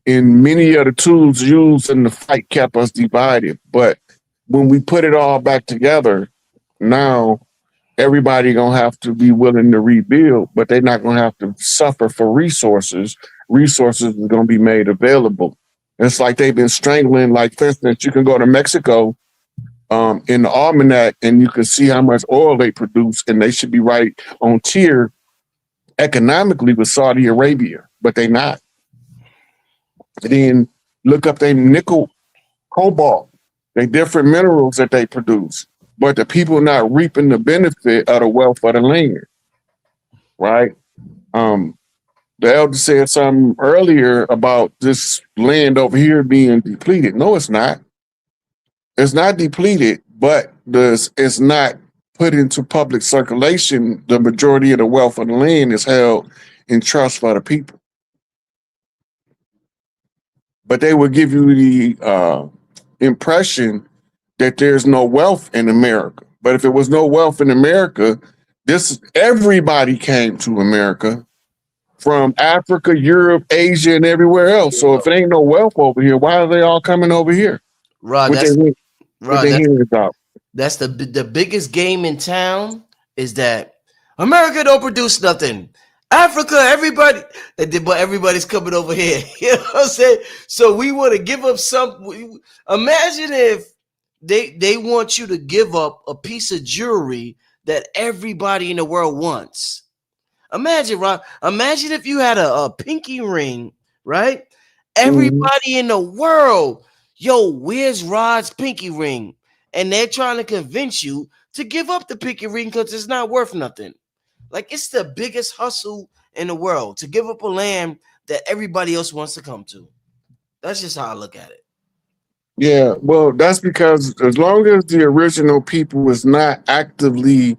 And many of the tools used in the fight kept us divided. But when we put it all back together, now everybody gonna have to be willing to rebuild, but they're not gonna have to suffer for resources. Resources is gonna be made available. It's like they've been strangling. Like, for instance, you can go to Mexico in the almanac and you can see how much oil they produce, and they should be right on tier economically with Saudi Arabia, but they not. And then look up their nickel, cobalt, they different minerals that they produce, but the people not reaping the benefit of the wealth of the land, right? The elder said something earlier about this land over here being depleted. No, it's not. It's not depleted, but it's not put into public circulation. The majority of the wealth of the land is held in trust for the people. But they will give you the impression that there's no wealth in America. But if there was no wealth in America, everybody came to America. from Africa, Europe, Asia, and everywhere else. So if it ain't no wealth over here, why are they all coming over here? Rod, With their Rod, hands out. that's the biggest game in town is that America don't produce nothing. Africa, everybody, but everybody's coming over here. You know what I'm saying? So we want to give up some. Imagine if they want you to give up a piece of jewelry that everybody in the world wants. Imagine, Ron. Imagine if you had a pinky ring, right? Everybody in the world, yo, where's Rod's pinky ring? And they're trying to convince you to give up the pinky ring because it's not worth nothing. Like, it's the biggest hustle in the world to give up a land that everybody else wants to come to. That's just how I look at it. Yeah, well, that's because as long as the original people is not actively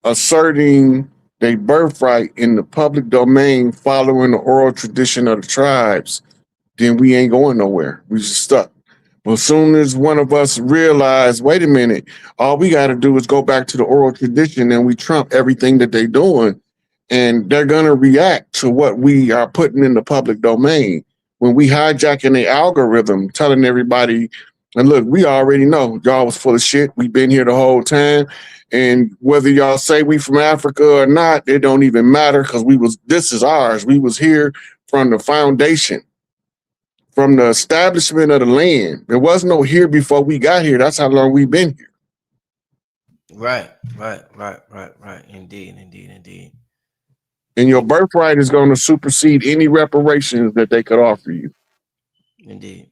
asserting their birthright in the public domain following the oral tradition of the tribes, then we ain't going nowhere. We just stuck. But as soon as one of us realize, wait a minute, all we got to do is go back to the oral tradition and we trump everything that they're doing, and they're going to react to what we are putting in the public domain. When we hijacking the algorithm, telling everybody, and look, we already know y'all was full of shit. We've been here the whole time. And whether y'all say we from Africa or not, it don't even matter because this is ours. We was here from the foundation, from the establishment of the land. There was no here before we got here. That's how long we've been here. Right. Indeed. And your birthright is going to supersede any reparations that they could offer you. Indeed.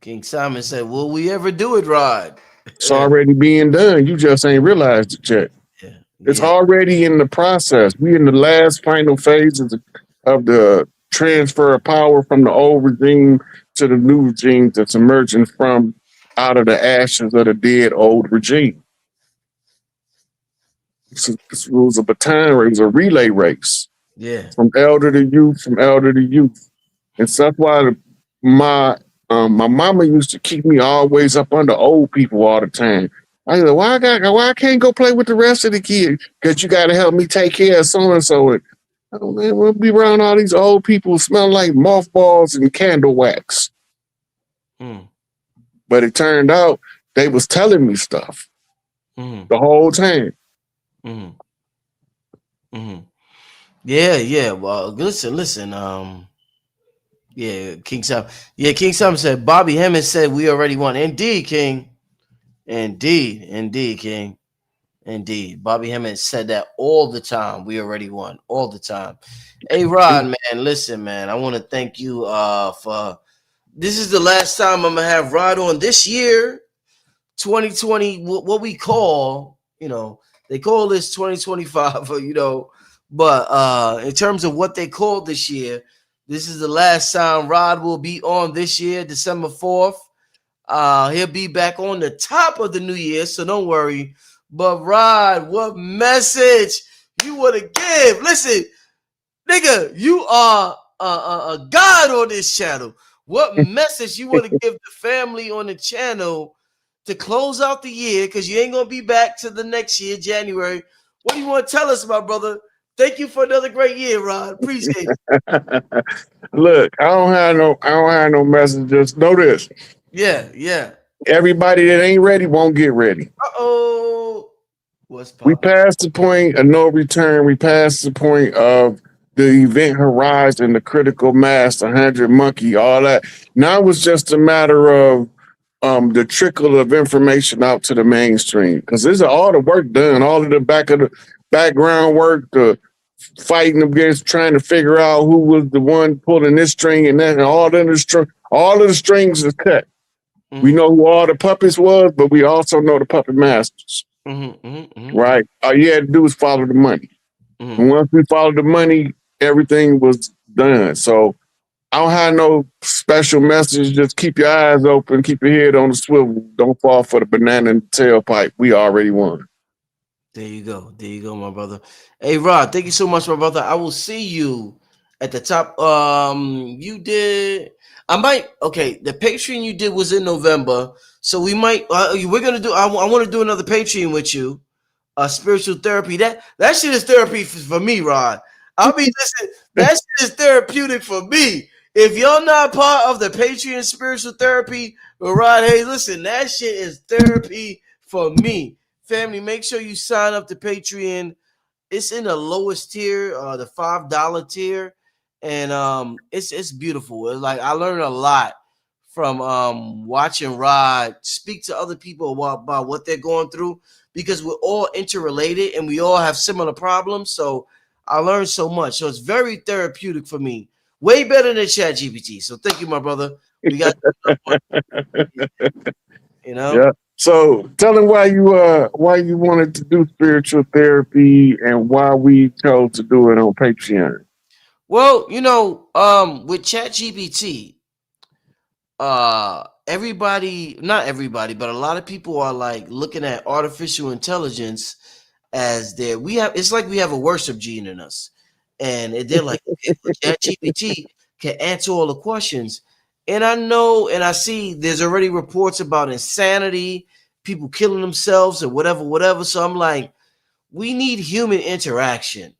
King Simon said, will we ever do it, Rod? It's already being done. You just ain't realized it yet. Yeah. It's already in the process. We in the last final phases of the transfer of power from the old regime to the new regime that's emerging from out of the ashes of the dead old regime. This was a baton race, a relay race. Yeah. From elder to youth, And so that's why my mama used to keep me always up under old people all the time. I said, why I can't go play with the rest of the kids? Because you got to help me take care of so and so. Oh man, we'll be around all these old people smelling like mothballs and candle wax. But it turned out they was telling me stuff the whole time. Yeah. Well, listen. Yeah, King Sam. Yeah, King Sam said Bobby Hemmings said we already won. Indeed, King. Indeed, King. Indeed. Bobby Hemmings said that all the time. We already won. All the time. Hey, Rod, man, listen, man. I want to thank you for this is the last time I'm gonna have Rod on this year, 2020, what we call, they call this 2025, but in terms of what they called this year, this is the last time Rod will be on this year, December 4th. He'll be back on the top of the new year, so don't worry. But Rod, what message you want to give? Listen, nigga, you are a god on this channel. What message you want to give the family on the channel to close out the year? Because you ain't gonna be back to the next year, January. What do you want to tell us, my brother? Thank you for another great year, Rod. Appreciate it. Look, I don't have no messages. Know this. Yeah. Everybody that ain't ready won't get ready. We passed the point of no return. We passed the point of the event horizon, the critical mass, the 100 monkey, all that. Now it's just a matter of the trickle of information out to the mainstream. Because there's all the work done, all of the background work, the fighting against trying to figure out who was the one pulling this string and that, and all of the strings is cut. We know who all the puppets was, but we also know the puppet masters. Right? All you had to do was follow the money. And once we followed the money, everything was done. So I don't have no special message. Just keep your eyes open, keep your head on the swivel. Don't fall for the banana in the tailpipe. We already won. There you go, my brother. Hey, Rod, thank you so much, my brother. I will see you at the top. You did. The Patreon you did was in November, so we might. We're gonna do. I want to do another Patreon with you. Spiritual therapy. That shit is therapy for me, Rod. I mean, listen, that shit is therapeutic for me. If y'all not part of the Patreon spiritual therapy, well, Rod, hey, listen, that shit is therapy for me. Family, make sure you sign up to Patreon. It's in the lowest tier, the $5 tier, and it's beautiful. It's like I learned a lot from watching Rod speak to other people about what they're going through because we're all interrelated and we all have similar problems. So I learned so much. So it's very therapeutic for me. Way better than ChatGPT. So thank you, my brother. We got you know. Yeah. So tell him why you wanted to do spiritual therapy and why we chose to do it on Patreon. Well, with ChatGPT, everybody, not everybody, but a lot of people are like looking at artificial intelligence as it's like we have a worship gene in us. And they're like, if ChatGPT can answer all the questions. And I know and I see there's already reports about insanity, people killing themselves or whatever. So I'm like, we need human interaction.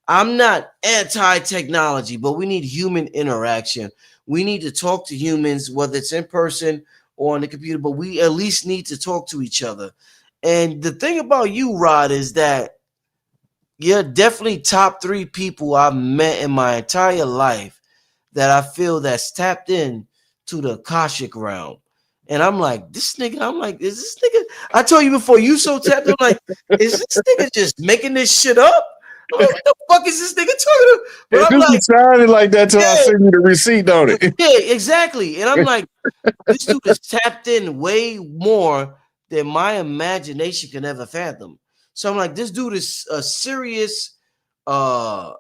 I'm not anti-technology, but we need human interaction. We need to talk to humans, whether it's in person or on the computer, but we at least need to talk to each other. And the thing about you, Rod, is that you're definitely top 3 people I've met in my entire life that I feel that's tapped in to the Akashic realm. And I'm like, is this nigga? I told you before, you so tapped. I'm like, is this nigga just making this shit up? I'm like, what the fuck is this nigga talking about? But It I'm do be like, sounding like that till I yeah, send you the receipt on it. yeah, exactly. And I'm like, this dude is tapped in way more than my imagination can ever fathom. So I'm like, this dude is a serious channel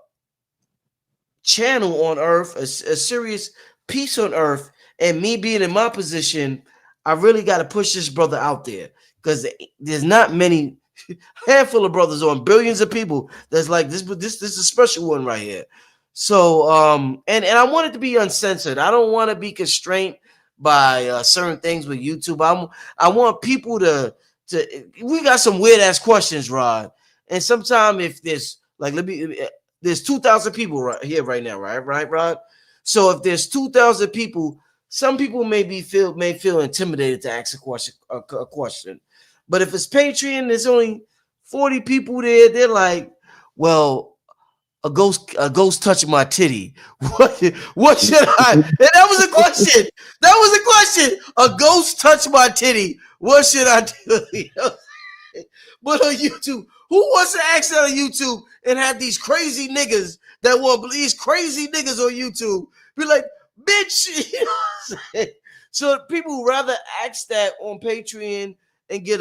on earth, a serious piece on earth, and me being in my position, I really got to push this brother out there because there's not many handful of brothers on billions of people that's like this is a special one right here. So and I want it to be uncensored. I don't want to be constrained by certain things with YouTube. I want people to we got some weird ass questions, Rod, and sometimes if there's like there's 2,000 people right here right now, right, Rod. So if there's 2,000 people, some people may feel intimidated to ask a question. But if it's Patreon, there's only 40 people there. They're like, well, a ghost touching my titty. What should I? And that was a question. That was a question. A ghost touched my titty. What should I do? But on YouTube, who wants to ask that on YouTube and have these crazy niggas that want these crazy niggas on YouTube be like, bitch, you know what I'm saying? So people rather ask that on Patreon and get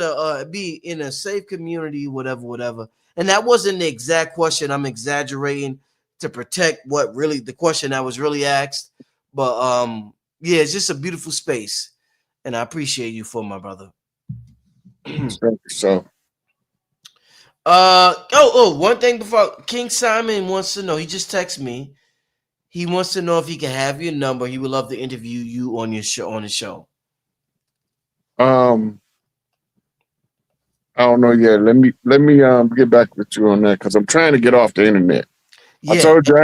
be in a safe community, whatever. And that wasn't the exact question. I'm exaggerating to protect what really the question that was really asked. But yeah, it's just a beautiful space, and I appreciate you for my brother. So one thing before King Simon wants to know, he just texted me. He wants to know if he can have your number. He would love to interview you on your show on the show. I don't know yet. Let me get back with you on that because I'm trying to get off the internet. Yeah. I told you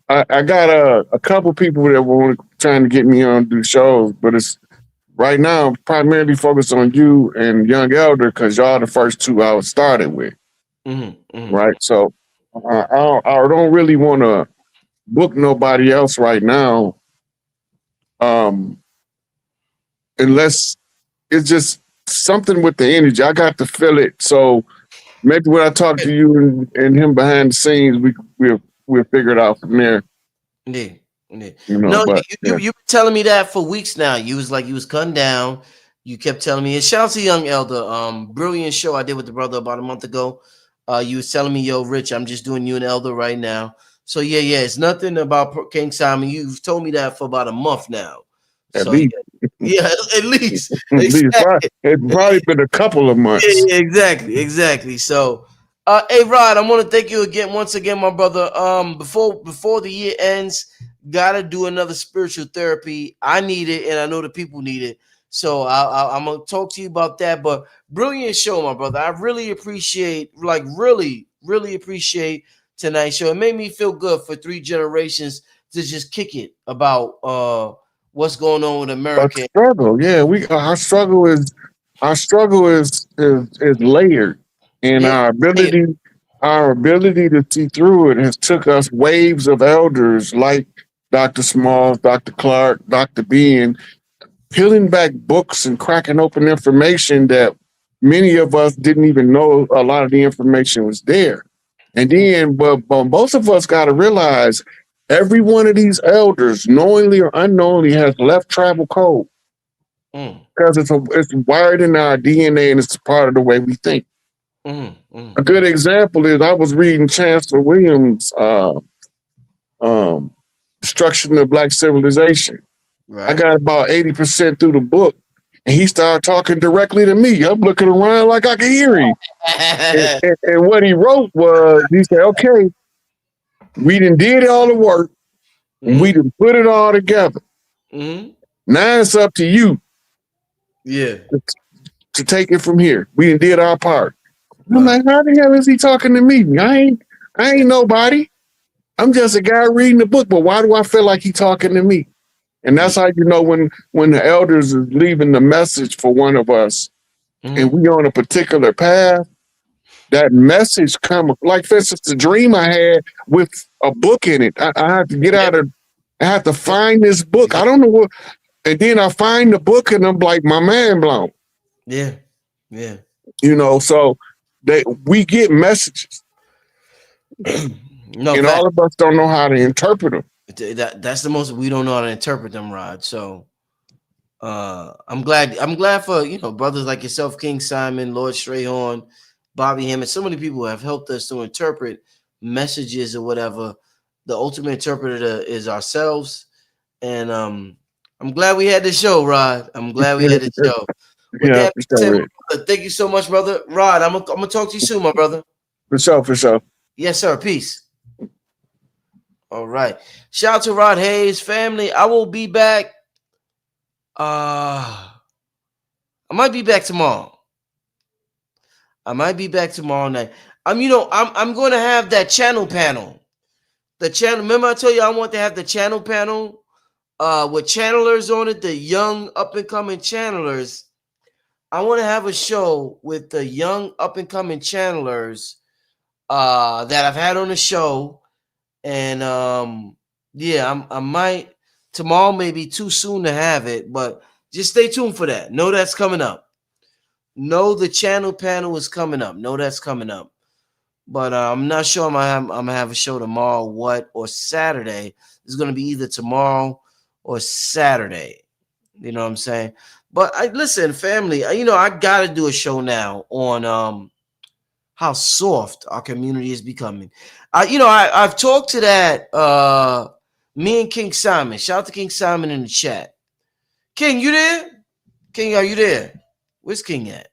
I got a couple people that were trying to get me on do shows, but it's right now primarily focused on you and Young Elder because y'all the first 2 I was started with. Right. So I don't really want to book nobody else right now. Unless it's just something with the energy. I got to feel it. So maybe when I talk to you and him behind the scenes, we'll figure it out from there. Yeah. You know, you've been telling me that for weeks now. You was cutting down. You kept telling me. And shout out to Young Elder. Brilliant show I did with the brother about a month ago. You was telling me, yo, Rich, I'm just doing you and Elder right now. So yeah, it's nothing about King Simon. You've told me that for about a month now. At least. Yeah, at least. Exactly. It's probably been a couple of months. Yeah, exactly. So, hey, Rod, I want to thank you once again, my brother. Before the year ends, gotta do another spiritual therapy. I need it, and I know the people need it. So I'm gonna talk to you about that. But brilliant show, my brother. I really appreciate, really appreciate tonight's show. It made me feel good for 3 generations to just kick it about what's going on with America. A struggle, yeah. Our struggle is layered, and Yeah, our ability to see through it has took us waves of elders like Dr. Smalls, Dr. Clark, Dr. Bean, peeling back books and cracking open information that many of us didn't even know a lot of the information was there. And then, but most of us got to realize every one of these elders, knowingly or unknowingly, has left tribal code because it's wired in our DNA and it's part of the way we think. A good example is I was reading Chancellor Williams' Destruction of Black Civilization. Right. I got about 80% through the book, and he started talking directly to me. I'm looking around like I can hear him. and what he wrote was, he said, okay, we done did all the work, and we done put it all together. Now it's up to you to take it from here. We done did our part. Wow. I'm like, how the hell is he talking to me? I ain't nobody. I'm just a guy reading the book, but why do I feel like he's talking to me? And that's how you know when the elders is leaving the message for one of us, and we on a particular path, that message come, like for instance, the dream I had with a book in it. I have to get out of, I have to find this book. I don't know what, and then I find the book and I'm like, my mind blown. Yeah. You know, so we get messages. No, and all of us don't know how to interpret them. That's the most, we don't know how to interpret them, Rod. So I'm glad for brothers like yourself, King Simon, Lord Strayhorn, Bobby Hammond. So many people have helped us to interpret messages or whatever. The ultimate interpreter is ourselves, and I'm glad we had this show, Rod. I'm glad we had this show. Thank you so much, brother. Rod, I'm gonna talk to you soon, my brother. For sure. Yes, sir. Peace. All right. Shout out to Rod Hayes family. I will be back. I might be back tomorrow. Night. I'm going to have that channel panel. The channel. Remember I told you I want to have the channel panel with channelers on it, the young up and coming channelers. I want to have a show with the young up and coming channelers that I've had on the show. And I might, tomorrow may be too soon to have it, but just stay tuned for that. Know that's coming up. Know the channel panel is coming up. Know that's coming up. But I'm not sure I'm gonna have a show tomorrow, or Saturday. It's gonna be either tomorrow or Saturday. You know what I'm saying? But listen, family, I gotta do a show now on how soft our community is becoming. I've talked to that me and King Simon. Shout out to King Simon in the chat. King, you there? King, are you there? Where's King at?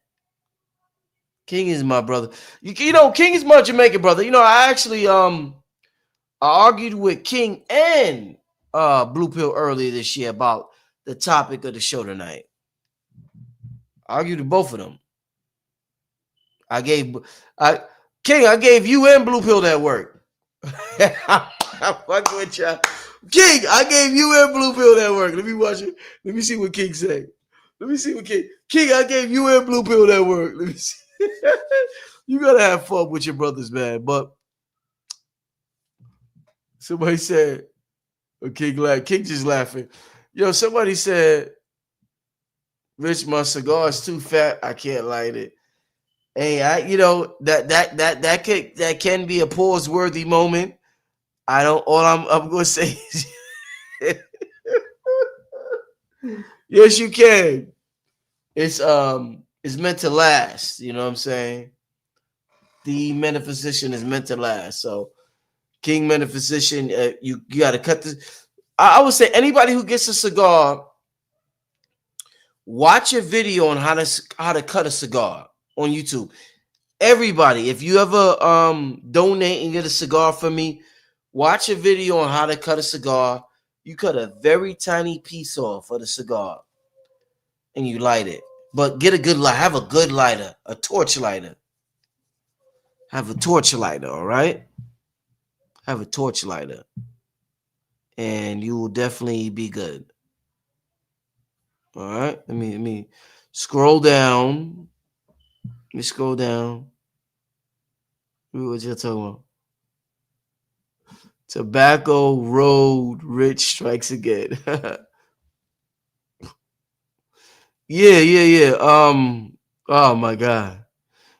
King is my brother. King is my Jamaican brother. I actually I argued with King and Blue Pill earlier this year about the topic of the show tonight. I argued with both of them. I gave you and Blue Pill that work. I'm fucking with y'all. King, I gave you and Blue Pill that work. Let me watch it. Let me see what King say. Let me see what King, I gave you and Blue Pill that work. Let me see. You gotta have fun with your brothers, man. But somebody said, King just laughing. Yo, somebody said, Rich, my cigar is too fat. I can't light it. Hey, that can be a pause-worthy moment. All I'm gonna say is yes, you can. It's meant to last. You know what I'm saying? The metaphysician is meant to last. So, King metaphysician, you got to cut this. I would say anybody who gets a cigar, watch a video on how to cut a cigar on YouTube. Everybody, if you ever donate and get a cigar from me, watch a video on how to cut a cigar. You cut a very tiny piece off of the cigar and you light it. But get a good light. Have a good lighter, a torch lighter. Have a torch lighter, all right? Have a torch lighter, and you will definitely be good. All right. Let me scroll down. Let me scroll down. What you talking about? Tobacco Road Rich strikes again. Yeah. Oh my God.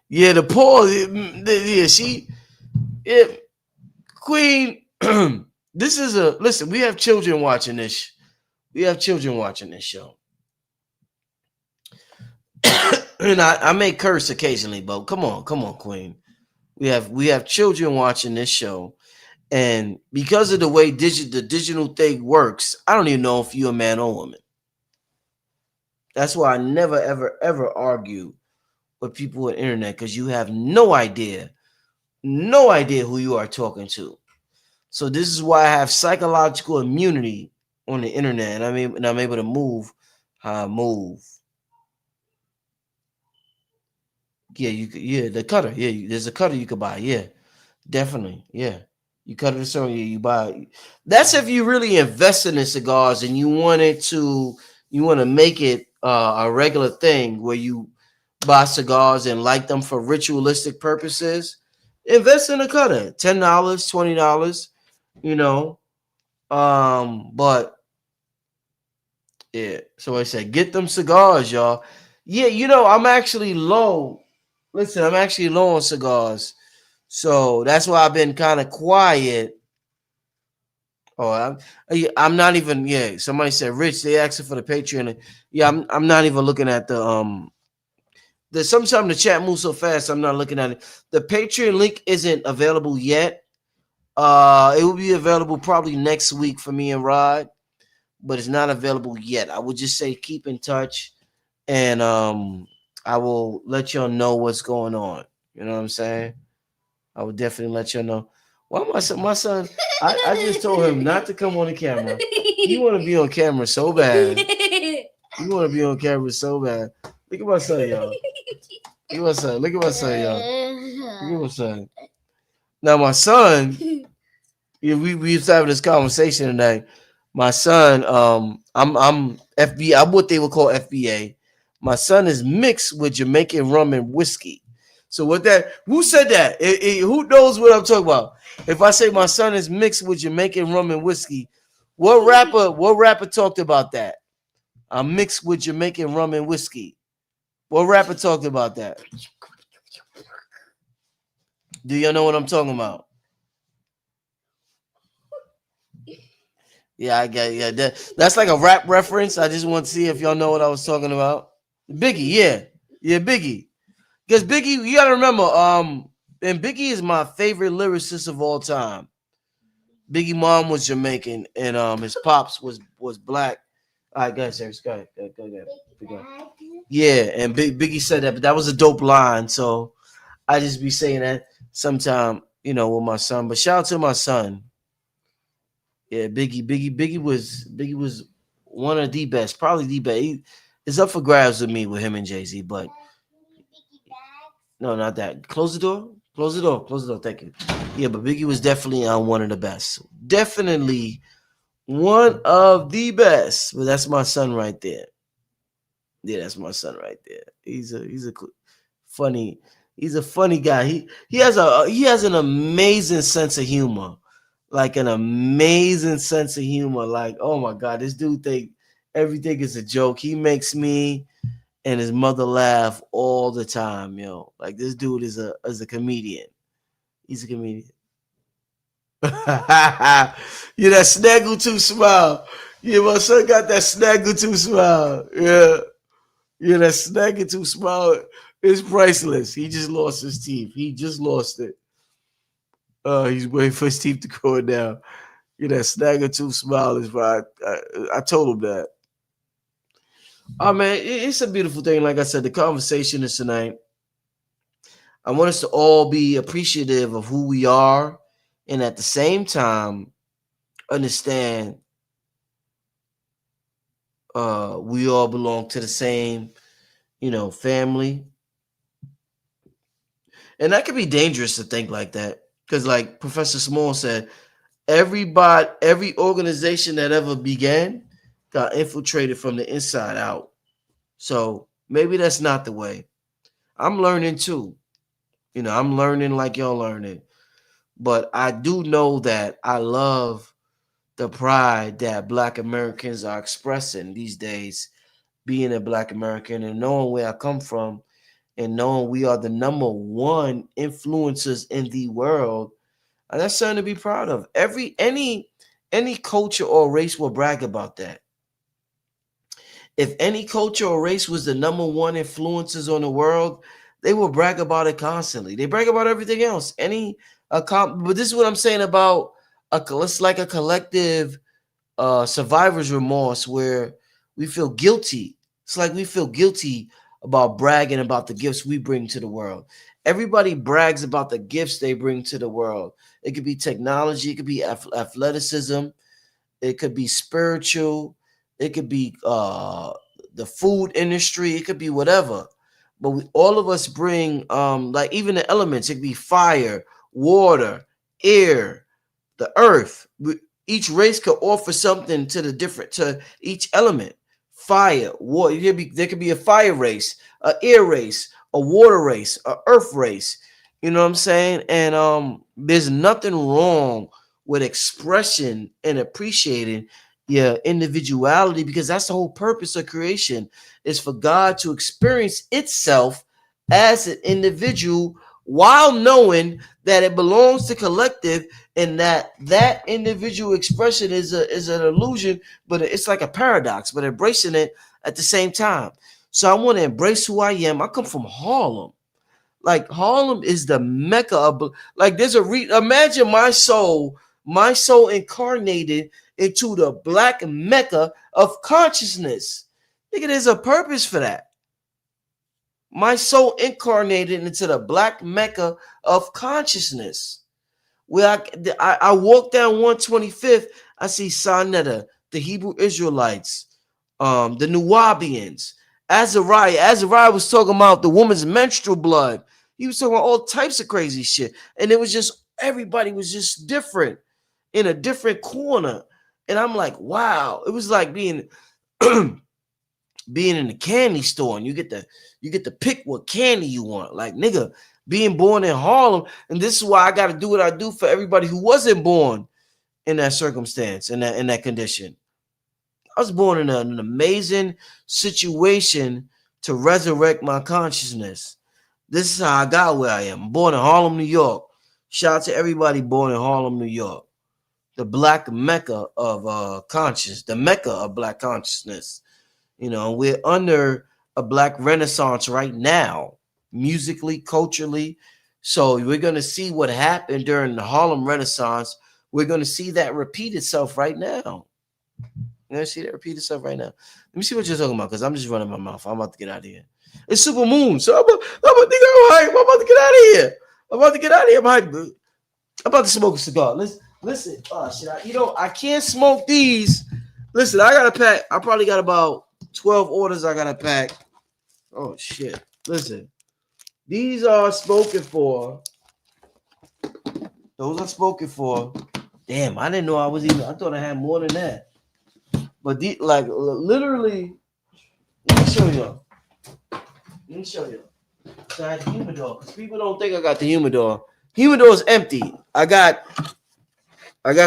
Yeah, the pause. Yeah, yeah, Queen. This is a listen. We have children watching this. We have children watching this show, and I may curse occasionally, but come on, Queen. We have children watching this show, and because of the way the digital thing works, I don't even know if you're a man or woman. That's why I never ever argue with people on the internet because you have no idea who you are talking to. So this is why I have psychological immunity on the internet, and I'm able to move how I move. Yeah, the cutter. Yeah, there's a cutter you could buy. Yeah, definitely. Yeah, you cut it a certain. You buy. That's if you really invested in cigars and you want to make it a regular thing where you buy cigars and light them for ritualistic purposes. Invest in a cutter, $10, $20. You know, but yeah. So I said, get them cigars, y'all. Yeah, I'm actually low. Listen, I'm actually low on cigars. So that's why I've been kind of quiet. Oh, I'm not even. Yeah, somebody said, Rich, they asking for the Patreon. Yeah, I'm not even looking at the. Sometimes the chat moves so fast, I'm not looking at it. The Patreon link isn't available yet. It will be available probably next week for me and Rod, but it's not available yet. I would just say keep in touch, and I will let y'all know what's going on. You know what I'm saying? I would definitely let y'all know. Well, my son, I just told him not to come on the camera. He want to be on camera so bad. He want to be on camera so bad. Look at my son, y'all. Look at my son. Look at my son, y'all. Look at my son. Now, my son, yeah, we was having this conversation tonight. My son, I'm FBA. I'm what they would call FBA. My son is mixed with Jamaican rum and whiskey. So what that? Who said that? Who knows what I'm talking about? If I say my son is mixed with Jamaican rum and whiskey, what rapper? What rapper talked about that? I'm mixed with Jamaican rum and whiskey. What rapper talked about that? Do y'all know what I'm talking about? Yeah, I get that's like a rap reference. I just want to see if y'all know what I was talking about. Biggie, yeah, Biggie. Because Biggie, you gotta remember, and Biggie is my favorite lyricist of all time. Biggie mom was Jamaican, and his pops was black. All right, guys, Eric, go ahead. Yeah, and Biggie said that, but that was a dope line. So I just be saying that sometime, with my son. But shout out to my son. Yeah, Biggie was one of the best, probably the best. It's up for grabs with me with him and Jay-Z, but no, not that. Close the door. Close the door. Close the door. Thank you. Yeah, but Biggie was definitely one of the best. Definitely one of the best. But that's my son right there. Yeah, that's my son right there. He's a funny. He's a funny guy. He has an amazing sense of humor. Like an amazing sense of humor. Like, oh my God, this dude think everything is a joke. He makes me and his mother laugh all the time, yo. Like this dude is a comedian. He's a comedian. Yeah, that snaggletooth smile. Yeah, my son got that snaggletooth smile. Yeah, that snaggletooth smile is priceless. He just lost his teeth. He just lost it. He's waiting for his teeth to grow down. Yeah, that snaggletooth smile is right. I told him that. Oh man, it's a beautiful thing. Like I said, the conversation is tonight. I want us to all be appreciative of who we are, and at the same time, understand we all belong to the same, family. And that can be dangerous to think like that. Because like Professor Small said, every organization that ever began got infiltrated from the inside out. So maybe that's not the way. I'm learning too. I'm learning like y'all learning. But I do know that I love the pride that Black Americans are expressing these days, being a Black American and knowing where I come from and knowing we are the number one influencers in the world. And that's something to be proud of. Any culture or race will brag about that. If any culture or race was the number one influencers on the world, they will brag about it constantly. They brag about everything else. But this is what I'm saying about it's like a collective survivor's remorse where we feel guilty. It's like we feel guilty about bragging about the gifts we bring to the world. Everybody brags about the gifts they bring to the world. It could be technology, it could be athleticism, it could be spiritual, it could be the food industry, it could be whatever. But all of us bring like even the elements. It could be fire, water, air, the earth. Each race could offer something to each element. Fire, water. There could be a fire race, an air race, a water race, a earth race. You know what I'm saying? And there's nothing wrong with expression and appreciating your individuality, because that's the whole purpose of creation, is for God to experience itself as an individual while knowing that it belongs to collective, and that individual expression is an illusion, but it's like a paradox, but embracing it at the same time. So I want to embrace who I am. I come from Harlem. Like Harlem is the mecca of, like, there's imagine my soul incarnated into the black mecca of consciousness. Nigga, there's a purpose for that. My soul incarnated into the black mecca of consciousness, where I walk down 125th, I see Sinetta, the Hebrew Israelites, the Nuwabians, Azariah. Azariah was talking about the woman's menstrual blood. He was talking about all types of crazy shit. And it was just, everybody was just different in a different corner. And I'm like, wow. It was like being being in the candy store, and you get to pick what candy you want. Like, nigga, being born in Harlem, and this is why I got to do what I do for everybody who wasn't born in that circumstance, in that condition. I was born in an amazing situation to resurrect my consciousness. This is how I got where I am. I'm born in Harlem, New York. Shout out to everybody born in Harlem, New York. The black mecca of conscious, the mecca of black consciousness. We're under a black renaissance right now, musically, culturally. So we're going to see what happened during the Harlem Renaissance. We're going to see that repeat itself right now. You're going to see that repeat itself right now. Let me see what you're talking about, because I'm just running my mouth. I'm about to get out of here. It's Super Moon. So I'm about to get out of here. I'm about to get out of here. I'm about to smoke a cigar. Listen. Oh, shit. I can't smoke these. Listen, I got to pack. I probably got about 12 orders I got to pack. Oh, shit. Listen. These are spoken for. Those are spoken for. Damn, I didn't know I thought I had more than that. But literally, let me show you. So I had the humidor, because people don't think I got the humidor. Humidor is empty. I got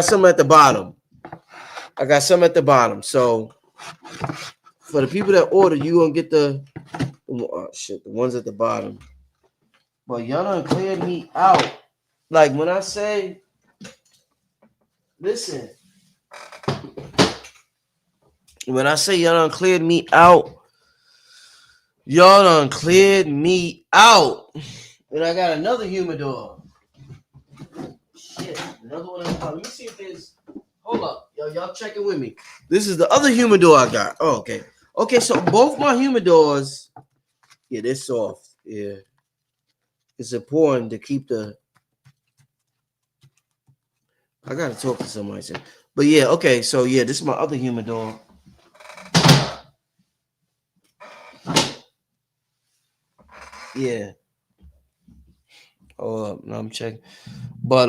some at the bottom. So for the people that order, you gonna get the ones at the bottom. But y'all done cleared me out. Like, when I say, listen, when I say y'all done cleared me out, y'all done cleared me out. And I got another humidor. Shit, another one. Let me see if there's. Hold up, y'all checking with me. This is the other humidor I got. Oh, okay. Okay, so both my humidors, yeah, they're soft. Yeah, it's important to keep the. I gotta talk to somebody. But yeah, okay. So yeah, this is my other humidor. Yeah. Oh, no, I'm checking. But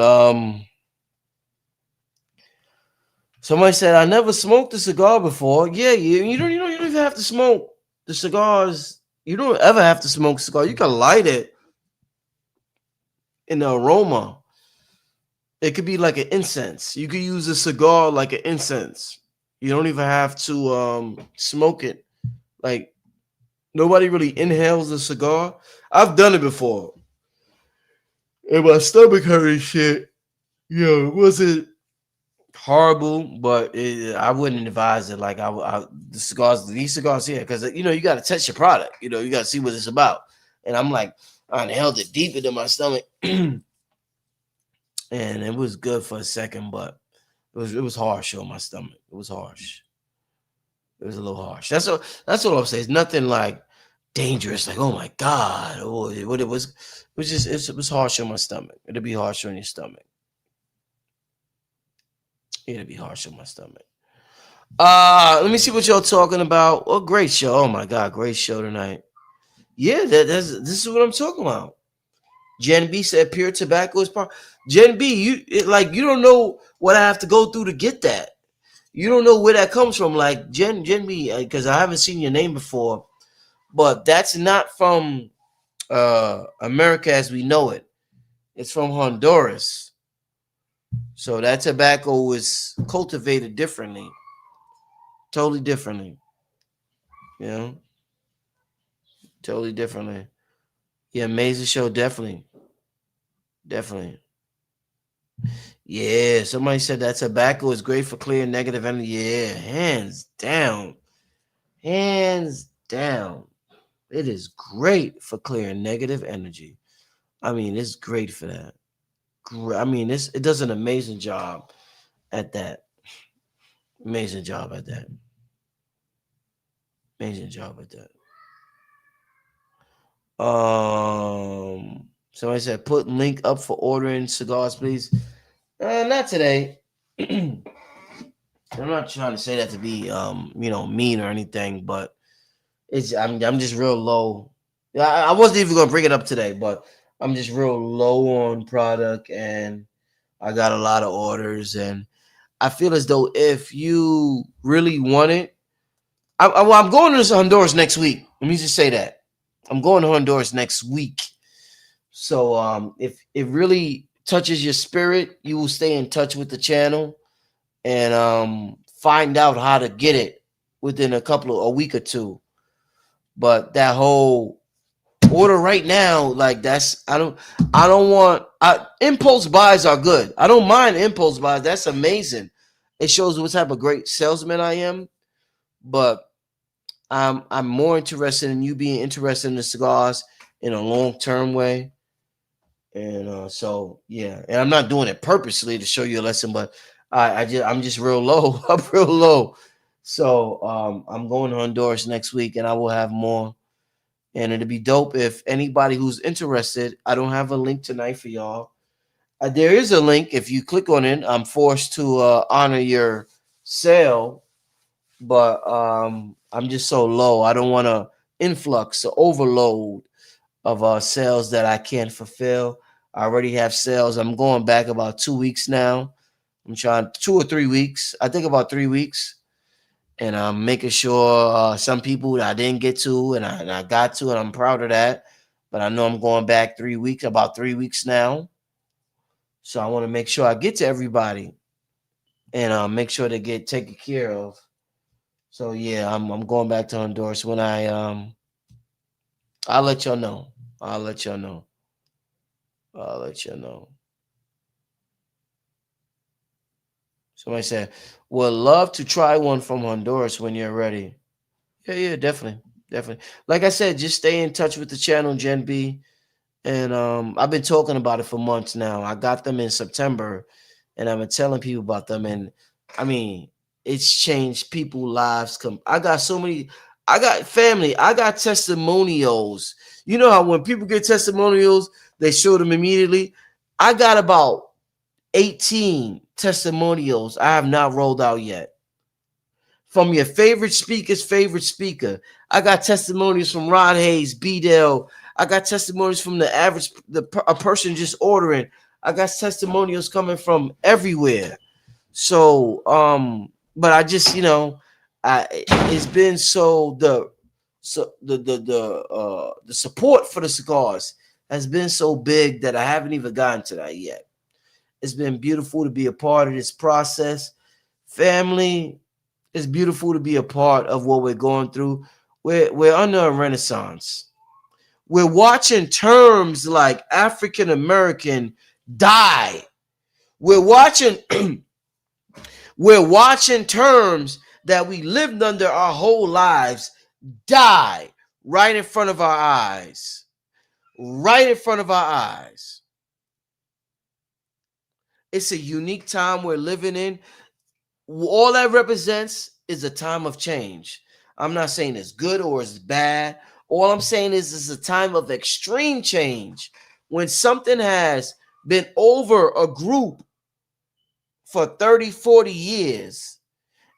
somebody said I never smoked a cigar before. Yeah, you don't even have to smoke the cigars. You don't ever have to smoke a cigar. You can light it in the aroma. It could be like an incense. You could use a cigar like an incense. You don't even have to smoke it. Like nobody really inhales a cigar. I've done it before. And my stomach hurt and shit. It wasn't horrible, but I wouldn't advise it. Like these cigars here, because you got to test your product. You got to see what it's about. And I'm like, I inhaled it deep into my stomach, and it was good for a second, but it was harsh on my stomach. It was harsh. It was a little harsh. That's all I'm saying. It's nothing like dangerous. Like, oh my god, what it was. It was just it was harsh on my stomach. It'll be harsh on your stomach. It'll be harsh on my stomach. Let me see what y'all talking about. Oh, great show. Oh my god, great show tonight. Yeah, this is what I'm talking about. Jen B said pure tobacco is part. Jen B, you don't know what I have to go through to get that. You don't know where that comes from. Like Jen B, because I haven't seen your name before, but that's not from America as we know it. It's from Honduras. So that tobacco was cultivated differently. Totally differently. Totally differently. Yeah, amazing show, definitely. Definitely. Yeah, somebody said that tobacco is great for clear negative energy. Yeah, hands down. Hands down. It is great for clearing negative energy. I mean, it's great for that. I mean, it does an amazing job at that. Amazing job at that. Amazing job at that. Somebody said put link up for ordering cigars, please. Not today. I'm not trying to say that to be mean or anything, but I'm just real low. I wasn't even gonna bring it up today, but I'm just real low on product and I got a lot of orders, and I feel as though if you really want it, I'm going to Honduras next week. Let me just say that. I'm going to Honduras next week. So if it really touches your spirit, you will stay in touch with the channel and find out how to get it within a week or two. But that whole order right now, like I don't want impulse buys are good. I don't mind impulse buys. That's amazing. It shows what type of great salesman I am. But I'm more interested in you being interested in the cigars in a long-term way. And so yeah, and I'm not doing it purposely to show you a lesson, but I'm just real low. I'm real low. So I'm going to Honduras next week, and I will have more. And it'd be dope if anybody who's interested. I don't have a link tonight for y'all. There is a link. If you click on it, I'm forced to honor your sale, but I'm just so low. I don't want to influx or overload of sales that I can't fulfill. I already have sales. I'm going back about 2 weeks now. I'm trying 2 or 3 weeks. I think about 3 weeks. And I'm making sure some people that I didn't get to and I got to, and I'm proud of that. But I know I'm going back 3 weeks, about 3 weeks now. So I want to make sure I get to everybody and make sure they get taken care of. So yeah, I'm going back to Honduras when I'll let y'all know. I'll let y'all know. Somebody said, would love to try one from Honduras when you're ready. Yeah, definitely. Like I said, just stay in touch with the channel, Gen B. And I've been talking about it for months now. I got them in September, and I've been telling people about them. And I mean, it's changed people's lives. I got family. I got testimonials. You know how when people get testimonials, they show them immediately. I got about 18 testimonials I have not rolled out yet. From your favorite speaker's favorite speaker. I got testimonies from Rod Hayes, B-Dell. I got testimonies from the average, a person just ordering. I got testimonials coming from everywhere. So, but I just, it's been the support for the cigars has been so big that I haven't even gotten to that yet. It's been beautiful to be a part of this process. Family, it's beautiful to be a part of what we're going through. We're under a renaissance. We're watching terms like African American die. We're watching we're watching terms that we lived under our whole lives die right in front of our eyes. Right in front of our eyes. It's a unique time we're living in. All that represents is a time of change. I'm not saying it's good or it's bad. All I'm saying is it's a time of extreme change. When something has been over a group for 30, 40 years,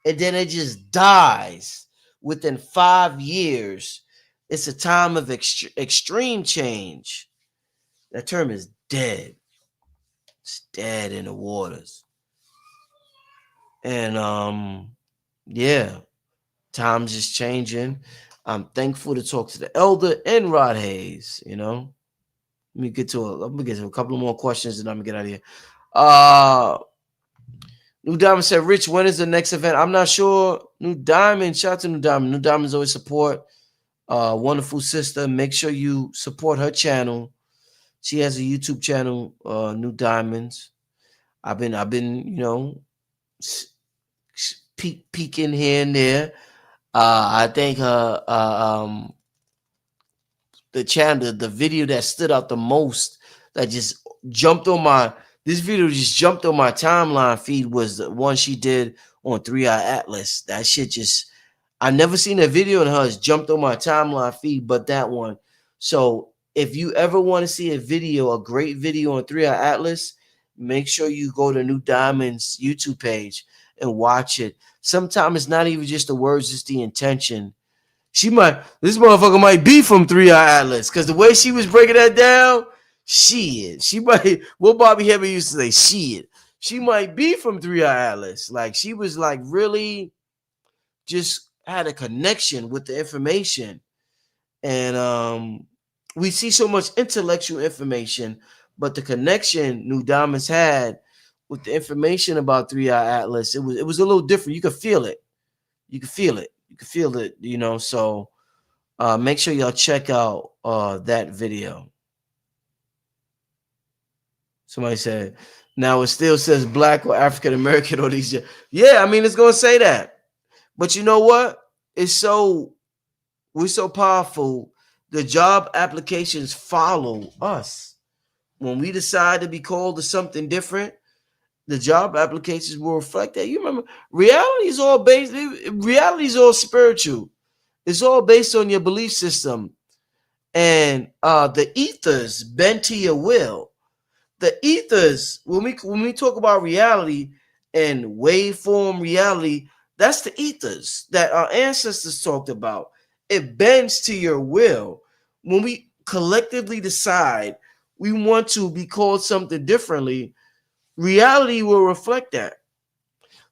and then it just dies within 5 years, it's a time of extreme change. That term is dead. It's dead in the waters. And yeah, times is changing. I'm thankful to talk to the elder and Rod Hayes. Let me get to a couple more questions and I'm gonna get out of here. New Diamond said, Rich, when is the next event? I'm not sure. New Diamond, shout out to New Diamond. New Diamond's always support. Wonderful sister. Make sure you support her channel. She has a YouTube channel, New Diamonds. I've been, peeking here and there. I think the video that stood out the most, that just jumped on my timeline feed, was the one she did on 3i Atlas. That shit just, I never seen a video of hers jumped on my timeline feed, but that one. So if you ever want to see a great video on 3i Atlas, make sure you go to New Diamond's YouTube page and watch it. Sometimes it's not even just the words, it's the intention. This motherfucker might be from 3i Atlas, because the way she was breaking that down, she might, what Bobby Hemmer used to say, she might be from 3i Atlas. Like, she was like really just had a connection with the information. And we see so much intellectual information, but the connection New Diamonds had with the information about 3i Atlas, it was a little different. You could feel it. So make sure y'all check out that video. Somebody said, now it still says Black or African American or these. Yeah, I mean, it's gonna say that. But you know what? We're so powerful. The job applications follow us. When we decide to be called to something different, the job applications will reflect that. You remember, reality is all spiritual. It's all based on your belief system. And the ethers bend to your will. The ethers, when we talk about reality and waveform reality, that's the ethers that our ancestors talked about. It bends to your will. When we collectively decide we want to be called something differently, reality will reflect that.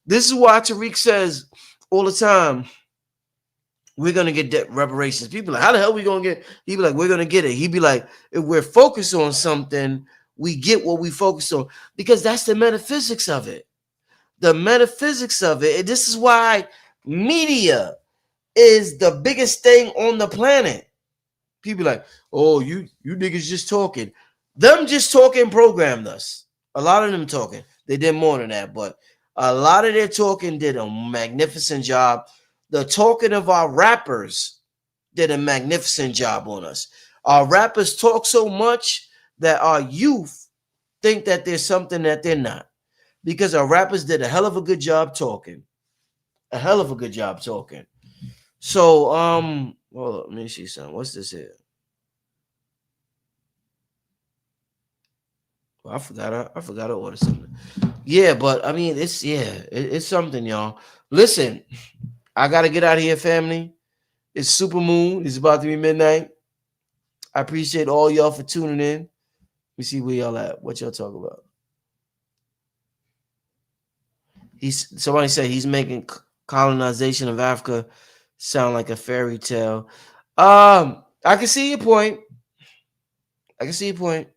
This is why Tariq says all the time, we're going to get debt reparations. People are like, how the hell are we going to get? He'd be like, we're going to get it. He'd be like, if we're focused on something, we get what we focus on, because that's the metaphysics of it. The metaphysics of it. And this is why media is the biggest thing on the planet. People like, oh, you niggas just talking. Them just talking programmed us. A lot of them talking. They did more than that, but a lot of their talking did a magnificent job. The talking of our rappers did a magnificent job on us. Our rappers talk so much that our youth think that there's something that they're not, because our rappers did a hell of a good job talking. So, well, let me see something. What's this here? Well, I forgot to order something. Yeah, but I mean, it's something, y'all. Listen, I gotta get out of here, family. It's super moon. It's about to be midnight. I appreciate all y'all for tuning in. me see where y'all at. What y'all talk about? Somebody said he's making colonization of Africa sound like a fairy tale. I can see your point. I can see your point.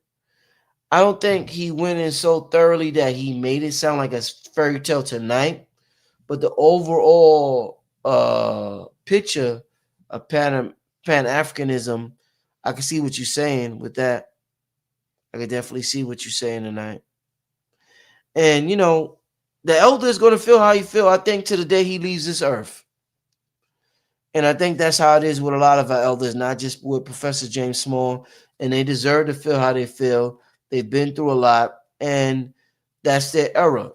I don't think he went in so thoroughly that he made it sound like a fairy tale tonight, but the overall picture of Pan Africanism, I can see what you're saying with that. I can definitely see what you're saying tonight. And the elder is going to feel how he feel, I think, to the day he leaves this earth. And I think that's how it is with a lot of our elders, not just with Professor James Small. And they deserve to feel how they feel. They've been through a lot, and that's their era.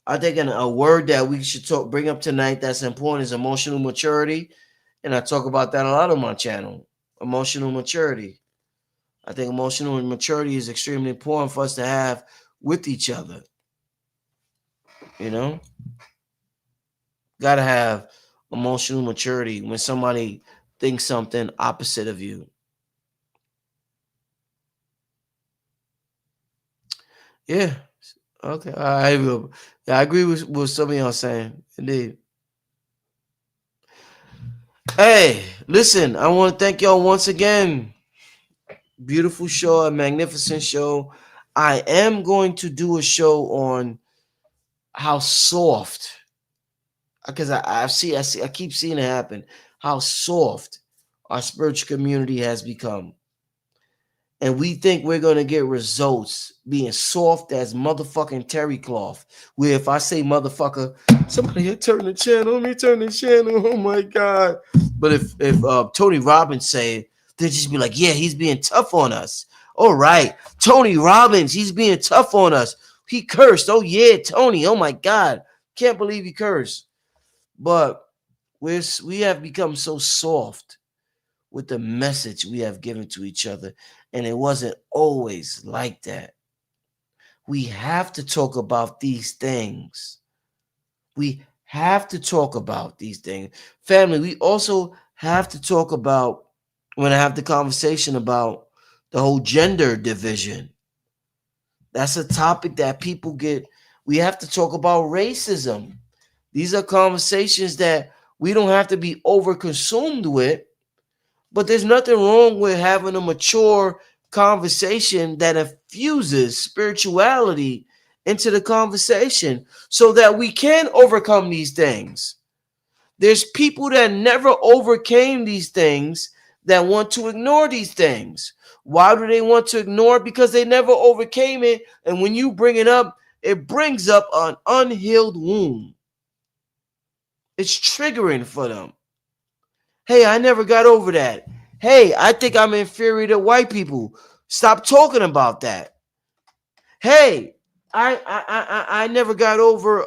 I think a word that we should bring up tonight that's important is emotional maturity. And I talk about that a lot on my channel. Emotional maturity. I think emotional maturity is extremely important for us to have with each other. Gotta have emotional maturity when somebody thinks something opposite of you. Yeah. Okay. I agree with some of y'all saying. Indeed. Hey, listen, I want to thank y'all once again. Beautiful show, a magnificent show. I am going to do a show on how soft, because I keep seeing it happen, how soft our spiritual community has become. And we think we're going to get results being soft as motherfucking terry cloth. Where if I say motherfucker, somebody had turn the channel. Let me turn the channel. Oh my God. But if Tony Robbins say it, they'll just be like, yeah, he's being tough on us. All right. Tony Robbins, he's being tough on us. He cursed. Oh yeah, Tony. Oh my God. Can't believe he cursed. But we have become so soft with the message we have given to each other. And it wasn't always like that. We have to talk about these things. We have to talk about these things. Family, we also have to talk about, when I have the conversation about the whole gender division. That's a topic that people get. We have to talk about racism. These are conversations that we don't have to be over consumed with. But there's nothing wrong with having a mature conversation that infuses spirituality into the conversation so that we can overcome these things. There's people that never overcame these things that want to ignore these things. Why do they want to ignore it? Because they never overcame it. And when you bring it up, it brings up an unhealed wound. It's triggering for them. Hey, I never got over that. Hey, I think I'm inferior to white people. Stop talking about that. Hey, I never got over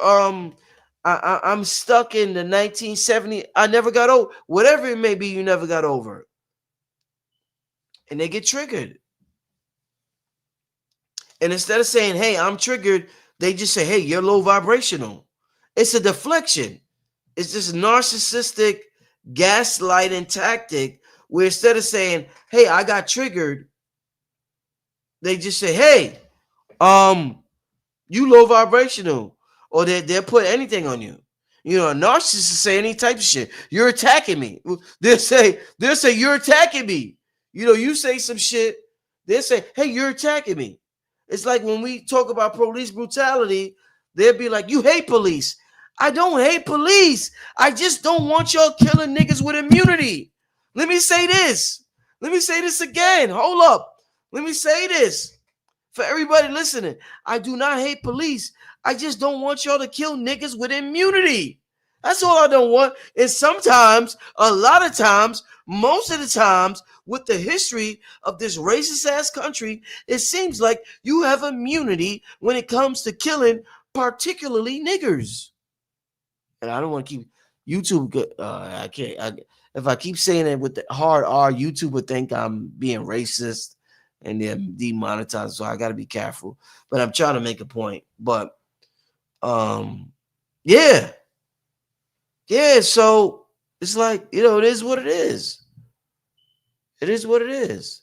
I'm stuck in the 1970. I never got over whatever it may be. You never got over, and they get triggered. And instead of saying, "Hey, I'm triggered," they just say, "Hey, you're low vibrational." It's a deflection. It's this narcissistic gaslighting tactic where instead of saying, "Hey, I got triggered," they just say, "Hey, you low vibrational," or they'll put anything on you. A narcissist say any type of shit. You're attacking me. They'll say you're attacking me. You say some shit. They'll say, "Hey, you're attacking me." It's like when we talk about police brutality, they'll be like, "You hate police." I don't hate police. I just don't want y'all killing niggas with immunity. Let me say this. Let me say this again. Hold up. Let me say this. For everybody listening, I do not hate police. I just don't want y'all to kill niggas with immunity. That's all I don't want. And sometimes, a lot of times, most of the times, with the history of this racist ass country, it seems like you have immunity when it comes to killing, particularly niggers. And I don't want to keep YouTube. I can't. If I keep saying it with the hard R, YouTube would think I'm being racist and then demonetized. So I got to be careful. But I'm trying to make a point. But yeah. So it's like, it is what it is. It is what it is.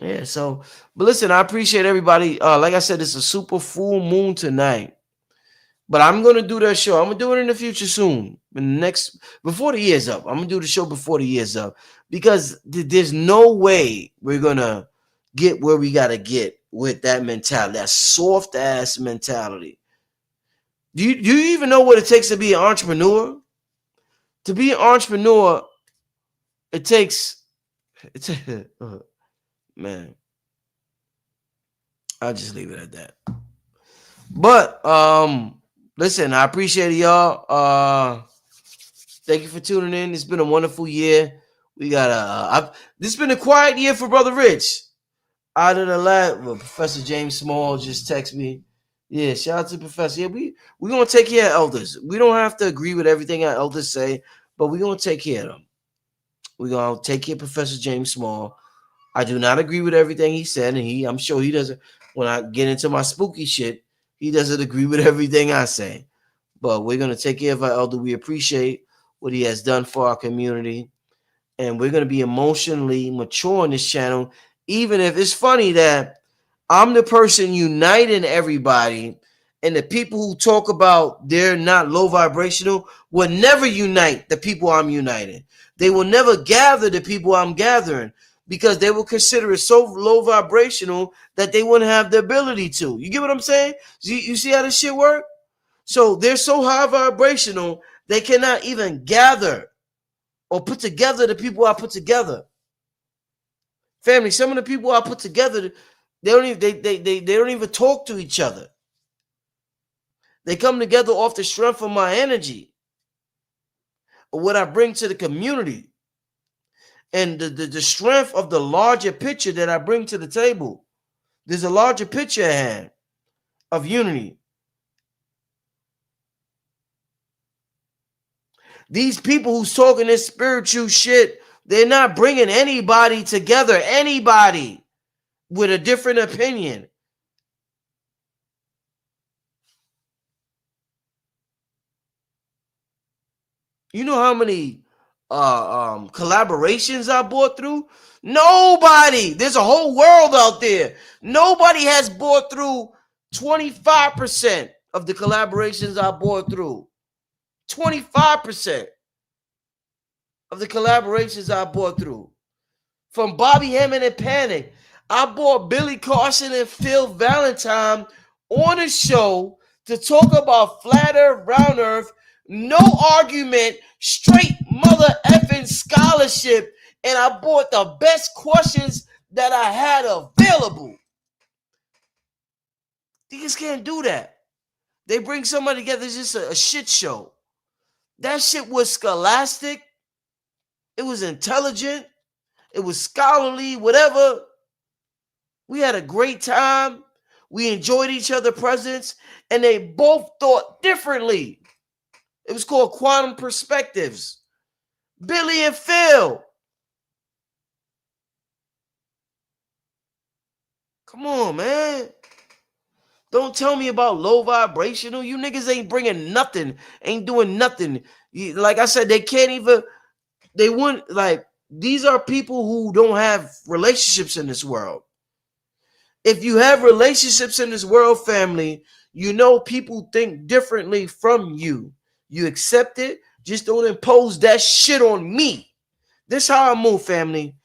Yeah, so but listen, I appreciate everybody. Like I said, it's a super full moon tonight. But I'm gonna do that show. I'm gonna do it in the future soon. In the next before the year's up. I'm gonna do the show before the year's up because there's no way we're gonna get where we gotta get with that mentality, that soft ass mentality. Do you even know what it takes to be an entrepreneur? To be an entrepreneur, it takes it's man. I'll just leave it at that. But listen, I appreciate y'all. Thank you for tuning in. It's been a wonderful year. We got this has been a quiet year for Brother Rich. Out of the lab, well, Professor James Small just texted me. Yeah, shout out to Professor. Yeah, we're gonna take care of elders. We don't have to agree with everything our elders say, but we're gonna take care of them. We're gonna take care of Professor James Small. I do not agree with everything he said, and I'm sure he doesn't. When I get into my spooky shit, he doesn't agree with everything I say. But we're gonna take care of our elder. We appreciate what he has done for our community, and we're gonna be emotionally mature on this channel. Even if it's funny that I'm the person uniting everybody, and the people who talk about they're not low vibrational will never unite the people I'm uniting. They will never gather the people I'm gathering because they will consider it so low vibrational that they wouldn't have the ability to. You get what I'm saying? You see how this shit work? So they're so high vibrational, they cannot even gather or put together the people I put together. Family, some of the people I put together, they don't even talk to each other. They come together off the strength of my energy or what I bring to the community and the strength of the larger picture that I bring to the table. There's a larger picture at hand of unity. These people who's talking this spiritual shit, they're not bringing anybody together, anybody with a different opinion. You know how many collaborations I bought through? Nobody. There's a whole world out there. Nobody has bought through 25% of the collaborations I bought through. 25% of the collaborations I bought through. From Bobby Hammond and Panic, I bought Billy Carson and Phil Valentine on a show to talk about flat earth, round earth, no argument, straight mother effing scholarship, and I bought the best questions that I had available. Niggas can't do that. They bring somebody together, it's just a shit show. That shit was scholastic. It was intelligent. It was scholarly, whatever. We had a great time. We enjoyed each other's presence, and they both thought differently. It was called Quantum Perspectives. Billy and Phil. Come on, man. Don't tell me about low vibrational. You niggas ain't bringing nothing, ain't doing nothing. Like I said, they can't even, they wouldn't, like, these are people who don't have relationships in this world. If you have relationships in this world, family, you know people think differently from you. You accept it. Just don't impose that shit on me. This how I move, family.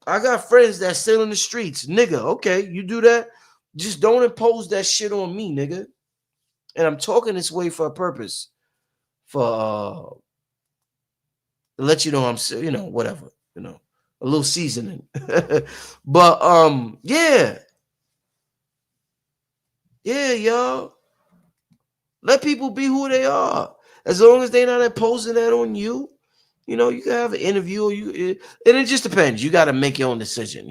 I got friends that still in the streets. Nigga, okay, you do that. Just don't impose that shit on me, nigga. And I'm talking this way for a purpose. For to let you know I'm, whatever, a little seasoning. But yeah. Yeah, y'all. Let people be who they are. As long as they're not imposing that on you, you can have an interview or and it just depends. You got to make your own decision,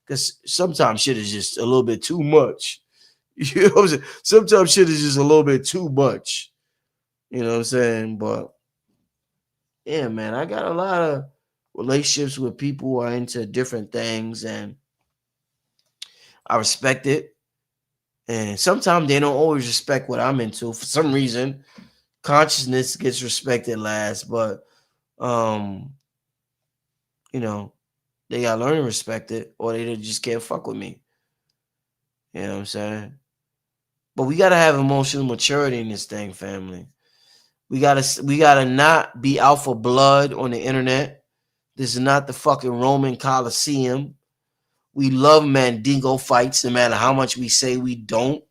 because sometimes shit is just a little bit too much. You know what I'm saying? Sometimes shit is just a little bit too much. You know what I'm saying? But yeah, man, I got a lot of relationships with people who are into different things, and I respect it. And sometimes they don't always respect what I'm into. For some reason, consciousness gets respected last, but you know, They gotta learn to respect it, or they just can't fuck with me. You know what I'm saying? But we gotta have emotional maturity in this thing, family. We gotta not be out for blood on the internet. This is not the fucking Roman Coliseum. We love Mandingo fights, no matter how much we say we don't.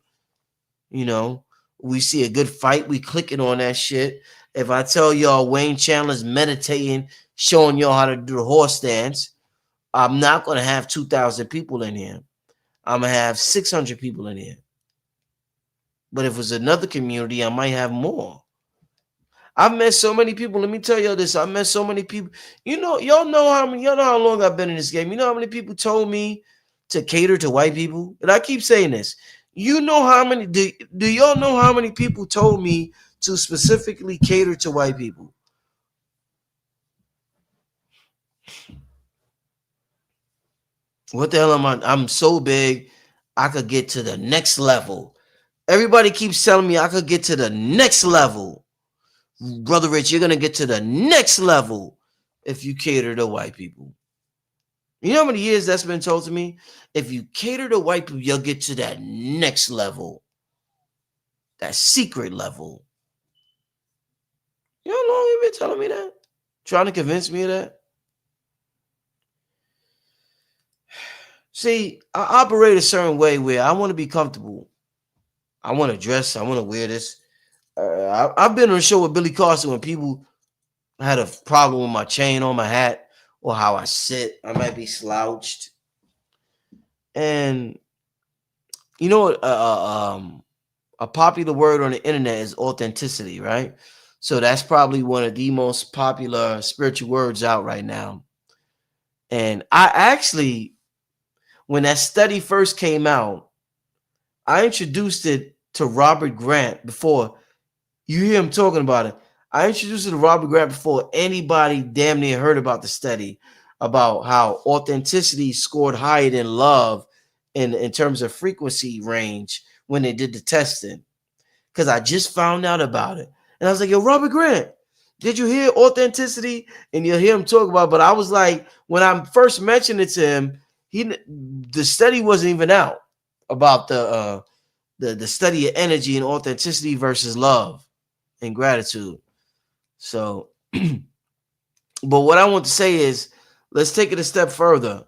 You know, we see a good fight, we clicking on that shit. If I tell y'all Wayne Chandler's meditating, showing y'all how to do the horse dance, I'm not gonna have 2,000 people in here. I'm gonna have 600 people in here. But if it was another community, I might have more. I've met so many people. Let me tell y'all this. I met so many people. Y'all know how long I've been in this game. You know how many people told me to cater to white people? And I keep saying this. You know how many do y'all know how many people told me to specifically cater to white people? What the hell am I? I'm so big, I could get to the next level. Everybody keeps telling me I could get to the next level. Brother Rich, you're going to get to the next level if you cater to white people. You know how many years that's been told to me? If you cater to white people, you'll get to that next level. That secret level. You know how long you've been telling me that? Trying to convince me of that? See, I operate a certain way where I want to be comfortable. I want to dress. I want to wear this. I've been on a show with Billy Carson when people had a problem with my chain on my hat or how I sit. I might be slouched. And you know what? A popular word on the internet is authenticity, right? So that's probably one of the most popular spiritual words out right now. And I actually, when that study first came out, I introduced it to Robert Grant before you hear him talking about it. I introduced it to Robert Grant before anybody damn near heard about the study about how authenticity scored higher than love in terms of frequency range when they did the testing. Because I just found out about it. And I was like, yo, Robert Grant, did you hear authenticity? And you'll hear him talk about it. But I was like, when I first mentioned it to him, the study wasn't even out about the study of energy and authenticity versus love and gratitude. So, but what I want to say is, let's take it a step further.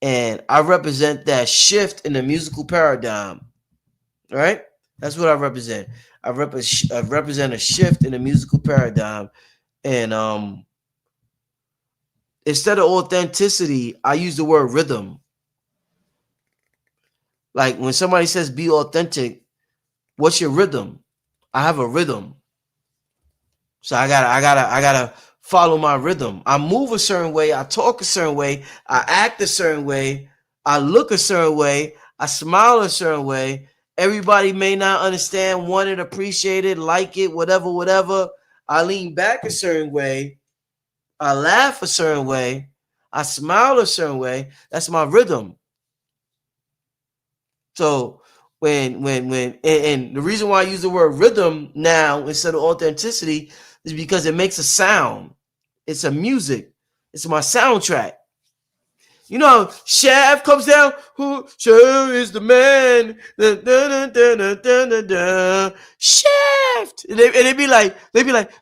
And I represent that shift in the musical paradigm. Right? That's what I represent. I represent a shift in the musical paradigm. And instead of authenticity, I use the word rhythm. Like when somebody says be authentic, what's your rhythm? I have a rhythm. So I gotta follow my rhythm. I move a certain way, I talk a certain way, I act a certain way, I look a certain way, I smile a certain way. Everybody may not understand, want it, appreciate it, like it, whatever. I lean back a certain way, I laugh a certain way, I smile a certain way. That's my rhythm. So when and the reason why I use the word rhythm now instead of authenticity is because it makes a sound. It's a music. It's my soundtrack. You know how Shaft comes down? Who sure is the man? Shaft. And they'd be like,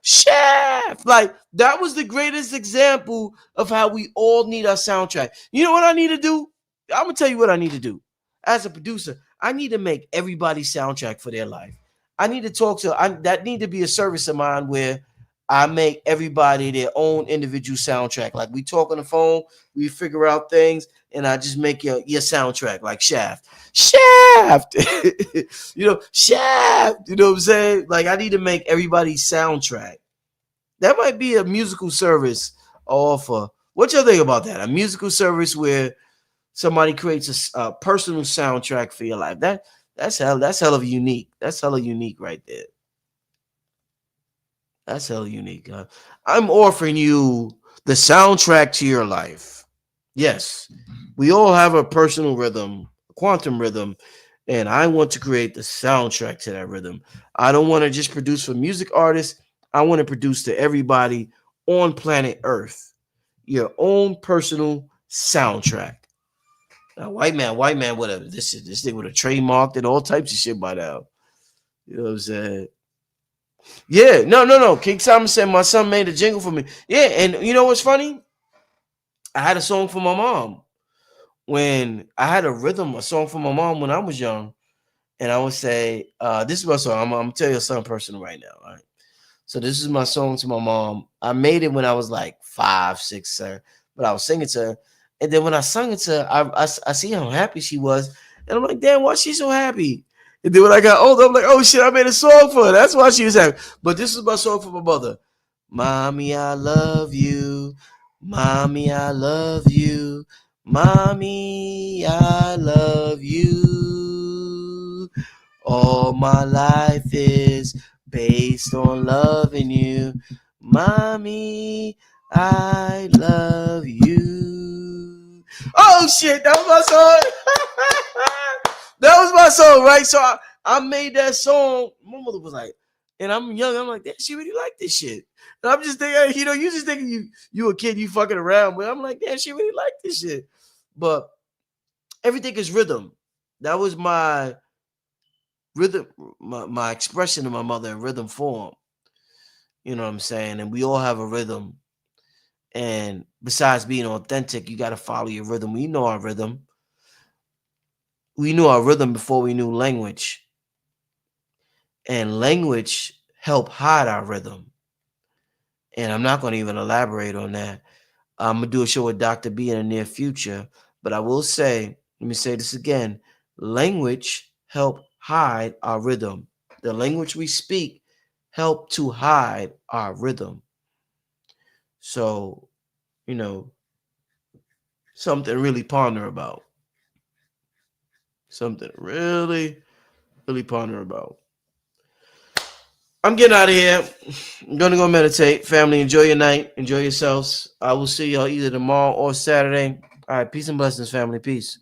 Shaft. Like, that was the greatest example of how we all need our soundtrack. You know what I need to do? I'm gonna tell you what I need to do. As a producer, I need to make everybody's soundtrack for their life. I need to talk to that need to be a service of mine where I make everybody their own individual soundtrack. Like we talk on the phone, we figure out things, and I just make your soundtrack like Shaft. Shaft! Shaft! You know what I'm saying? Like I need to make everybody's soundtrack. That might be a musical service I offer. What y'all think about that? A musical service where somebody creates a personal soundtrack for your life. That's hell of unique. That's hella unique right there. That's hella unique. I'm offering you the soundtrack to your life. Yes, we all have a personal rhythm, a quantum rhythm, and I want to create the soundtrack to that rhythm. I don't want to just produce for music artists. I want to produce to everybody on planet Earth. Your own personal soundtrack. Now, white man, whatever. This thing would have trademarked and all types of shit by now. You know what I'm saying? Yeah, no. King Simon said my son made a jingle for me. Yeah, and you know what's funny? I had a song for my mom when I had a song for my mom when I was young, and I would say, "This is my song." I'm gonna tell you something personal right now. All right. So this is my song to my mom. I made it when I was like 5, 6, 7, but I was singing to her. And then when I sung it to her, I see how happy she was. And I'm like, damn, why she so happy? And then when I got older, I'm like, oh shit, I made a song for her. That's why she was happy. But this is my song for my mother. Mommy, I love you. Mommy, I love you. Mommy, I love you. All my life is based on loving you. Mommy, I love you. Oh shit, that was my song. That was my song, right? So I made that song. My mother was like, and I'm young, I'm like, damn, she really like this shit. And I'm just thinking, you just thinking you a kid, you fucking around, but I'm like, damn, she really like this shit. But everything is rhythm. That was my rhythm, my expression to my mother in rhythm form. You know what I'm saying? And we all have a rhythm. And besides being authentic, you got to follow your rhythm. We know our rhythm. We knew our rhythm before we knew language. And language helped hide our rhythm. And I'm not going to even elaborate on that. I'm going to do a show with Dr. B in the near future. But I will say, let me say this again. Language help hide our rhythm. The language we speak help to hide our rhythm. So, something really ponder about. Something really, really ponder about. I'm getting out of here. I'm going to go meditate. Family, enjoy your night. Enjoy yourselves. I will see y'all either tomorrow or Saturday. All right. Peace and blessings, family. Peace.